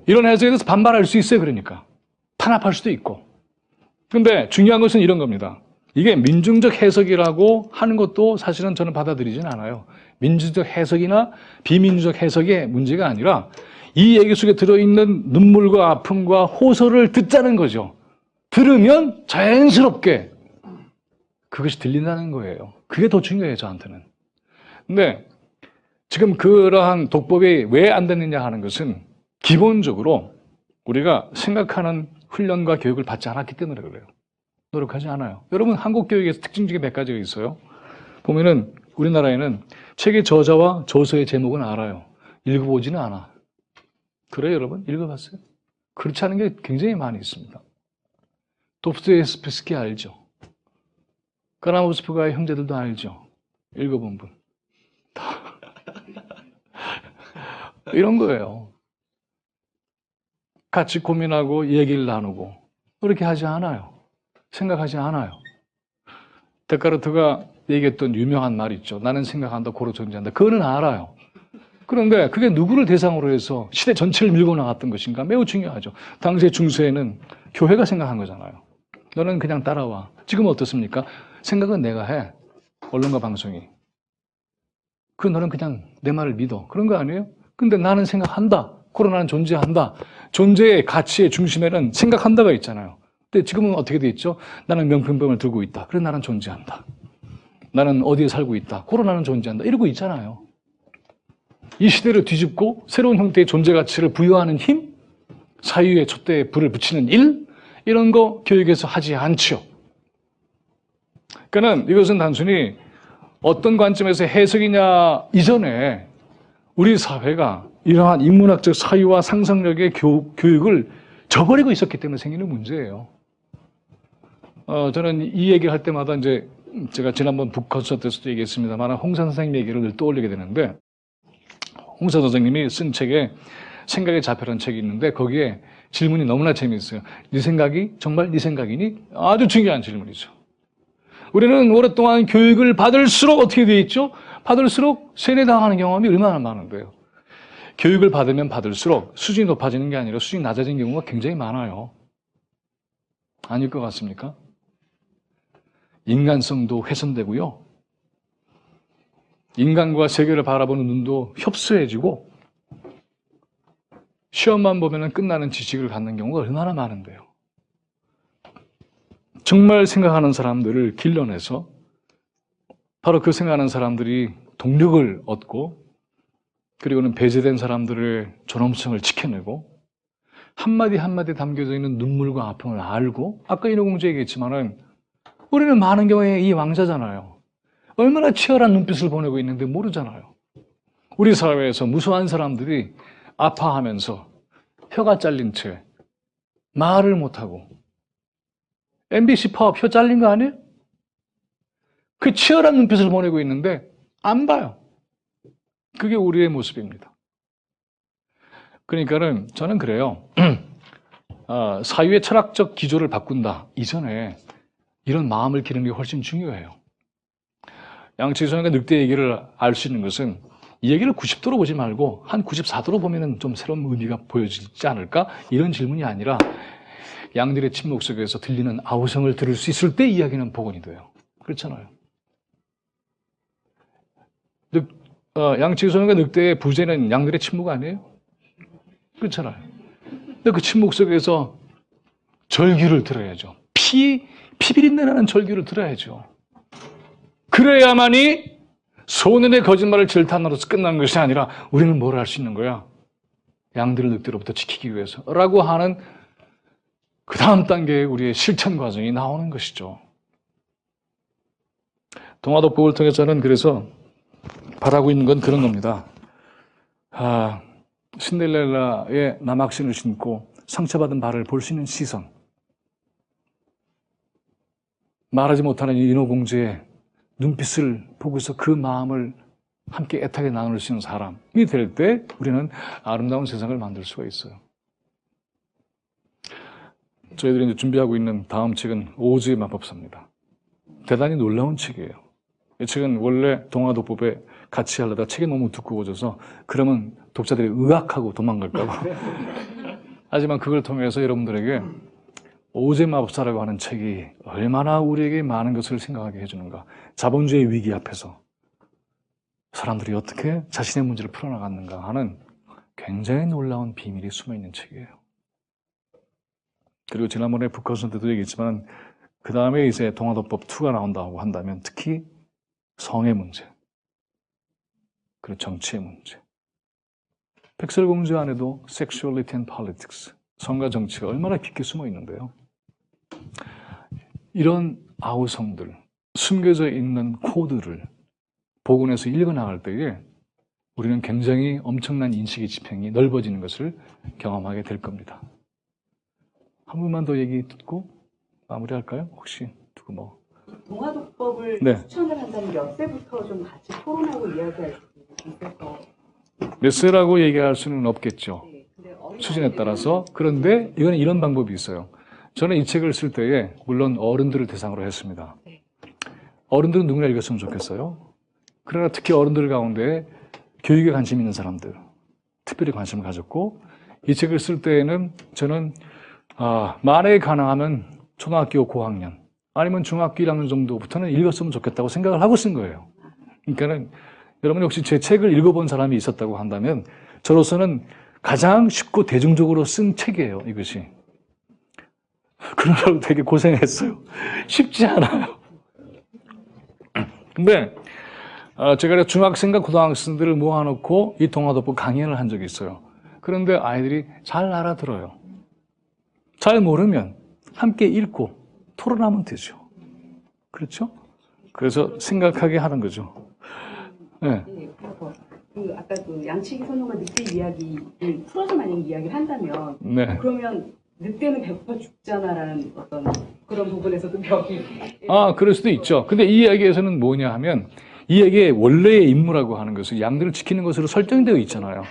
이런 해석에 대해서 반발할 수 있어요, 그러니까. 탄압할 수도 있고. 근데 중요한 것은 이런 겁니다. 이게 민중적 해석이라고 하는 것도 사실은 저는 받아들이진 않아요. 민주적 해석이나 비민주적 해석의 문제가 아니라 이 얘기 속에 들어있는 눈물과 아픔과 호소를 듣자는 거죠. 들으면 자연스럽게 그것이 들린다는 거예요. 그게 더 중요해요, 저한테는. 근데 지금 그러한 독법이 왜 안 됐느냐 하는 것은 기본적으로 우리가 생각하는 훈련과 교육을 받지 않았기 때문에 그래요. 노력하지 않아요. 여러분 한국 교육에서 특징적인 몇 가지가 있어요. 보면은 우리나라에는 책의 저자와 저서의 제목은 알아요. 읽어보지는 않아. 그래요, 여러분? 읽어봤어요? 그렇지 않은 게 굉장히 많이 있습니다. 도스토옙스키 알죠? 까라모스프가의 형제들도 알죠? 읽어본 분. 이런 거예요. 같이 고민하고 얘기를 나누고 그렇게 하지 않아요. 생각하지 않아요. 데카르트가 얘기했던 유명한 말 있죠. 나는 생각한다, 고로 존재한다. 그거는 알아요. 그런데 그게 누구를 대상으로 해서 시대 전체를 밀고 나갔던 것인가 매우 중요하죠. 당시의 중세에는 교회가 생각한 거잖아요. 너는 그냥 따라와. 지금 어떻습니까? 생각은 내가 해. 언론과 방송이. 너는 그냥 내 말을 믿어. 그런 거 아니에요? 근데 나는 생각한다. 고로 나는 존재한다. 존재의 가치의 중심에는 생각한다가 있잖아요. 근데 지금은 어떻게 돼 있죠? 나는 명품병을 들고 있다. 그래 나는 존재한다. 나는 어디에 살고 있다. 고로 나는 존재한다. 이러고 있잖아요. 이 시대를 뒤집고 새로운 형태의 존재 가치를 부여하는 힘, 사유의 촛대에 불을 붙이는 일, 이런 거 교육에서 하지 않죠. 그러니까 이것은 단순히 어떤 관점에서 해석이냐 이전에 우리 사회가 이러한 인문학적 사유와 상상력의 교육을 저버리고 있었기 때문에 생기는 문제예요. 저는 이 얘기를 할 때마다 이제 제가 지난번 북콘서트에서도 얘기했습니다만 홍사 선생님 얘기를 늘 떠올리게 되는데 홍사 선생님이 쓴 책에 생각의 자표라는 책이 있는데 거기에 질문이 너무나 재미있어요. 네 생각이 정말 네 생각이니? 아주 중요한 질문이죠. 우리는 오랫동안 교육을 받을수록 어떻게 되어 있죠? 받을수록 세뇌당하는 경험이 얼마나 많은데요. 교육을 받으면 받을수록 수준이 높아지는 게 아니라 수준이 낮아지는 경우가 굉장히 많아요. 아닐 것 같습니까? 인간성도 훼손되고요. 인간과 세계를 바라보는 눈도 협소해지고 시험만 보면 끝나는 지식을 갖는 경우가 얼마나 많은데요. 정말 생각하는 사람들을 길러내서 바로 그 생각하는 사람들이 동력을 얻고 그리고는 배제된 사람들의 존엄성을 지켜내고 한마디 한마디 담겨져 있는 눈물과 아픔을 알고 아까 인어공주 얘기했지만은 우리는 많은 경우에 이 왕자잖아요. 얼마나 치열한 눈빛을 보내고 있는데 모르잖아요. 우리 사회에서 무수한 사람들이 아파하면서 혀가 잘린 채 말을 못하고 MBC 파업 혀 잘린 거 아니에요? 그 치열한 눈빛을 보내고 있는데 안 봐요. 그게 우리의 모습입니다. 그러니까는 저는 그래요. 사유의 철학적 기조를 바꾼다 이전에 이런 마음을 기르는 게 훨씬 중요해요. 양치선과 늑대 얘기를 알 수 있는 것은 이 얘기를 90도로 보지 말고 한 94도로 보면 좀 새로운 의미가 보여지지 않을까? 이런 질문이 아니라 양들의 침묵 속에서 들리는 아우성을 들을 수 있을 때 이야기는 복원이 돼요. 그렇잖아요. 양치선과 늑대의 부재는 양들의 침묵 아니에요? 그렇잖아요. 근데 그 침묵 속에서 절규를 들어야죠. 피비린내 나는 절규를 들어야죠. 그래야만이 소년의 거짓말을 질타함으로써 끝난 것이 아니라 우리는 뭘 할 수 있는 거야? 양들을 늑대로부터 지키기 위해서 라고 하는 그 다음 단계의 우리의 실천 과정이 나오는 것이죠. 동화독법을 통해서는 그래서 바라고 있는 건 그런 겁니다. 신데렐라의 남학신을 신고 상처받은 발을 볼 수 있는 시선. 말하지 못하는 인어공주의 눈빛을 보고서 그 마음을 함께 애타게 나눌 수 있는 사람이 될 때 우리는 아름다운 세상을 만들 수가 있어요. 저희들이 이제 준비하고 있는 다음 책은 오즈의 마법사입니다. 대단히 놀라운 책이에요. 이 책은 원래 동화독법에 같이 하려다 책이 너무 두꺼워져서 그러면 독자들이 의학하고 도망갈까 봐. 하지만 그걸 통해서 여러분들에게 오즈의 마법사라고 하는 책이 얼마나 우리에게 많은 것을 생각하게 해주는가. 자본주의 위기 앞에서 사람들이 어떻게 자신의 문제를 풀어나갔는가 하는 굉장히 놀라운 비밀이 숨어있는 책이에요. 그리고 지난번에 북커슨 때도 얘기했지만 그 다음에 이제 동화독법 2가 나온다고 한다면 특히 성의 문제 그리고 정치의 문제 백설공주 안에도 Sexuality and Politics 성과 정치가 얼마나 깊게 숨어 있는데요. 이런 아우성들 숨겨져 있는 코드를 복원해서 읽어나갈 때에 우리는 굉장히 엄청난 인식의 지평이 넓어지는 것을 경험하게 될 겁니다. 한 분만 더 얘기 듣고 마무리할까요? 혹시 누구 뭐? 동화독법을 네. 추천을 한다면 몇 세부터 좀 같이 토론하고 이야기할 수 있어서 몇 세라고 얘기할 수는 없겠죠. 네. 근데 어느 수준에 따라서. 그런데 이거는 이런 방법이 있어요. 저는 이 책을 쓸 때에 물론 어른들을 대상으로 했습니다. 어른들은 누구나 읽었으면 좋겠어요. 그러나 특히 어른들 가운데 교육에 관심 있는 사람들, 특별히 관심을 가졌고, 이 책을 쓸 때에는 저는 만약에 가능하면 초등학교 고학년 아니면 중학교 1학년 정도부터는 읽었으면 좋겠다고 생각을 하고 쓴 거예요. 그러니까는 여러분 혹시 제 책을 읽어본 사람이 있었다고 한다면 저로서는 가장 쉽고 대중적으로 쓴 책이에요, 이것이. 그러려고 되게 고생했어요. 쉽지 않아요. 근데 제가 중학생과 고등학생들을 모아놓고 이 동화도법 강연을 한 적이 있어요. 그런데 아이들이 잘 알아들어요. 잘 모르면 함께 읽고 토론하면 되죠. 그렇죠? 그래서 생각하게 하는 거죠. 네. 네, 그래서 아까 양치기 소년과 늑대 이야기를 풀어서 만약 이야기를 한다면 네. 그러면 늑대는 배고파 죽잖아라는 어떤 그런 부분에서도 벽이 그럴 수도 있죠. 근데 이 이야기에서는 뭐냐 하면 이 이야기의 원래의 임무라고 하는 것은 양들을 지키는 것으로 설정되어 있잖아요.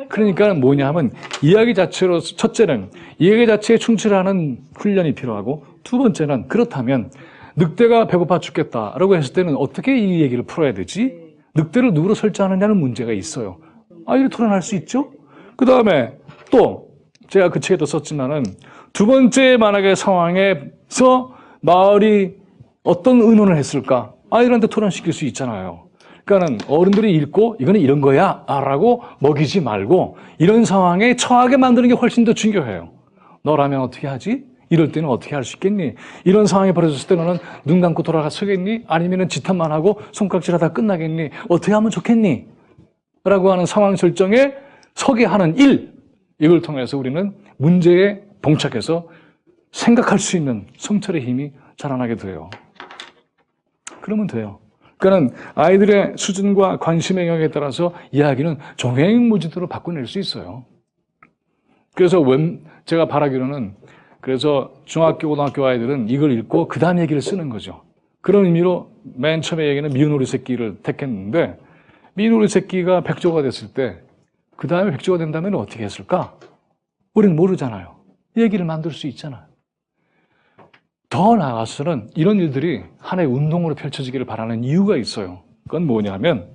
그러니까 뭐냐 하면 이야기 자체로 첫째는 이야기 자체에 충실하는 훈련이 필요하고 두 번째는 그렇다면 늑대가 배고파 죽겠다라고 했을 때는 어떻게 이 얘기를 풀어야 되지? 늑대를 누구로 설정하느냐는 문제가 있어요. 아이들이 토론할 수 있죠? 그 다음에 또 제가 그 책에도 썼지만은 두 번째 만약에 상황에서 마을이 어떤 의논을 했을까? 아이들한테 토론시킬 수 있잖아요. 그러니까는 어른들이 읽고 이거는 이런 거야 라고 먹이지 말고 이런 상황에 처하게 만드는 게 훨씬 더 중요해요. 너라면 어떻게 하지? 이럴 때는 어떻게 할 수 있겠니? 이런 상황이 벌어졌을 때 너는 눈 감고 돌아가 서겠니? 아니면 지탄만 하고 손깍질하다 끝나겠니? 어떻게 하면 좋겠니? 라고 하는 상황 설정에 서게 하는 일, 이걸 통해서 우리는 문제에 봉착해서 생각할 수 있는 성찰의 힘이 자라나게 돼요. 그러면 돼요. 그러니까 아이들의 수준과 관심의 영역에 따라서 이야기는 종횡무진으로 바꿔낼 수 있어요. 그래서 제가 바라기로는 그래서 중학교, 고등학교 아이들은 이걸 읽고 그 다음 얘기를 쓰는 거죠. 그런 의미로 맨 처음에 얘기는 미운 오리 새끼를 택했는데 미운 오리 새끼가 백조가 됐을 때 그 다음에 백조가 된다면 어떻게 했을까? 우리는 모르잖아요. 얘기를 만들 수 있잖아요. 더 나아가서는 이런 일들이 하나의 운동으로 펼쳐지기를 바라는 이유가 있어요. 그건 뭐냐면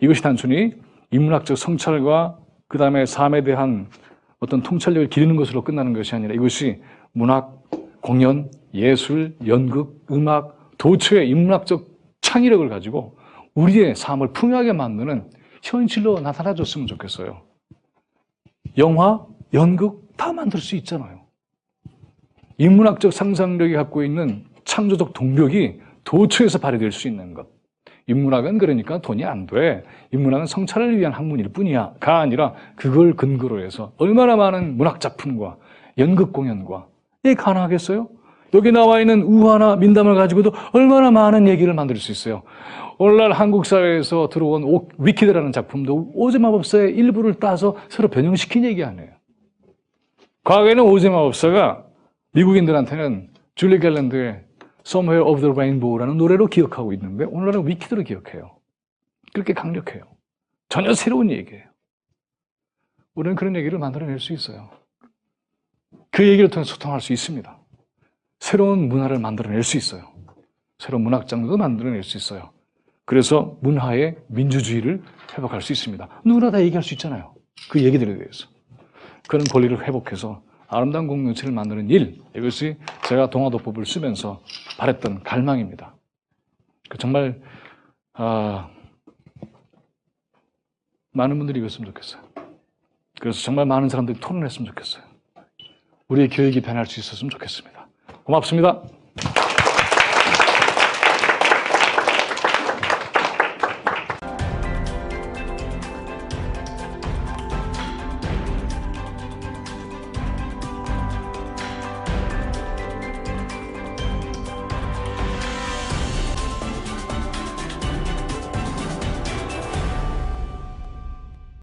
이것이 단순히 인문학적 성찰과 그 다음에 삶에 대한 어떤 통찰력을 기르는 것으로 끝나는 것이 아니라 이것이 문학, 공연, 예술, 연극, 음악, 도처의 인문학적 창의력을 가지고 우리의 삶을 풍요하게 만드는 현실로 나타나줬으면 좋겠어요. 영화, 연극 다 만들 수 있잖아요. 인문학적 상상력이 갖고 있는 창조적 동력이 도처에서 발휘될 수 있는 것. 인문학은 그러니까 돈이 안 돼. 인문학은 성찰을 위한 학문일 뿐이야가 아니라 그걸 근거로 해서 얼마나 많은 문학 작품과 연극 공연과 이게 가능하겠어요? 여기 나와 있는 우화나 민담을 가지고도 얼마나 많은 얘기를 만들 수 있어요. 오늘날 한국 사회에서 들어온 위키드라는 작품도 오즈마법사의 일부를 따서 서로 변형시킨 얘기 아니에요. 과거에는 오즈마법사가 미국인들한테는 줄리 갤런드의 Somewhere Over the Rainbow라는 노래로 기억하고 있는데 오늘날은 위키드로 기억해요. 그렇게 강력해요. 전혀 새로운 얘기예요. 우리는 그런 얘기를 만들어낼 수 있어요. 그 얘기를 통해 소통할 수 있습니다. 새로운 문화를 만들어낼 수 있어요. 새로운 문학 장르도 만들어낼 수 있어요. 그래서 문화의 민주주의를 회복할 수 있습니다. 누구나 다 얘기할 수 있잖아요. 그 얘기들에 대해서. 그런 권리를 회복해서 아름다운 공동체를 만드는 일, 이것이 제가 동화도법을 쓰면서 바랬던 갈망입니다. 정말 많은 분들이 읽었으면 좋겠어요. 그래서 정말 많은 사람들이 토론했으면 좋겠어요. 우리의 교육이 변할 수 있었으면 좋겠습니다. 고맙습니다.